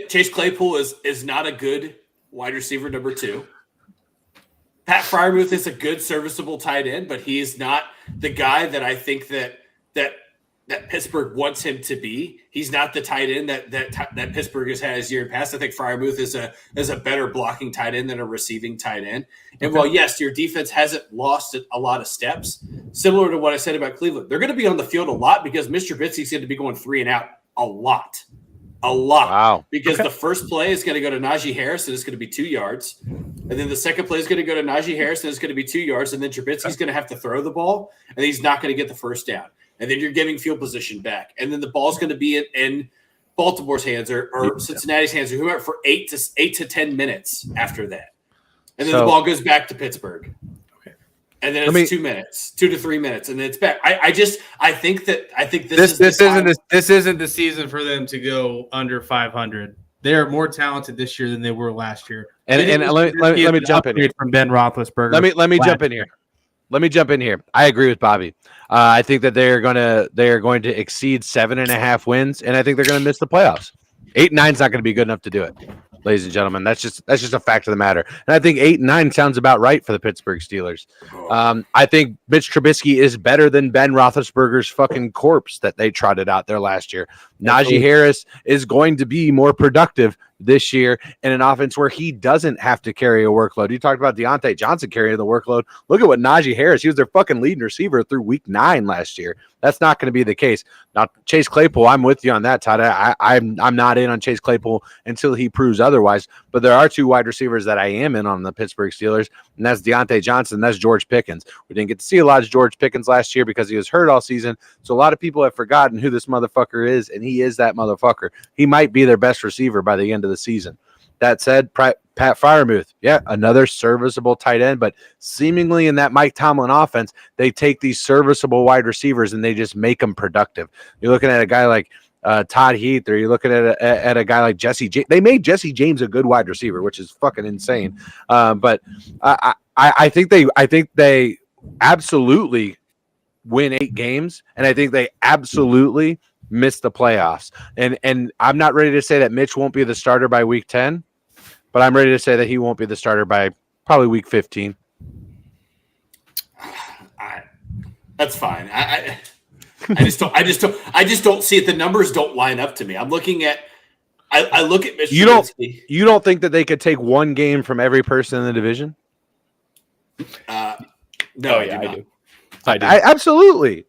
Chase Claypool is not a good wide receiver number 2. Pat Freiermuth is a good serviceable tight end, but he is not the guy that I think that Pittsburgh wants him to be. He's not the tight end that Pittsburgh has had as year past. I think Freiermuth is a better blocking tight end than a receiving tight end. And while yes, your defense hasn't lost a lot of steps, similar to what I said about Cleveland, they're going to be on the field a lot because Mr. Trubisky's going to be going 3 and out a lot. Wow. Because the first play is going to go to Najee Harris and it's going to be 2 yards. And then the second play is going to go to Najee Harris and it's going to be 2 yards. And then Trubisky's going to have to throw the ball and he's not going to get the first down. And then you're giving field position back. And then the ball's going to be in Baltimore's hands or Cincinnati's hands or whoever for 8 to 10 minutes after that. And then the ball goes back to Pittsburgh. Okay. And then it's 2 minutes, 2 to 3 minutes, and then it's back. I think this isn't the season for them to go under 500. They are more talented this year than they were last year. And let me jump in here from Ben Roethlisberger. Let me jump in here. Let me jump in here. I agree with Bobby. I think that they are going to exceed 7.5 wins, and I think they're going to miss the playoffs. 8-9 is not going to be good enough to do it. ladies and gentlemen. That's just a fact of the matter. And I think 8 and 9 sounds about right for the Pittsburgh Steelers. I think Mitch Trubisky is better than Ben Roethlisberger's fucking corpse that they trotted out there last year. Najee Harris is going to be more productive this year in an offense where he doesn't have to carry a workload. You talked about Deontay Johnson carrying the workload. Look at what Najee Harris, he was their fucking leading receiver through week 9 last year. That's not going to be the case. Now, Chase Claypool, I'm with you on that, Todd. I'm not in on Chase Claypool until he proves otherwise. But there are 2 wide receivers that I am in on the Pittsburgh Steelers, and that's Deontay Johnson, and that's George Pickens. We didn't get to see a lot of George Pickens last year because he was hurt all season. So a lot of people have forgotten who this motherfucker is, and he is that motherfucker. He might be their best receiver by the end of the season. That said, Pat Freiermuth, another serviceable tight end, but seemingly in that Mike Tomlin offense, they take these serviceable wide receivers and they just make them productive. You're looking at a guy like Todd Heath, or you're looking at a guy like Jesse James. They made Jesse James a good wide receiver, which is fucking insane. But I think they absolutely win 8 games, and I think they absolutely miss the playoffs. And I'm not ready to say that Mitch won't be the starter by week 10, but I'm ready to say that he won't be the starter by probably week 15. That's fine. I just don't see it. The numbers don't line up to me. I'm looking at. I look at Mitch. You don't think that they could take 1 game from every person in the division? No, I do. Absolutely.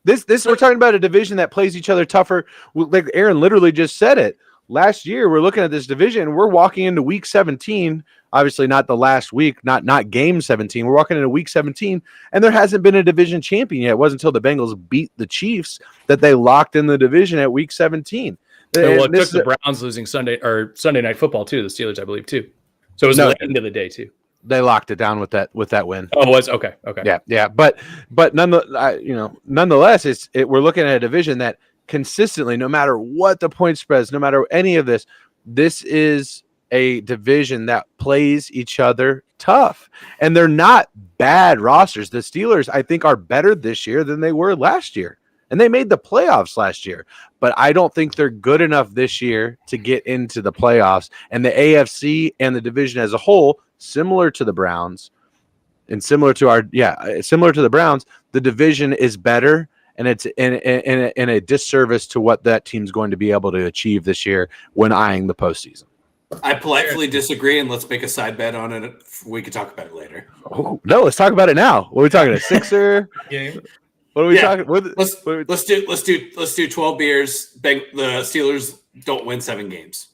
This we're talking about a division that plays each other tougher. Like Aaron literally just said it. Last year, we're looking at this division. We're walking into week 17. Obviously, not the last week, not game 17. We're walking into week 17, and there hasn't been a division champion yet. It wasn't until the Bengals beat the Chiefs that they locked in the division at week 17. Well, it took the Browns losing Sunday Night Football too. The Steelers, I believe, too. So it was the end of the day too. They locked it down with that win. Oh, it was okay. Yeah. But nonetheless, we're looking at a division that consistently, no matter what the point spreads, no matter any of this, this is a division that plays each other tough, and they're not bad rosters. The Steelers, I think, are better this year than they were last year, and they made the playoffs last year. But I don't think they're good enough this year to get into the playoffs. And the AFC and the division as a whole, similar to the Browns, and similar to the Browns, the division is better, and it's in a disservice to what that team's going to be able to achieve this year when eyeing the postseason. I politely disagree, and let's make a side bet on it. We can talk about it later. Oh no, let's talk about it now. What are we talking? A Sixer game? What are we talking? Let's do 12 beers. The Steelers don't win 7 games.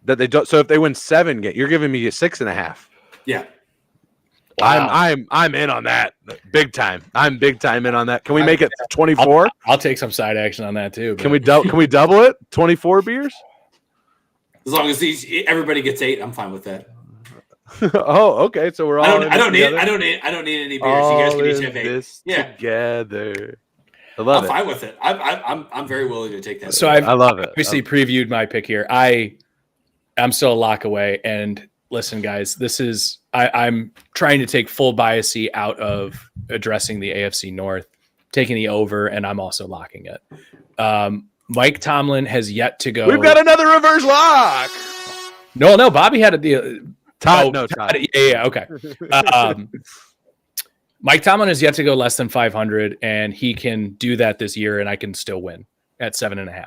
That they don't. So if they win 7 games, you're giving me a 6.5. Yeah. Wow. I'm in on that big time. I'm big time in on that. Can we make it 24? I'll take some side action on that too. But. Can we double it? 24 beers? As long as everybody gets 8, I'm fine with that. Oh, okay. So we're all. I don't need any beers. All you guys can each have 8. This together. I love it. I'm fine with it. I'm very willing to take that. So I love it. Obviously previewed my pick here. I'm still a lock away. And listen, guys, I'm trying to take full bias out of addressing the AFC North, taking the over, and I'm also locking it. Mike Tomlin has yet to go. We've got another reverse lock. No, Bobby had a Todd. Yeah, okay. Mike Tomlin has yet to go less than 500, and he can do that this year, and I can still win at 7.5.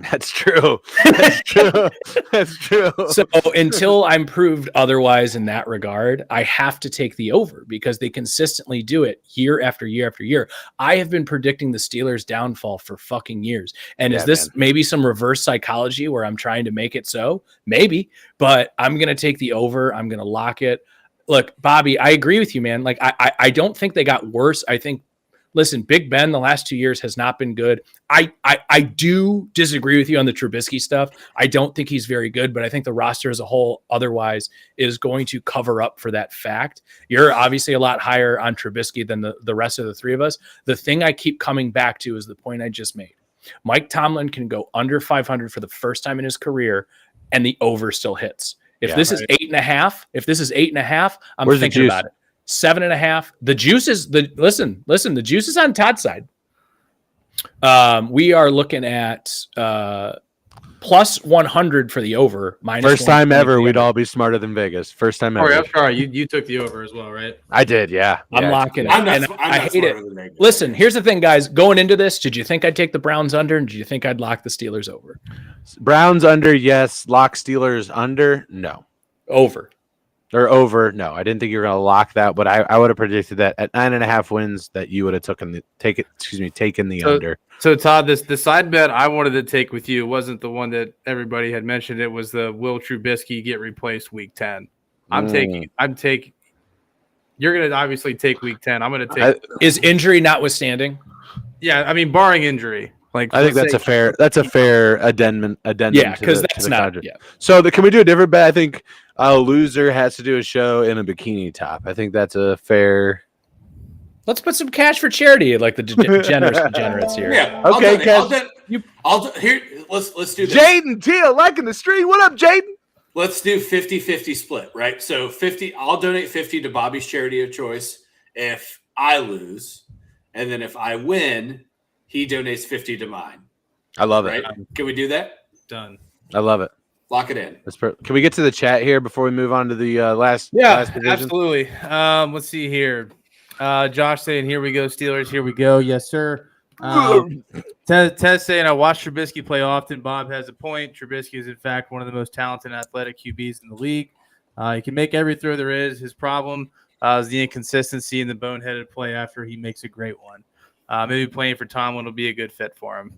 That's true. That's true. So until I'm proved otherwise in that regard, I have to take the over because they consistently do it year after year after year. I have been predicting the Steelers' downfall for fucking years. And is this maybe some reverse psychology where I'm trying to make it so? Maybe, but I'm going to take the over. I'm going to lock it. Look, Bobby, I agree with you, man. Like, I don't think they got worse. I think, listen, Big Ben the last 2 years has not been good. I do disagree with you on the Trubisky stuff. I don't think he's very good, but I think the roster as a whole otherwise is going to cover up for that fact. You're obviously a lot higher on Trubisky than the rest of the three of us. The thing I keep coming back to is the point I just made. Mike Tomlin can go under 500 for the first time in his career, and the over still hits. If this is 8.5, I'm thinking about it. 7.5. The juice is listen. The juice is on Todd's side. We are looking at plus 100 for the over. Minus First time 120 ever, for the we'd under. all be smarter than Vegas. First time Corey, ever. I'm sorry. You took the over as well, right? I did, yeah. I'm locking it. I'm not, And I'm I not hate it. smarter than Vegas. Listen, here's the thing, guys. Going into this, did you think I'd take the Browns under, and did you think I'd lock the Steelers over? Browns under, yes. Lock Steelers under, no. Over. Or over, no. I didn't think you were going to lock that, but I would have predicted that at 9.5 wins that you would have taken the under. So Todd, the side bet I wanted to take with you wasn't the one that everybody had mentioned. It was the Will Trubisky get replaced week 10. I'm taking. You're going to obviously take week 10. I'm going to take. Is injury notwithstanding? Yeah, I mean, barring injury. Like I think that's a fair addendum. Yeah, because that's not. contract. Yeah. So can we do a different bet? I think a loser has to do a show in a bikini top. I think that's a fair. Let's put some cash for charity, like the Generous Degenerates here. Yeah. Okay, here. Let's do this. Jaden Teal liking the stream. What up, Jaden? Let's do 50-50 split, right? So 50, I'll donate 50 to Bobby's charity of choice if I lose. And then if I win, he donates 50 to mine. I love Right? it. Can we do that? done. I love it. Lock it in. Can we get to the chat here before we move on to the last division? Absolutely. Let's see here. Josh saying, "Here we go, Steelers. Here we go." Yes, sir. Tez saying, "I watch Trubisky play often." Bob has a point. Trubisky is in fact one of the most talented athletic QBs in the league. He can make every throw there is. His problem is the inconsistency and the boneheaded play after he makes a great one. Maybe playing for Tomlin will be a good fit for him.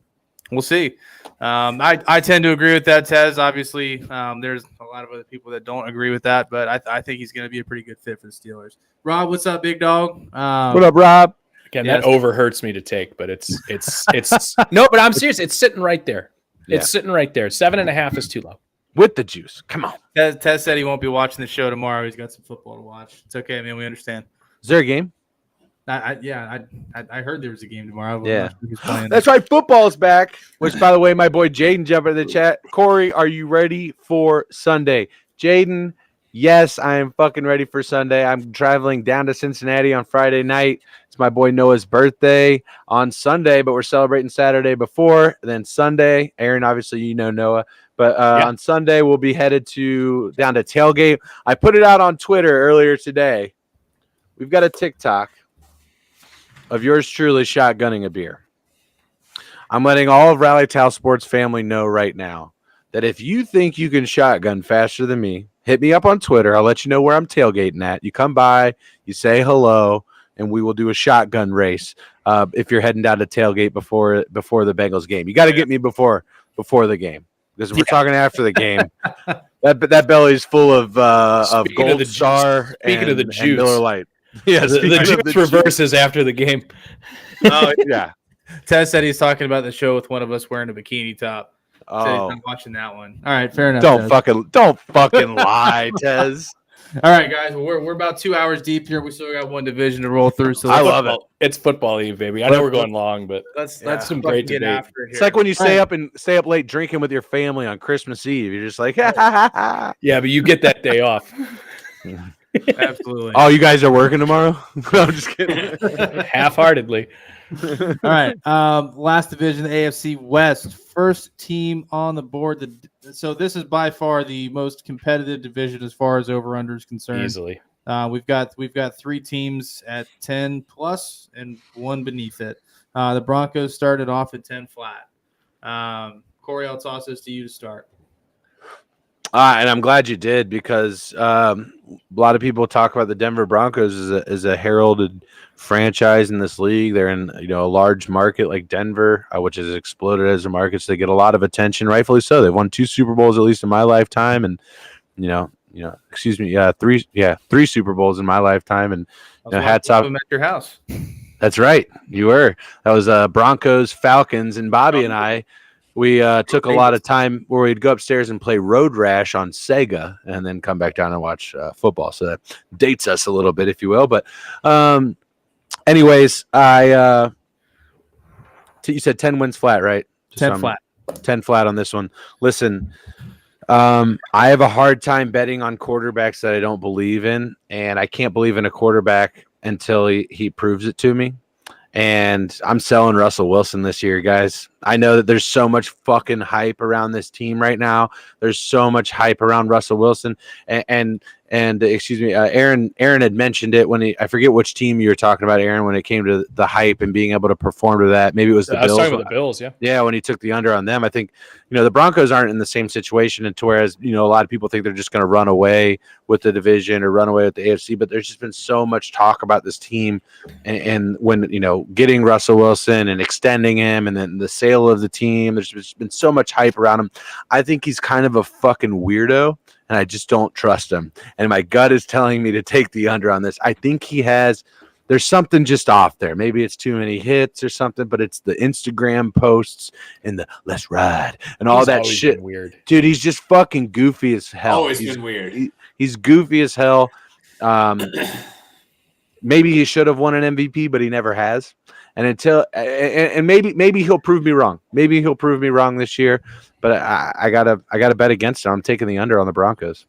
We'll see. I tend to agree with that, Tez. Obviously, there's a lot of other people that don't agree with that, but I think he's going to be a pretty good fit for the Steelers. Rob, what's up, big dog? What up, Rob? Again, that over hurts me to take, but it's no, but I'm serious. It's sitting right there. It's sitting right there. 7.5 is too low. With the juice. Come on. Tez said he won't be watching the show tomorrow. He's got some football to watch. It's okay, man. We understand. Is there a game? I heard there was a game tomorrow. Yeah. Who's playing. That's right. Football's back, which, by the way, my boy Jaden jumped in the chat. Corey, are you ready for Sunday? Jaden, yes, I am fucking ready for Sunday. I'm traveling down to Cincinnati on Friday night. It's my boy Noah's birthday on Sunday, but we're celebrating Saturday before. Then Sunday, Aaron, obviously, you know Noah. But on Sunday, we'll be headed down to Tailgate. I put it out on Twitter earlier today. We've got a TikTok of yours truly shotgunning a beer. I'm letting all of Rally Towel Sports family know right now that if you think you can shotgun faster than me, hit me up on Twitter. I'll let you know where I'm tailgating at. You come by, you say hello, and we will do a shotgun race if you're heading down to tailgate before the Bengals game. You got to get me before the game because we're talking after the game. That belly's full of Gold Star and Miller Lite. Yeah, the juice reverses after the game. Oh yeah. Tez said he's talking about the show with one of us wearing a bikini top. Oh, So I'm watching that one. All right, fair enough. don't Tez. fucking lie, Tez. All right, guys. Well, we're about 2 hours deep here. We still got one division to roll through. So I love it. It's football eve, baby. I know we're going long, but Let's some great get debate. after it It's here. like when you stay up late drinking with your family on Christmas Eve. You're just like, ha, ha, ha, ha. Yeah, but you get that day off. Absolutely. Oh, you guys are working tomorrow? No, I'm just kidding. Half-heartedly. All right. Last division, the AFC West. First team on the board. So this is by far the most competitive division as far as over/under is concerned. Easily. We've got 3 teams at 10 plus and one beneath it. The Broncos started off at 10 flat. Corey, I'll toss this to you to start. And I'm glad you did because a lot of people talk about the Denver Broncos as a heralded franchise in this league. They're in a large market like Denver, which has exploded as a market. So they get a lot of attention, rightfully so. They've won 2 Super Bowls at least in my lifetime, and three Super Bowls in my lifetime. And hats off. At your house. That's right, you were. That was Broncos, Falcons, and Bobby and I. We took a lot of time where we'd go upstairs and play Road Rash on Sega and then come back down and watch football. So that dates us a little bit, if you will. But anyways, you said 10 wins flat, right? 10 flat. 10 flat on this one. Listen, I have a hard time betting on quarterbacks that I don't believe in, and I can't believe in a quarterback until he proves it to me. And I'm selling Russell Wilson this year, guys. I know that there's so much fucking hype around this team right now. There's so much hype around Russell Wilson. And excuse me, Aaron had mentioned it when I forget which team you were talking about, Aaron, when it came to the hype and being able to perform to that. Maybe it was the Bills. I was talking about the Bills, yeah. Yeah, when he took the under on them. I think, the Broncos aren't in the same situation, and to whereas, a lot of people think they're just going to run away with the division or run away with the AFC, but there's just been so much talk about this team and when, getting Russell Wilson and extending him and then the sale of the team, there's just been so much hype around him. I think he's kind of a fucking weirdo, and I just don't trust him. And my gut is telling me to take the under on this. I think there's something just off there. Maybe it's too many hits or something, but it's the Instagram posts and the let's ride and all that shit. Weird. Dude, he's just fucking goofy as hell. Always been weird. He's goofy as hell. Maybe he should have won an MVP, but he never has. And maybe he'll prove me wrong. Maybe he'll prove me wrong this year. But I gotta bet against him. I'm taking the under on the Broncos.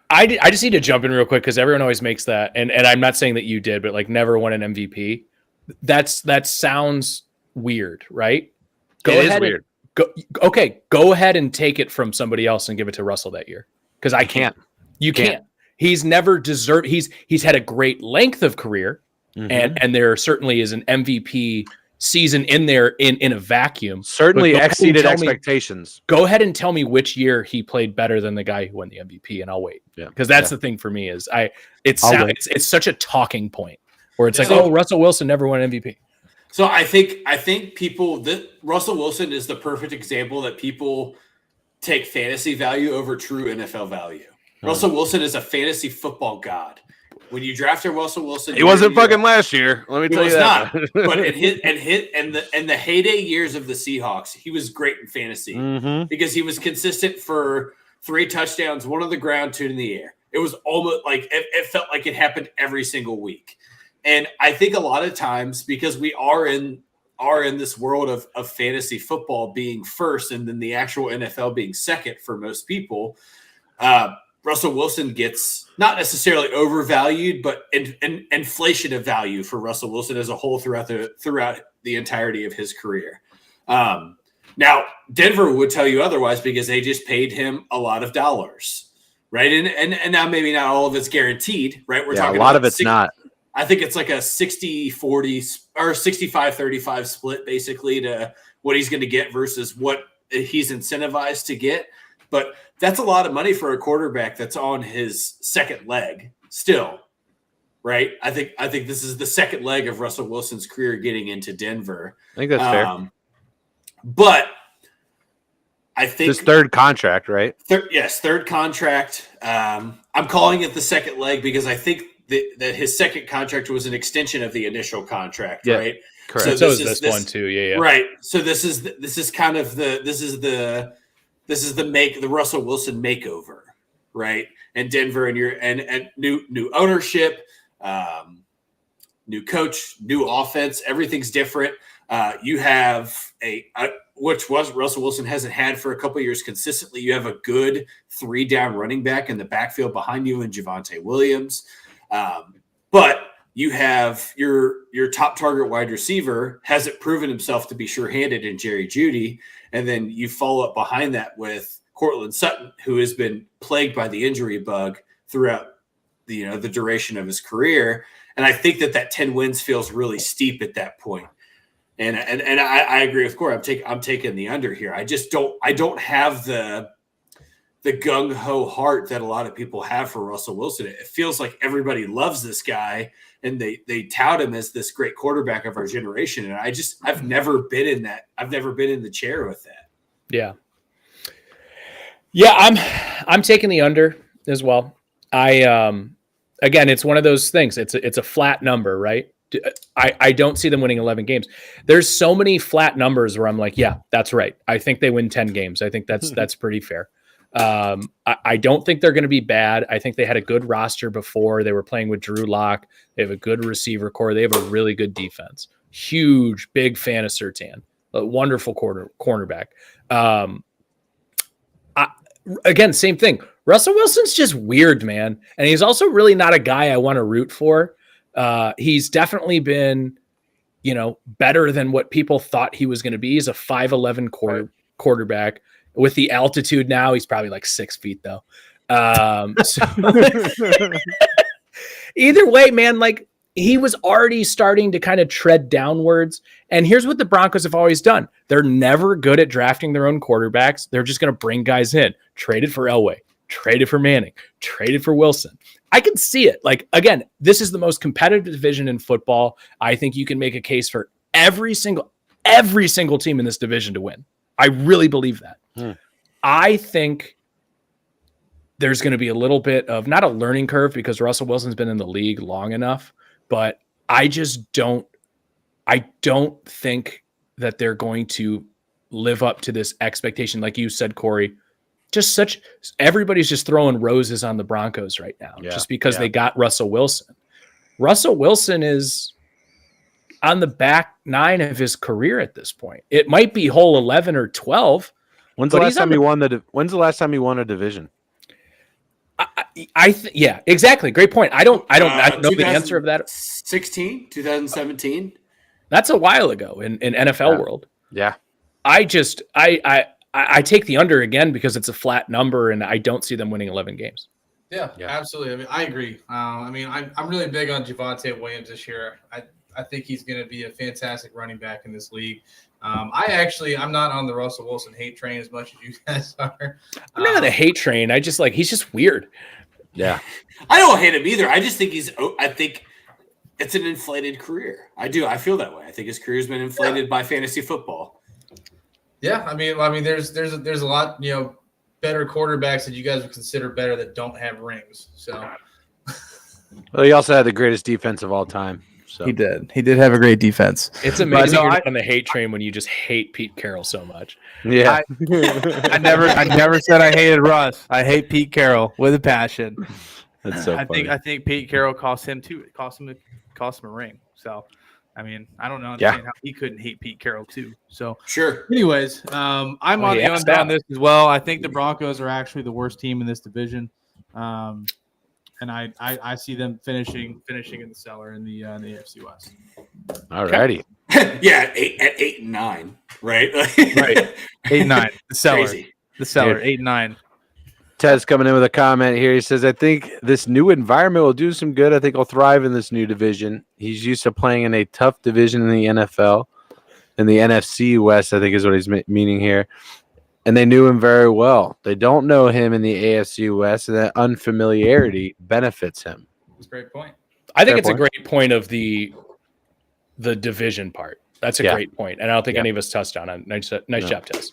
I just need to jump in real quick because everyone always makes that, and I'm not saying that you did, but like never won an MVP. That sounds weird, right? It is weird. Go ahead and take it from somebody else and give it to Russell that year because I can't. You can't. He's never deserved. He's had a great length of career, and there certainly is an MVP season in there in a vacuum. Certainly exceeded expectations. Go ahead and tell me which year he played better than the guy who won the MVP, and I'll wait. Yeah, because that's the thing for me is it's such a talking point where it's Russell Wilson never won an MVP. So I think people that Russell Wilson is the perfect example that people take fantasy value over true NFL value. Russell Wilson is a fantasy football god. When you drafted Russell Wilson, he wasn't fucking last year. Let me tell you that. Not. But in the heyday years of the Seahawks, he was great in fantasy because he was consistent for 3 touchdowns, 1 on the ground, 2 in the air. It was almost like it felt like it happened every single week. And I think a lot of times because we are in this world of fantasy football being first and then the actual NFL being second for most people, Russell Wilson gets not necessarily overvalued, but inflation of value for Russell Wilson as a whole throughout the entirety of his career. Now, Denver would tell you otherwise because they just paid him a lot of dollars, right? And now maybe not all of it's guaranteed, right? We're talking a lot of it's not. I think it's like a 60-40 or 65-35 split basically to what he's going to get versus what he's incentivized to get. But that's a lot of money for a quarterback that's on his second leg still, right? I think this is the second leg of Russell Wilson's career getting into Denver. I think that's fair. But I think his third contract, right? Third contract. I'm calling it the second leg because I think that his second contract was an extension of the initial contract, right? Correct. So is this one too. Yeah. Right. So this is kind of the Russell Wilson makeover, right? And Denver and new ownership, new coach, new offense, everything's different. You have which Russell Wilson hasn't had for a couple of years consistently. You have a good 3-down running back in the backfield behind you in Javonte Williams. But you have your top target wide receiver hasn't proven himself to be sure-handed in Jerry Jeudy. And then you follow up behind that with Cortland Sutton, who has been plagued by the injury bug throughout the duration of his career. And I think that 10 wins feels really steep at that point. And I agree with Corey. I'm taking the under here. I don't have the gung ho heart that a lot of people have for Russell Wilson. It feels like everybody loves this guy and they tout him as this great quarterback of our generation. And I've never been in that. I've never been in the chair with that. Yeah. I'm taking the under as well. Again, it's one of those things. It's a flat number, right? I don't see them winning 11 games. There's so many flat numbers where I'm like, yeah, that's right. I think they win 10 games. I think that's pretty fair. I don't think they're going to be bad. I think they had a good roster before. They were playing with Drew Lock. They have a good receiver core. They have a really good defense. Huge, big fan of Surtain. A wonderful cornerback. Again, same thing. Russell Wilson's just weird, man. And he's also really not a guy I want to root for. He's definitely been better than what people thought he was going to be. He's a 5'11" quarterback with the altitude now. He's probably like 6 feet though. So either way, man, like he was already starting to kind of tread downwards. And here's what the Broncos have always done. They're never good at drafting their own quarterbacks. They're just going to bring guys in. Traded for Elway, traded for Manning, traded for Wilson. I can see it. Like, again, this is the most competitive division in football. I think you can make a case for every single team in this division to win. I really believe that. I think there's going to be a little bit of not a learning curve because Russell Wilson's been in the league long enough, but I don't think that they're going to live up to this expectation. Like you said, Corey, everybody's just throwing roses on the Broncos right now just because they got Russell Wilson. Russell Wilson is on the back 9 of his career at this point. It might be hole 11 or 12. When's the last time he won a division? Yeah, exactly. Great point. I don't know the answer of that. 2017. That's a while ago in NFL world. Yeah. I take the under again because it's a flat number and I don't see them winning 11 games. Yeah, absolutely. I mean, I agree. I'm really big on Javonte Williams this year. I think he's going to be a fantastic running back in this league. I'm not on the Russell Wilson hate train as much as you guys are. I'm not on the hate train. He's just weird. Yeah. I don't hate him either. I just think I think it's an inflated career. I do. I feel that way. I think his career's been inflated by fantasy football. Yeah. I mean, there's a lot, better quarterbacks that you guys would consider better that don't have rings. So. Well, he also had the greatest defense of all time. So. He did have a great defense. It's amazing you're not on the hate train when you just hate Pete Carroll so much. Yeah. I never said I hated Russ. I hate Pete Carroll with a passion. That's so funny. I think Pete Carroll cost him a ring. So, I mean, I don't understand how he couldn't hate Pete Carroll too. So, sure. Anyways, I'm on the under on this as well. I think the Broncos are actually the worst team in this division. And I see them finishing in the cellar in the AFC West. All righty. Yeah, 8 and 9, right? Right. 8 and 9. The cellar. Crazy. The cellar. 8 and 9. Ted's coming in with a comment here. He says, I think this new environment will do some good. I think he'll thrive in this new division. He's used to playing in a tough division in the NFL. In the NFC West, I think is what he's meaning here. And they knew him very well. They don't know him in the AFC West, and that unfamiliarity benefits him. That's a great point. I think it's a great point of the division part. That's a great point. And I don't think any of us touched on it. Nice job, Tess.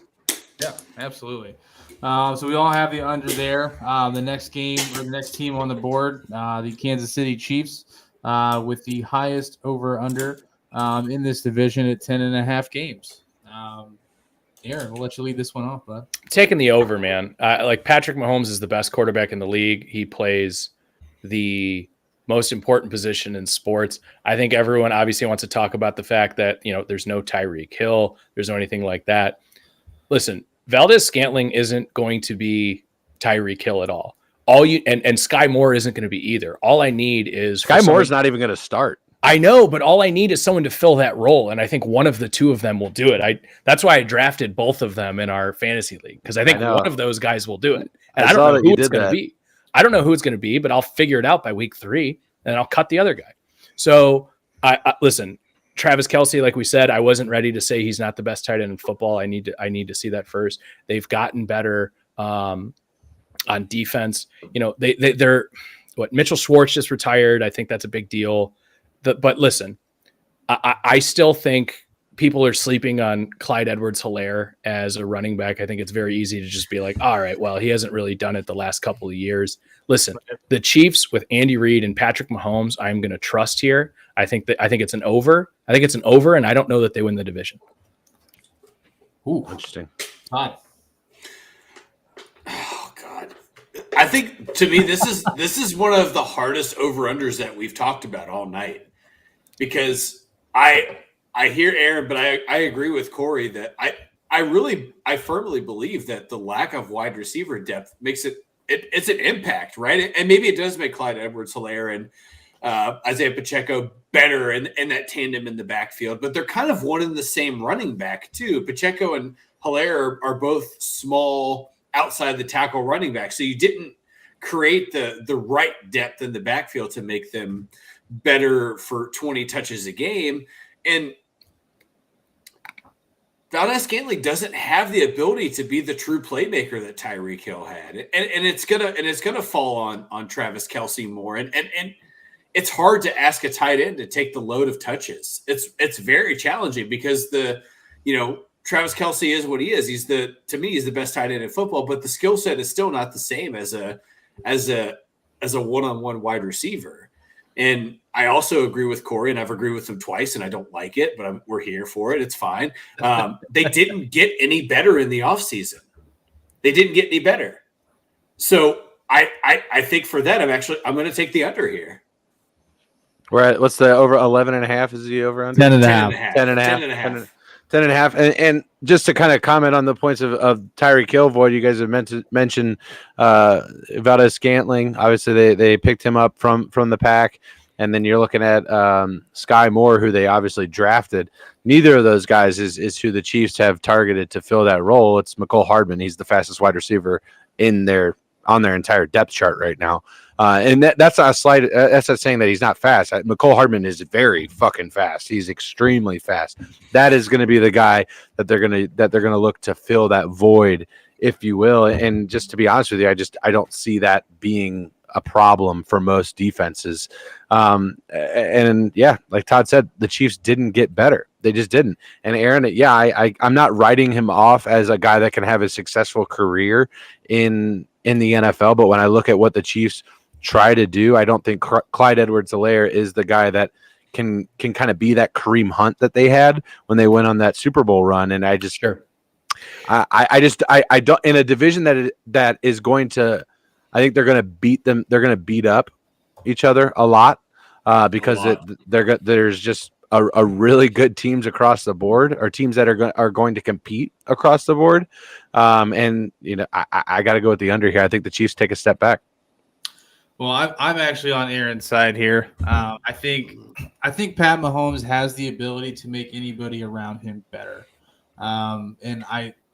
Yeah, absolutely. So we all have the under there. The next game or the next team on the board, the Kansas City Chiefs, with the highest over-under in this division at 10.5 games. Aaron, we'll let you lead this one off, bud. Taking the over, man. Like Patrick Mahomes is the best quarterback in the league. He plays the most important position in sports. I think everyone obviously wants to talk about the fact that, there's no Tyreek Hill. There's no anything like that. Listen, Valdez-Scantling isn't going to be Tyreek Hill at all. And Sky Moore isn't going to be either. All I need is Sky Moore's not even going to start. I know, but all I need is someone to fill that role, and I think one of the two of them will do it. That's why I drafted both of them in our fantasy league, because I think one of those guys will do it. And I don't know who it's going to be. I don't know who it's going to be, but I'll figure it out by week 3, and I'll cut the other guy. So, listen, Travis Kelce, like we said, I wasn't ready to say he's not the best tight end in football. I need to see that first. They've gotten better on defense. They're Mitchell Schwartz just retired. I think that's a big deal. But listen, I still think people are sleeping on Clyde Edwards-Helaire as a running back. I think it's very easy to just be like, all right, well, he hasn't really done it the last couple of years. Listen, the Chiefs with Andy Reid and Patrick Mahomes, I'm going to trust here. I think it's an over. I think it's an over, and I don't know that they win the division. Ooh, interesting. Todd. Oh God. I think to me this is one of the hardest over-unders that we've talked about all night. Because I hear Aaron, but I agree with Corey that I firmly believe that the lack of wide receiver depth makes it's an impact, right? And maybe it does make Clyde Edwards-Helaire and Isaiah Pacheco better in that tandem in the backfield, but they're kind of one and the same running back too. Pacheco and Hilaire are both small outside the tackle running back. So you didn't create the right depth in the backfield to make them better for 20 touches a game. And Valdez-Scantling doesn't have the ability to be the true playmaker that Tyreek Hill had. And it's gonna fall on Travis Kelce more. And it's hard to ask a tight end to take the load of touches. It's very challenging because Travis Kelce is what he is. To me, he's the best tight end in football, but the skill set is still not the same as a one-on-one wide receiver. And I also agree with Corey, and I've agreed with him twice, and I don't like it, but we're here for it. It's fine. They didn't get any better in the offseason. They didn't get any better. So I think for that, I'm going to take the under here. We're at, what's the over 11.5? Is the over under 10.5? 10.5. And just to kind of comment on the points of Tyreek Hill, Void, you guys have mentioned Valdez-Scantling. Obviously, they picked him up from the pack. And then you're looking at Sky Moore, who they obviously drafted. Neither of those guys is who the Chiefs have targeted to fill that role. It's Mecole Hardman. He's the fastest wide receiver on their entire depth chart right now. And that's not a slight. That's not saying that he's not fast. Mecole Hardman is very fucking fast. He's extremely fast. That is going to be the guy that they're gonna look to fill that void, if you will. And just to be honest with you, I don't see that being a problem for most defenses. And yeah, like Todd said, the Chiefs didn't get better. They just didn't. And Aaron, I'm not writing him off as a guy that can have a successful career in the NFL. But when I look at what the Chiefs try to do, I don't think Clyde Edwards-Helaire is the guy that can kind of be that Kareem Hunt that they had when they went on that Super Bowl run. And I don't, in a division that is going to, I think they're going to beat them. They're going to beat up each other a lot because there's just a really good teams across the board, or teams that are going to compete across the board. And I got to go with the under here. I think the Chiefs take a step back. Well, I'm actually on Aaron's side here. I think Pat Mahomes has the ability to make anybody around him better. And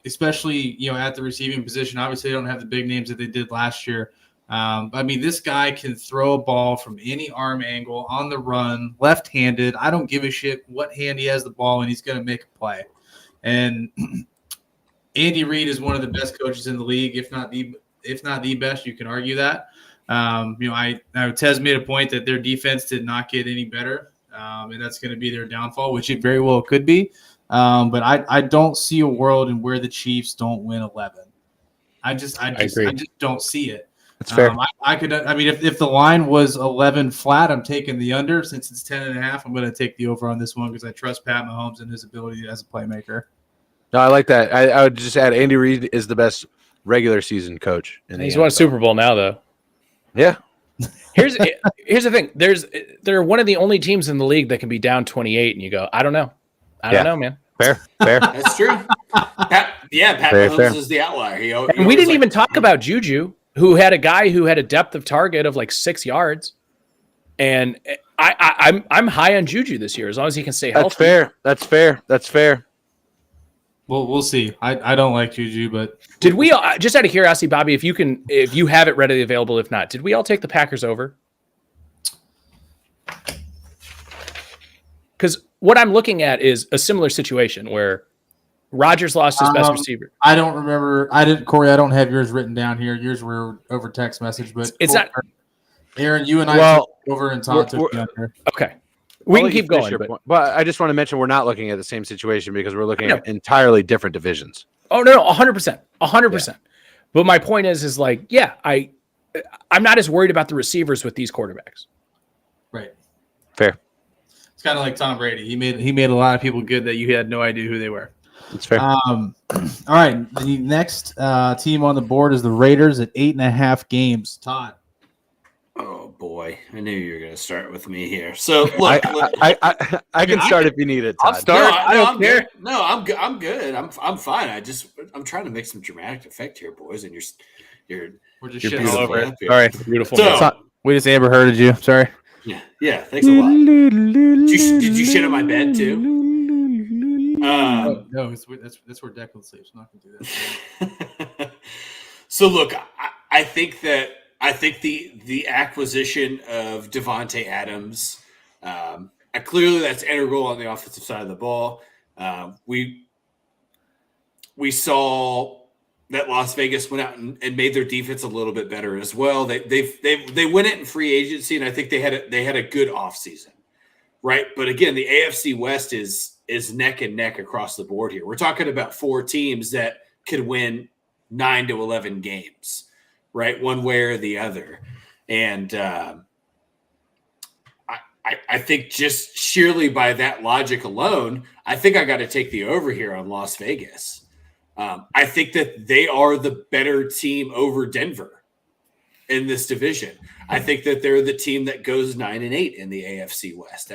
especially, at the receiving position, obviously they don't have the big names that they did last year. This guy can throw a ball from any arm angle on the run, left-handed. I don't give a shit what hand he has the ball, and he's going to make a play. And Andy Reid is one of the best coaches in the league, if not the best. You can argue that. Tez made a point that their defense did not get any better, and that's going to be their downfall, which it very well could be. But I don't see a world in where the Chiefs don't win 11. I just don't see it. That's fair. If the line was 11 flat, I'm taking the under. Since it's 10.5, I'm going to take the over on this one because I trust Pat Mahomes and his ability as a playmaker. No, I like that. I would just add Andy Reid is the best regular season coach. He's won a Super Bowl now, though. Yeah. Here's the thing. They're one of the only teams in the league that can be down 28, and you go, I don't know. I don't know, man. Fair. That's true. Pat Mahomes is the outlier. And we didn't even talk about Juju, who had a guy who had a depth of target of like 6 yards. And I'm high on Juju this year as long as he can stay healthy. That's fair. Well, we'll see. I don't like Juju, but did we all, just out of curiosity, Bobby, if you have it readily available, if not, did we all take the Packers over? Because what I'm looking at is a similar situation where Rodgers lost his best receiver. I don't remember. Corey, I don't have yours written down here. Yours were over text message, but it's not. Aaron, you and I took over and Todd took the under. Okay. We can keep going. But I just want to mention we're not looking at the same situation because we're looking at entirely different divisions. Oh, no, 100%. 100%. Yeah. But my point is I'm not as worried about the receivers with these quarterbacks. Right. Fair. It's kind of like Tom Brady. He made a lot of people good that you had no idea who they were. That's fair. All right. The next team on the board is the Raiders at 8.5 games. Todd. Oh boy, I knew you were going to start with me here. So look, I can start if you need it, Todd. I'll start. I don't care. No, I'm good. I'm fine. I'm trying to make some dramatic effect here, boys, and you're just shitting all over it. All right, beautiful. So, we just Amber Hearded you. Sorry. Yeah. Thanks a lot. Did you shit on my bed too? No, that's where Declan sleeps. I'm not gonna do that. So look, I think the acquisition of Davante Adams, clearly that's integral on the offensive side of the ball. We saw that Las Vegas went out and made their defense a little bit better as well. They win it in free agency, and I think they had a good offseason, right? But again, the AFC West is neck and neck across the board here. We're talking about 4 teams that could win 9 to 11 games, right? One way or the other. And I think just sheerly by that logic alone, I think I got to take the over here on Las Vegas. I think that they are the better team over Denver in this division. I think that they're the team that goes 9-8 in the AFC West.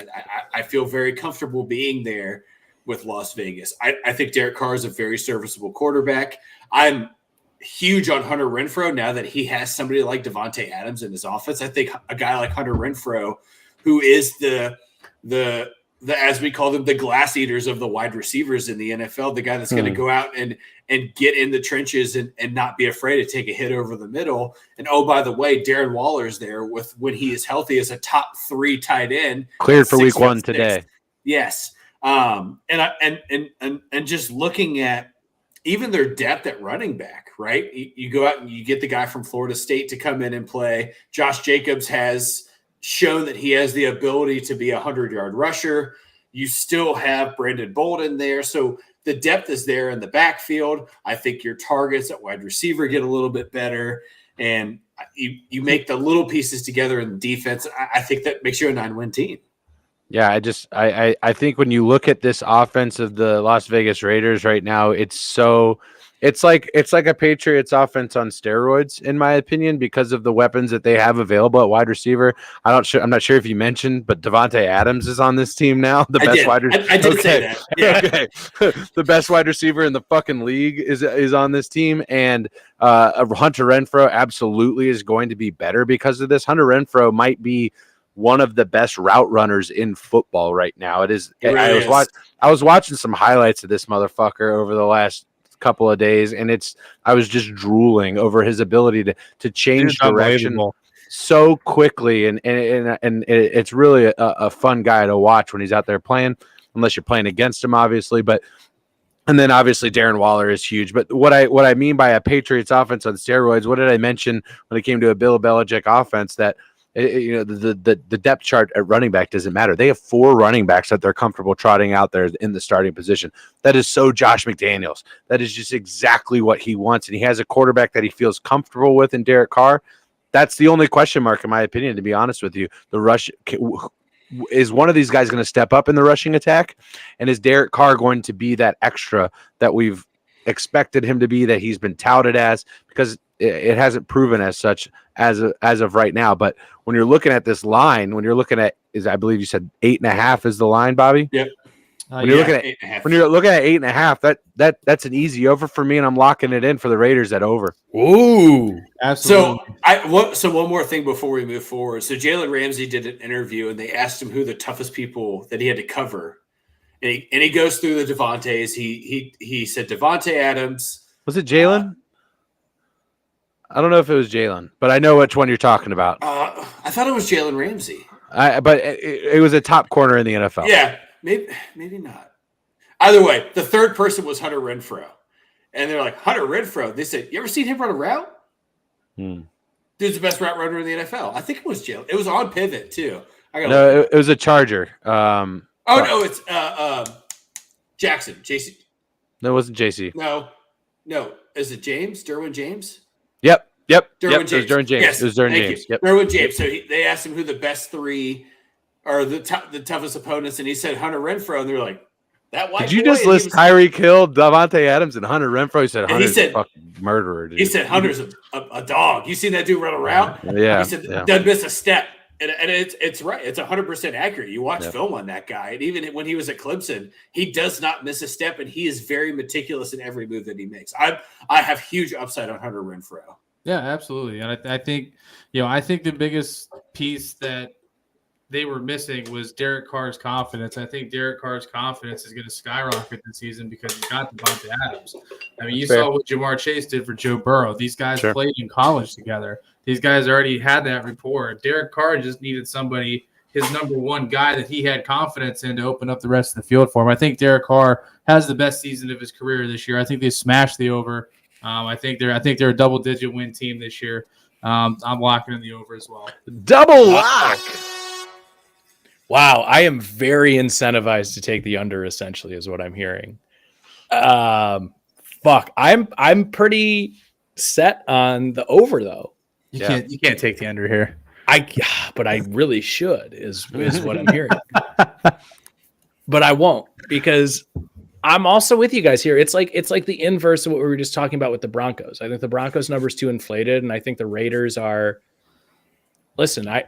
I feel very comfortable being there with Las Vegas. I think Derek Carr is a very serviceable quarterback. I'm huge on Hunter Renfrow now that he has somebody like Davante Adams in his offense. I think a guy like Hunter Renfrow, who is the as we call them, the glass eaters of the wide receivers in the NFL, the guy that's going to go out and get in the trenches and not be afraid to take a hit over the middle. And oh, by the way, Darren Waller's there with when he is healthy as a top 3 tight end. Cleared for week 1 today. Yes. And just looking at even their depth at running back, right? You go out and you get the guy from Florida State to come in and play. Josh Jacobs has shown that he has the ability to be a 100-yard rusher. You still have Brandon Bolden there. So the depth is there in the backfield. I think your targets at wide receiver get a little bit better. And you make the little pieces together in the defense. I think that makes you a 9-win team. Yeah, I think when you look at this offense of the Las Vegas Raiders right now, it's like a Patriots offense on steroids, in my opinion, because of the weapons that they have available at wide receiver. I'm not sure if you mentioned, but Davante Adams is on this team now. The best wide receiver. I did say that. Yeah. Okay. The best wide receiver in the fucking league is on this team, and Hunter Renfrow absolutely is going to be better because of this. Hunter Renfrow might be one of the best route runners in football right now. It really I was watching some highlights of this motherfucker over the last couple of days, and I was just drooling over his ability to change direction so quickly, and it's really a fun guy to watch when he's out there playing, unless you're playing against him, obviously. And then obviously Darren Waller is huge. But what I mean by a Patriots offense on steroids, what did I mention when it came to a Bill Belichick offense? That the depth chart at running back doesn't matter. They have 4 running backs that they're comfortable trotting out there in the starting position. That is so Josh McDaniels. That is just exactly what he wants. And he has a quarterback that he feels comfortable with in Derek Carr. That's the only question mark, in my opinion, to be honest with you. The rush is one of these guys going to step up in the rushing attack, and is Derek Carr going to be that extra that we've expected him to be, that he's been touted as, because it hasn't proven as such as of right now. But when you're looking at this line, when you're looking at, I believe you said 8.5 is the line, Bobby? Yep. When you're looking at 8.5, that's an easy over for me, and I'm locking it in for the Raiders at over. Ooh, absolutely. So one more thing before we move forward. So Jalen Ramsey did an interview, and they asked him who the toughest people that he had to cover, and he goes through the Davantes. He said Davante Adams. Was it Jalen? I don't know if it was Jalen, but I know which one you're talking about. I thought it was Jalen Ramsey. But it was a top corner in the NFL. Yeah, maybe not. Either way, the third person was Hunter Renfrow. And they're like, Hunter Renfrow. They said, you ever seen him run a route? Dude's the best route runner in the NFL. I think it was Jalen. It was on pivot, too. No, it was a Charger. No, it's Jackson. JC. No, it wasn't JC. No. Is it James? Derwin James? Yep. Derwin James. It was Derwin James. Yes, it was Derwin James. Yep. Derwin James. So they asked him who the best 3 or the toughest opponents, and he said Hunter Renfrow, and they're like, that white. Did you just list Tyreek Hill, Davante Adams, and Hunter Renfrow? He said Hunter's a fucking murderer, dude. He said Hunter's a dog. You seen that dude run a route? Yeah. He said doesn't miss a step. And it's right. It's 100% accurate. You watch film on that guy, and even when he was at Clemson, he does not miss a step, and he is very meticulous in every move that he makes. I have huge upside on Hunter Renfrow. Yeah, absolutely. And I think the biggest piece that they were missing was Derek Carr's confidence. I think Derek Carr's confidence is going to skyrocket this season because he got Devontae Adams. I mean, you saw what Jamar Chase did for Joe Burrow. These guys played in college together. These guys already had that rapport. Derek Carr just needed somebody, his number one guy that he had confidence in, to open up the rest of the field for him. I think Derek Carr has the best season of his career this year. I think they smashed the over. I think they're a double-digit win team this year. I'm locking in the over as well. Double lock. Wow, I am very incentivized to take the under, essentially, is what I'm hearing. Fuck. I'm pretty set on the over, though. You can't take the under here. But I really should, is what I'm hearing. But I won't, because I'm also with you guys here. It's like the inverse of what we were just talking about with the Broncos. I think the Broncos number's too inflated, and I think the Raiders are. Listen, I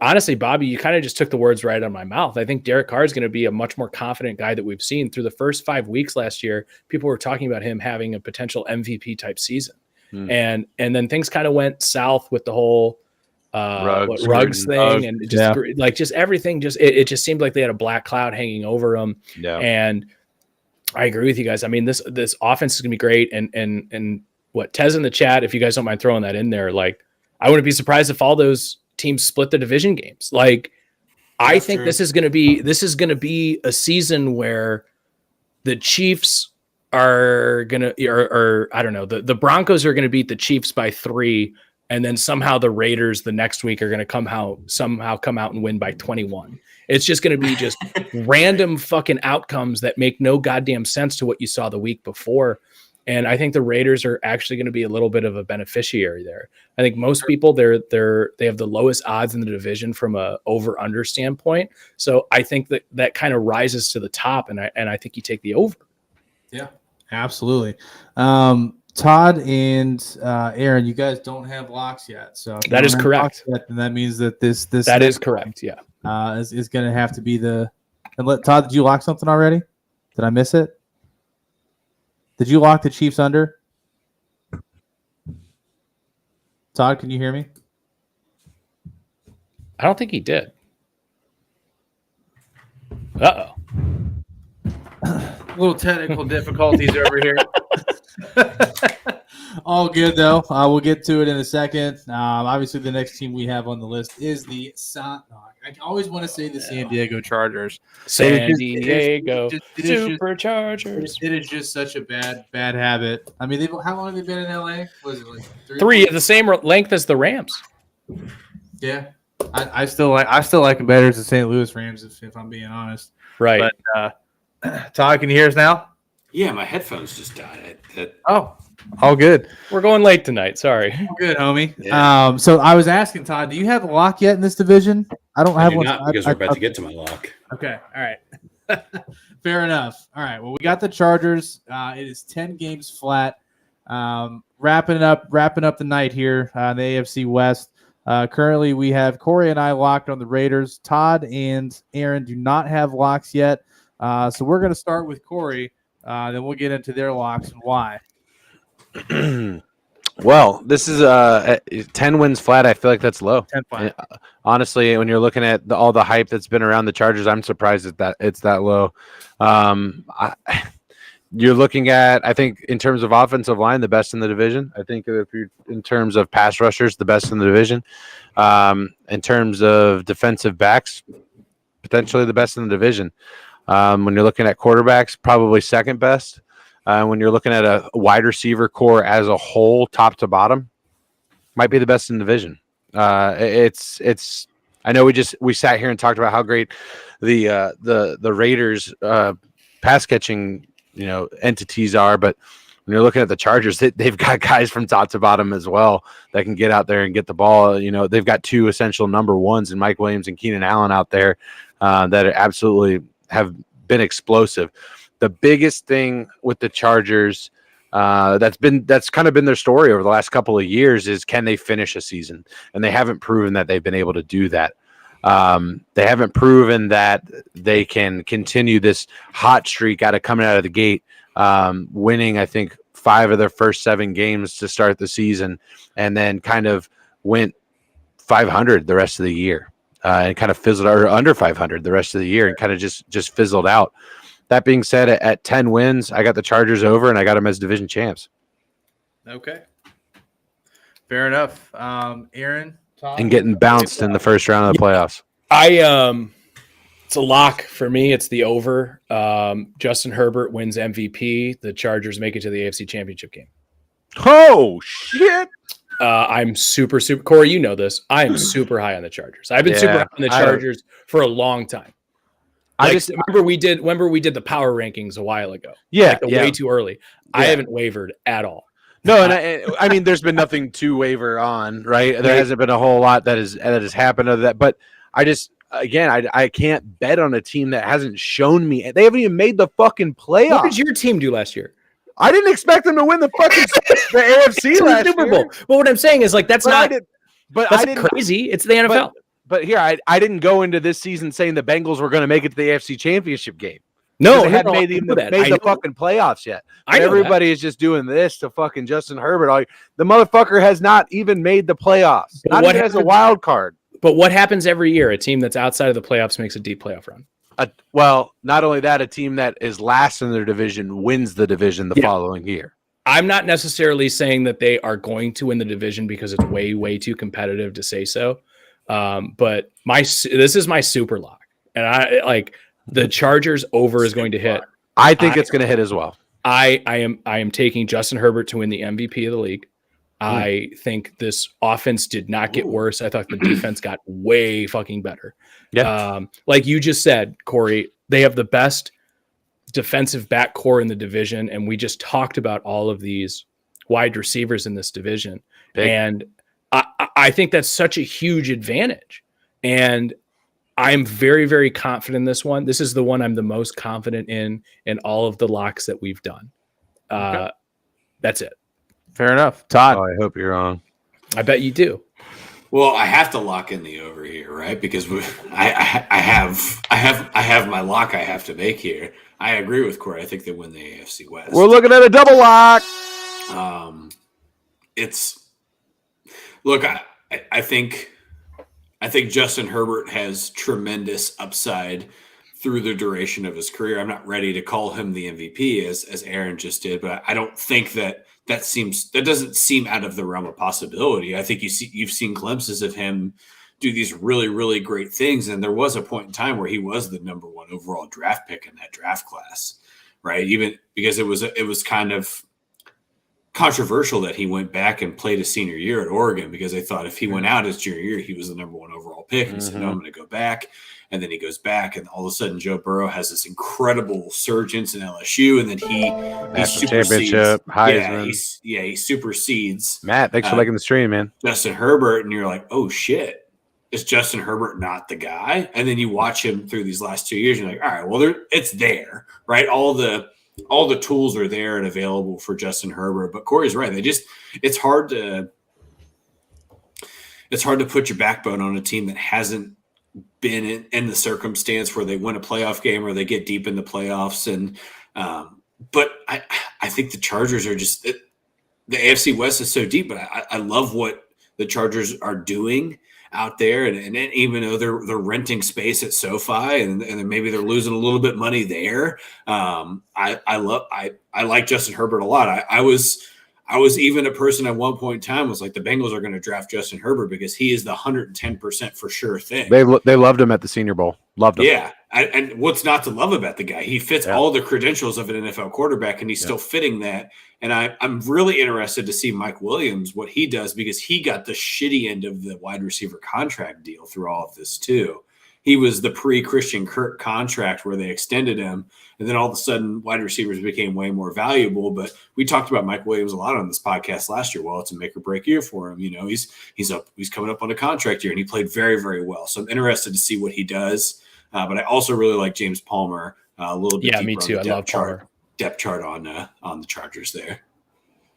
honestly, Bobby, you kind of just took the words right out of my mouth. I think Derek Carr is going to be a much more confident guy that we've seen through the first 5 weeks last year. People were talking about him having a potential MVP type season, and then things kind of went south with the whole Ruggs thing, and just everything. It just seemed like they had a black cloud hanging over them. Yeah, and I agree with you guys. I mean, this offense is going to be great, and what Tez in the chat, if you guys don't mind throwing that in there, like. I wouldn't be surprised if all those teams split the division games. Like, I think this is going to be a season where the Chiefs are going to, or I don't know, the Broncos are going to beat the Chiefs by 3, and then somehow the Raiders the next week are going to somehow come out and win by 21. It's just going to be just random fucking outcomes that make no goddamn sense to what you saw the week before. And I think the Raiders are actually going to be a little bit of a beneficiary there. I think most people they have the lowest odds in the division from a over/under standpoint. So I think that kind of rises to the top, and I think you take the over. Yeah, absolutely. Todd and Aaron, you guys don't have locks yet, so that is correct. And that means that this that is correct. Yeah, is going to have to be the. And Todd, did you lock something already? Did I miss it? Did you lock the Chiefs under? Todd, can you hear me? I don't think he did. Uh-oh. Little technical difficulties over here. All good, though. We'll get to it in a second. Obviously, the next team we have on the list is the I always want to say the San Diego Chargers. San Diego Superchargers. It is just such a bad habit. I mean, how long have they been in LA? Was it like 3? The same length as the Rams. Yeah, I still like them better as the St. Louis Rams, if I'm being honest. Right. But Todd, can you hear us now? Yeah, my headphones just died. All good. We're going late tonight. Sorry. All good, homie. Yeah. So I was asking Todd, do you have a lock yet in this division? I don't have one. Not because we're about to get to my lock. Okay. All right. Fair enough. All right. Well, we got the Chargers. It is 10 games flat. Wrapping up the night here in the AFC West. Currently, we have Corey and I locked on the Raiders. Todd and Aaron do not have locks yet. So we're going to start with Corey. Then we'll get into their locks and why. Well, this is 10 wins flat. I feel like that's low. 10 flat. Honestly, when you're looking at all the hype that's been around the Chargers, I'm surprised that it's that low. You're looking at, I think, in terms of offensive line, the best in the division. I think if you're in terms of pass rushers, the best in the division. In terms of defensive backs, potentially the best in the division. When you're looking at quarterbacks, probably second best. When you're looking at a wide receiver core as a whole, top to bottom, might be the best in the division. It's. I know we sat here and talked about how great the Raiders pass catching entities are, but when you're looking at the Chargers, they've got guys from top to bottom as well that can get out there and get the ball. They've got 2 essential number ones in Mike Williams and Keenan Allen out there that absolutely have been explosive. The biggest thing with the Chargers that's kind of been their story over the last couple of years is, can they finish a season? And they haven't proven that they've been able to do that. They haven't proven that they can continue this hot streak coming out of the gate, winning, I think, 5 of their first 7 games to start the season, and then kind of went 500 the rest of the year. and kind of fizzled or under 500 the rest of the year and kind of just fizzled out. That being said, at 10 wins, I got the Chargers over and I got them as division champs. Okay. Fair enough. Aaron, Todd? And getting bounced in the first round of the playoffs. It's a lock for me. It's the over. Justin Herbert wins MVP. The Chargers make it to the AFC Championship game. Oh, shit. I'm super. Corey, you know this. I am super high on the Chargers. I've been super high on the Chargers for a long time. Remember we did the power rankings a while ago. Yeah, way too early. Yeah. I haven't wavered at all. No, and I mean, there's been nothing to waver on, right? There hasn't been a whole lot that has happened of that. But I can't bet on a team that hasn't shown me. They haven't even made the fucking playoffs. What did your team do last year? I didn't expect them to win the fucking the AFC last Super Bowl. year. Well, what I'm saying is that's that's crazy. It's the NFL. But here, I didn't go into this season saying the Bengals were going to make it to the AFC Championship game. No, they hadn't made the fucking playoffs yet. But everybody is just doing this to fucking Justin Herbert. The motherfucker has not even made the playoffs. Not even as a wild card. But what happens every year? A team that's outside of the playoffs makes a deep playoff run. Well, not only that, a team that is last in their division wins the division the following year. I'm not necessarily saying that they are going to win the division because it's way, way too competitive to say so. But this is my super lock, and the Chargers over is going to hit. I think it's going to hit as well. I am taking Justin Herbert to win the MVP of the league. I think this offense did not get worse. I thought the defense got way fucking better. Yeah. Like you just said, Corey, they have the best defensive back core in the division. And we just talked about all of these wide receivers in this division. Big. And I think that's such a huge advantage. And I'm very, very confident in this one. This is the one I'm the most confident in all of the locks that we've done. That's it. Fair enough. Todd. Oh, I hope you're wrong. I bet you do. Well, I have to lock in the over here, right? Because I have my lock I have to make here. I agree with Corey. I think they win the AFC West. We're looking at a double lock. I think Justin Herbert has tremendous upside through the duration of his career. I'm not ready to call him the MVP as Aaron just did, but I don't think that doesn't seem out of the realm of possibility. I think you've seen glimpses of him do these really, really great things. And there was a point in time where he was the number one overall draft pick in that draft class, right? Even because it was kind of controversial that he went back and played his senior year at Oregon, because they thought if he went out his junior year, he was the number one overall pick. He said, no, I'm going to go back. And then he goes back, and all of a sudden Joe Burrow has this incredible surgence in LSU, and then he supersedes. Heisman. He supersedes. Matt, thanks for liking the stream, man. Justin Herbert, and you're like, oh shit, is Justin Herbert not the guy? And then you watch him through these last 2 years, and you're like, all right, well, it's there, right? All the tools are there and available for Justin Herbert. But Corey's right; it's hard to put your backbone on a team that hasn't been in the circumstance where they win a playoff game or they get deep in the playoffs. And but I think the Chargers are just the AFC West is so deep, but I love what the Chargers are doing out there. And even though they're renting space at SoFi and maybe they're losing a little bit money there, I like Justin Herbert a lot. I was even a person at one point in time was like, the Bengals are going to draft Justin Herbert because he is the 110% for sure thing. They loved him at the Senior Bowl. Loved him. Yeah. And what's not to love about the guy? He fits all the credentials of an NFL quarterback, and he's still fitting that. And I'm really interested to see Mike Williams, what he does, because he got the shitty end of the wide receiver contract deal through all of this too. He was the pre-Christian Kirk contract where they extended him, and then all of a sudden wide receivers became way more valuable. But we talked about Mike Williams a lot on this podcast last year. Well, it's a make or break year for him. You know, he's coming up on a contract year, and he played very, very well. So I'm interested to see what he does. But I also really like James Palmer a little bit. Yeah, me too. I love Palmer. Depth chart on the Chargers there.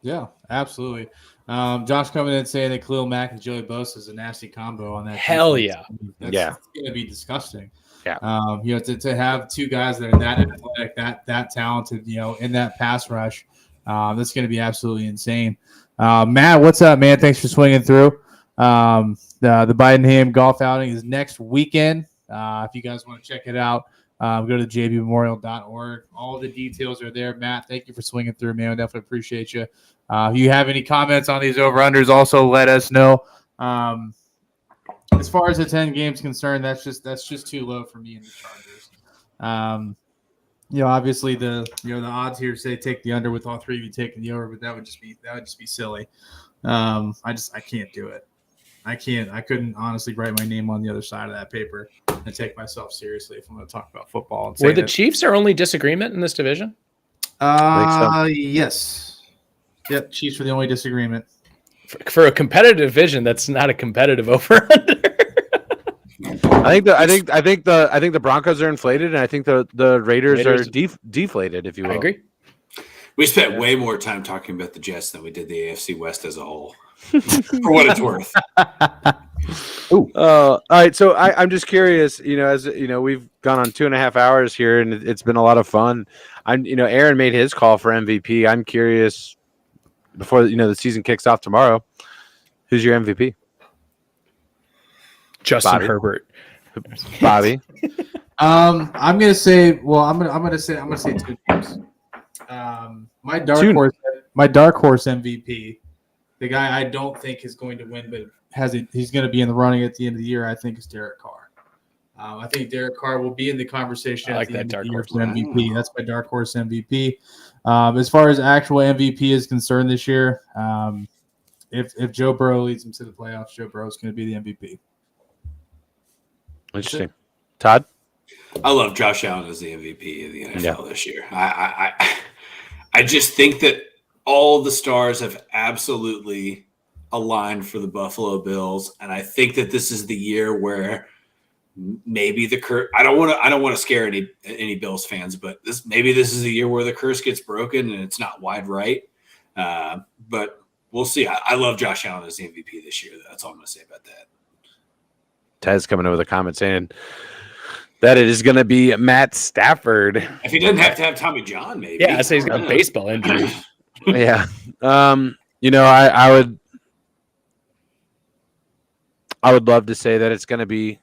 Yeah, absolutely. Josh coming in saying that Khalil Mack and Joey Bosa is a nasty combo on that. Hell yeah. It's going to be disgusting. Yeah. To have two guys that are that athletic, that talented, in that pass rush, that's going to be absolutely insane. Matt, what's up, man? Thanks for swinging through. The Bidenham golf outing is next weekend. If you guys want to check it out, go to jbmemorial.org. All the details are there. Matt, thank you for swinging through, man. I definitely appreciate you. If you have any comments on these over-unders, also let us know. As far as the 10 games concerned, that's just too low for me and the Chargers. Obviously the odds here say take the under with all three of you taking the over, but that would just be silly. I can't do it. I couldn't honestly write my name on the other side of that paper and take myself seriously if I'm going to talk about football. Were the Chiefs our only disagreement in this division? Yes. Yep, Chiefs were the only disagreement. For a competitive division, that's not a competitive over/under. I think the Broncos are inflated, and I think the Raiders are deflated. If you will, I agree. We spent way more time talking about the Jets than we did the AFC West as a whole. For what it's worth. All right. So I'm just curious. As we've gone on 2.5 hours here, and it's been a lot of fun. Aaron made his call for MVP. I'm curious. Before the season kicks off tomorrow, who's your MVP? Justin Herbert. Bobby. I'm gonna say two teams. My dark horse MVP, the guy I don't think is going to win, but he's going to be in the running at the end of the year. I think is Derek Carr. I think Derek Carr will be in the conversation at the end of the year for MVP. That's my dark horse MVP. As far as actual MVP is concerned this year, if Joe Burrow leads them to the playoffs, Joe Burrow is going to be the MVP. Interesting. Todd? I love Josh Allen as the MVP of the NFL this year. I just think that all the stars have absolutely aligned for the Buffalo Bills, and I think that this is the year where maybe the curse. I don't want to scare any Bills fans, but this is the year where the curse gets broken and it's not wide right. But we'll see. I love Josh Allen as the MVP this year. That's all I'm going to say about that. Ted's coming over the comment saying that it is going to be Matt Stafford. If he doesn't have to have Tommy John, maybe. Yeah, I say he's got a baseball injury. Yeah. I would love to say that it's going to be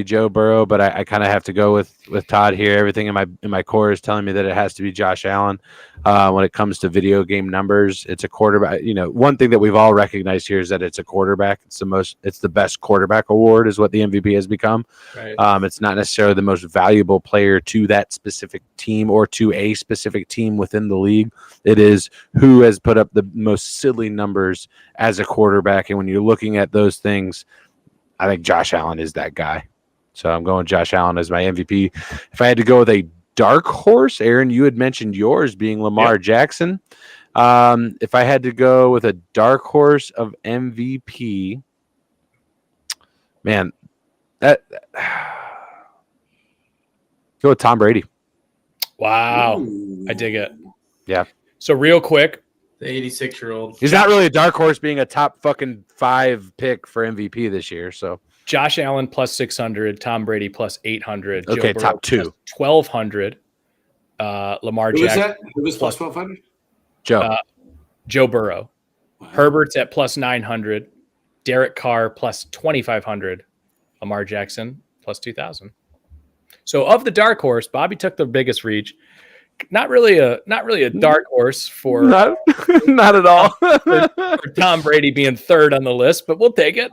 Joe Burrow, but I kind of have to go with Todd here. Everything in my core is telling me that it has to be Josh Allen. When it comes to video game numbers, it's a quarterback. One thing that we've all recognized here is that it's a quarterback. It's the best quarterback award is what the MVP has become. Right. It's not necessarily the most valuable player to that specific team or to a specific team within the league. It is who has put up the most silly numbers as a quarterback. And when you're looking at those things, I think Josh Allen is that guy. So I'm going Josh Allen as my MVP. If I had to go with a dark horse, Aaron, you had mentioned yours being Lamar Jackson. If I had to go with a dark horse of MVP, man, go with Tom Brady. Wow. Ooh. I dig it. Yeah. So real quick, The 86-year-old. He's not really a dark horse being a top fucking 5 pick for MVP this year. So Josh Allen plus 600, Tom Brady plus 800. Okay, Joe top 2. 1,200. Lamar Who Jackson. was that? Who was plus 1,200? Joe Burrow. Wow. Herbert's at plus 900. Derek Carr plus 2,500. Lamar Jackson plus 2,000. So of the dark horse, Bobby took the biggest reach. Not really a dark horse for not at all. for Tom Brady being third on the list, but we'll take it.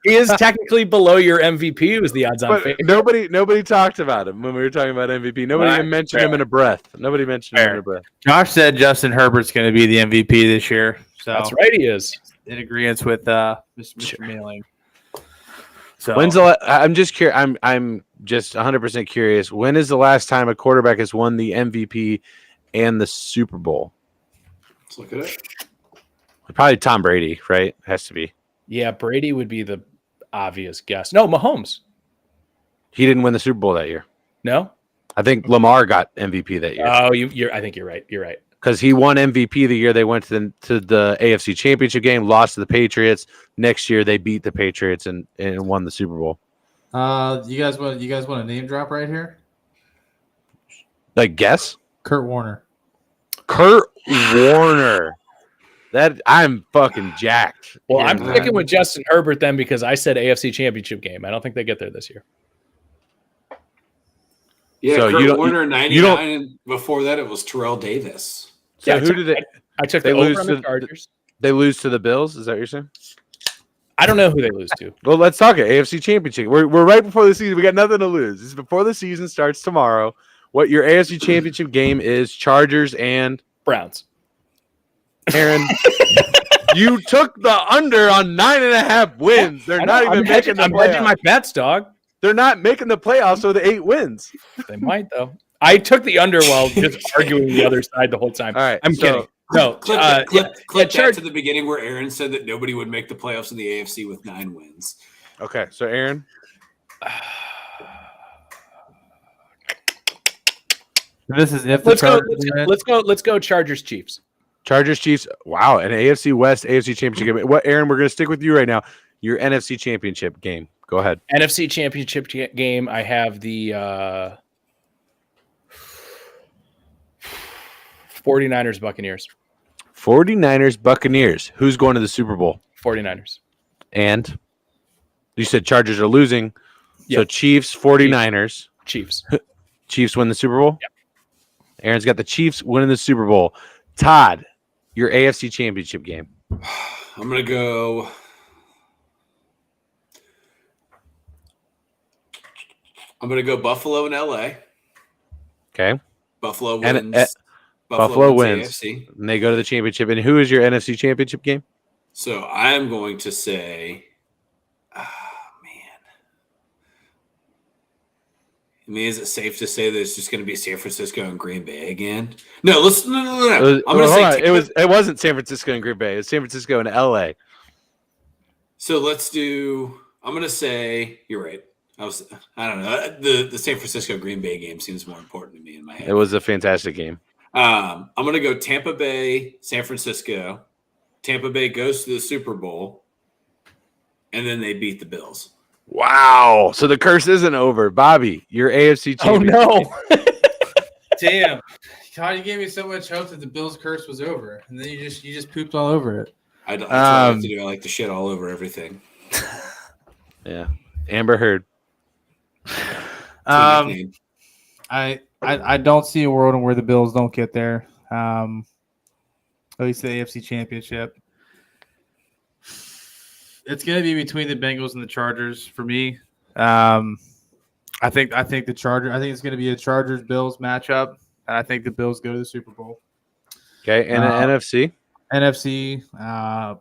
He is technically below your MVP. Was the odds-on favorite. Nobody talked about him when we were talking about MVP. Nobody even mentioned him in a breath. Nobody mentioned him in a breath. Josh said Justin Herbert's going to be the MVP this year. So That's right, he is. in agreement with Mr. Mailing. So When's I'm just curious. I'm just 100% curious. When is the last time a quarterback has won the MVP and the Super Bowl? Let's look at it. Probably Tom Brady, right? Has to be. Yeah, Brady would be the obvious guess. No, Mahomes. He didn't win the Super Bowl that year. No? I think Lamar got MVP that year. Oh, I think you're right. You're right. Because he won MVP the year they went to the AFC Championship game, lost to the Patriots. Next year they beat the Patriots and won the Super Bowl. you guys want a name drop right here? Like guess? Kurt Warner. Kurt Warner. That I'm fucking jacked. Well, I'm hearing that. sticking with Justin Herbert then because I said AFC Championship game. I don't think they get there this year. Yeah, So Kurt Warner 99, and before that it was Terrell Davis. So who did they? I took they the lose over on to the Chargers. They lose to the Bills. Is that what you're saying? I don't know who they lose to. Well, let's talk it. AFC Championship. We're right before the season. We got nothing to lose. This is before the season starts tomorrow. What your AFC Championship game is? Chargers and Browns. Aaron, you took the under on 9.5 wins. They're not even making the playoffs. I'm hedging my bets, dog. They're not making the playoffs with 8 wins. They might though. I took the under while just arguing the other side the whole time. All right, I'm kidding. No, Clip back to the beginning where Aaron said that nobody would make the playoffs in the AFC with 9 wins. Okay, so Aaron. This is if let's go Chargers Chiefs. Chargers Chiefs. Wow, an AFC West AFC Championship game. What, Aaron? We're going to stick with you right now. Your NFC Championship game. Go ahead. NFC Championship game. I have the 49ers Buccaneers. 49ers Buccaneers. Who's going to the Super Bowl? 49ers. And you said Chargers are losing. Yep. So Chiefs, 49ers. Chiefs. Chiefs win the Super Bowl? Yep. Aaron's got the Chiefs winning the Super Bowl. Todd, your AFC Championship game. I'm going to go. Buffalo and LA. Okay. Buffalo wins. Buffalo wins. AFC. And they go to the championship. And who is your NFC Championship game? So I'm going to say, man. I mean, is it safe to say that it's just going to be San Francisco and Green Bay again? No, no. I'm going to say it wasn't San Francisco and Green Bay. It was San Francisco and LA. So let's do. I'm going to say you're right. I don't know. The San Francisco Green Bay game seems more important to me in my head. It was a fantastic game. I'm going to go Tampa Bay, San Francisco. Tampa Bay goes to the Super Bowl, and then they beat the Bills. Wow. So the curse isn't over. Bobby, your AFC champion. Oh, no. Damn. Todd, you gave me so much hope that the Bills curse was over, and then you just pooped all over it. That's what I like to do. I like to shit all over everything. Yeah. Amber Heard. I don't see a world in where the Bills don't get there. At least the AFC Championship. It's going to be between the Bengals and the Chargers for me. I think the Chargers. I think it's going to be a Chargers-Bills matchup, and I think the Bills go to the Super Bowl. Okay, and an NFC. NFC,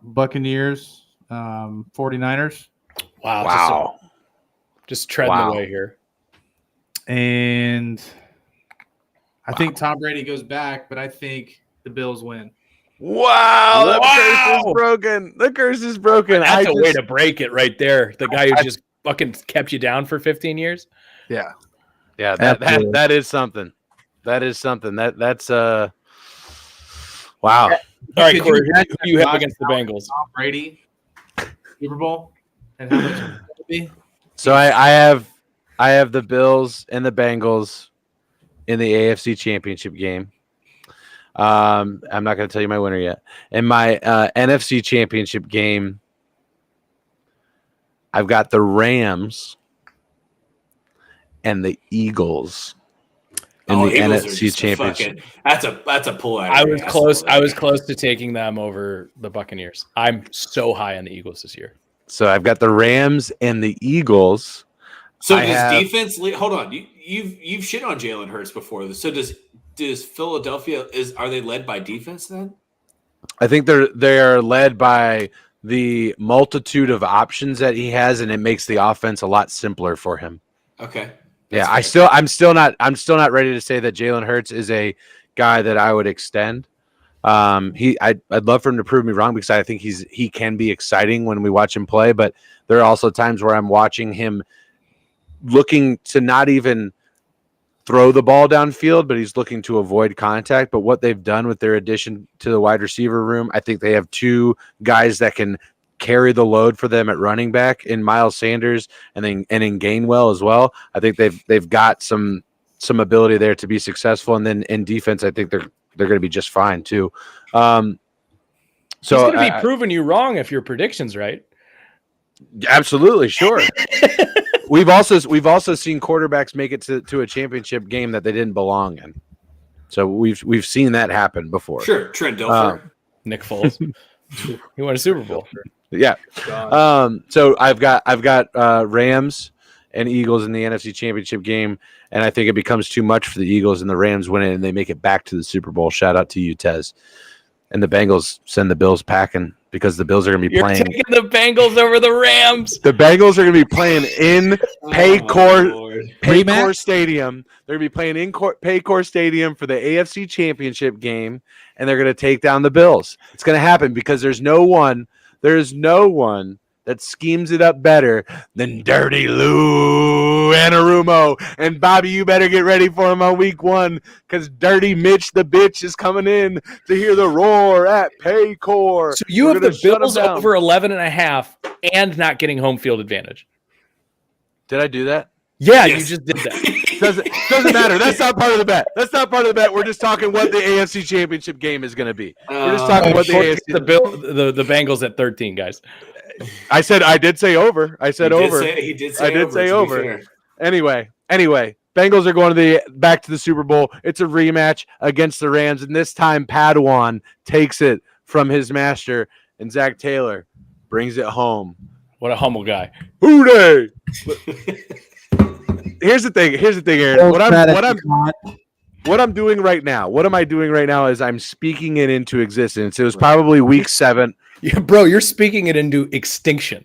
Buccaneers, 49ers. Wow. Just treading away here. And I think Tom Brady goes back, but I think the Bills win. Wow, the curse is broken. The curse is broken. That's a way to break it right there. The guy who just fucking kept you down for 15 years. Yeah. Yeah, that is something. That is something. That's wow. All right, Corey, who do you have against the Bengals? Tom Brady, Super Bowl, and how much it would be? So I have the Bills and the Bengals in the AFC Championship game. I'm not going to tell you my winner yet. In my NFC Championship game, I've got the Rams and the Eagles in the Eagles NFC Championship. That's a pull out. I was close. I was close to taking them over the Buccaneers. I'm so high on the Eagles this year. So I've got the Rams and the Eagles. So defense? Hold on. You've shit on Jalen Hurts before. So does Philadelphia are they led by defense then? I think they are led by the multitude of options that he has, and it makes the offense a lot simpler for him. Okay. Yeah, I'm still not ready to say that Jalen Hurts is a guy that I would extend. I'd love for him to prove me wrong because I think he can be exciting when we watch him play, but there are also times where I'm watching him looking to not even throw the ball downfield, but he's looking to avoid contact. But what they've done with their addition to the wide receiver room, I think they have 2 guys that can carry the load for them at running back in Miles Sanders and in Gainwell as well. I think they've got some ability there to be successful. And then in defense, I think they're going to be just fine too. So he's going to be proving you wrong if your prediction's right. Absolutely, sure. We've also seen quarterbacks make it to a championship game that they didn't belong in. So we've seen that happen before. Sure, Trent Dilfer, Nick Foles, he won a Super Bowl. Yeah. So I've got Rams and Eagles in the NFC Championship game, and I think it becomes too much for the Eagles, and the Rams win it, and they make it back to the Super Bowl. Shout out to you, Tez. And the Bengals send the Bills packing because the Bills are going to be playing. You're taking the Bengals over the Rams. The Bengals are going to be playing in Paycor Stadium. They're going to be playing in Paycor Stadium for the AFC Championship game, and they're going to take down the Bills. It's going to happen because there's no one that schemes it up better than Dirty Lou Anarumo. And Bobby, you better get ready for him on week 1 because Dirty Mitch the bitch is coming in to hear the roar at Paycor. So you have the Bills over 11.5 and not getting home field advantage. Did I do that? Yeah, yes. You just did that. Doesn't matter. That's not part of the bet. We're just talking what the AFC Championship game is going to be. We're just talking what the AFC. The Bengals at 13, guys. I did say over. He did say over. Anyway, Bengals are going back to the Super Bowl. It's a rematch against the Rams, and this time Padawan takes it from his master, and Zach Taylor brings it home. What a humble guy. Hooray! Here's the thing, Aaron. What I'm doing right now. What am I doing right now? Is I'm speaking it into existence. It was probably week 7. Yeah, bro, you're speaking it into extinction.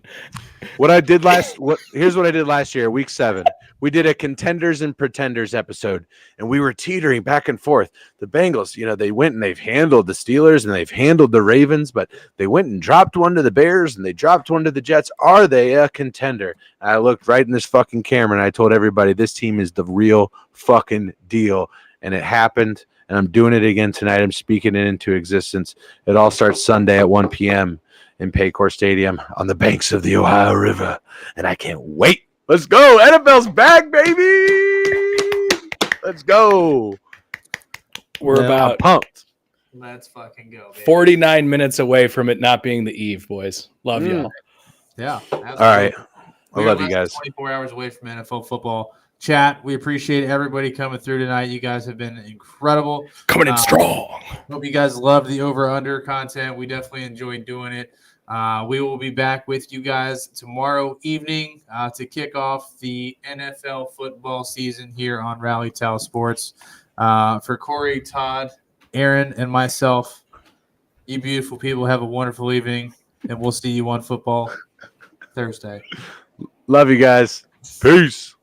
Here's what I did last year, week 7. We did a contenders and pretenders episode, and we were teetering back and forth. The Bengals, they went and they've handled the Steelers and they've handled the Ravens, but they went and dropped one to the Bears and they dropped one to the Jets. Are they a contender? And I looked right in this fucking camera and I told everybody this team is the real fucking deal. And it happened, and I'm doing it again tonight. I'm speaking it into existence. It all starts Sunday at 1 p.m. in Paycor Stadium on the banks of the Ohio River, and I can't wait. Let's go. NFL's back, baby. Let's go. We're about pumped. Let's fucking go, baby. 49 minutes away from it not being the eve, boys. Love y'all. Yeah. All right. I love you guys. 24 hours away from NFL football. Chat, we appreciate everybody coming through tonight. You guys have been incredible. Coming in strong. Hope you guys love the over-under content. We definitely enjoyed doing it. We will be back with you guys tomorrow evening to kick off the NFL football season here on Rally Towel Sports. For Corey, Todd, Aaron, and myself, you beautiful people have a wonderful evening, and we'll see you on Football Thursday. Love you guys. Peace.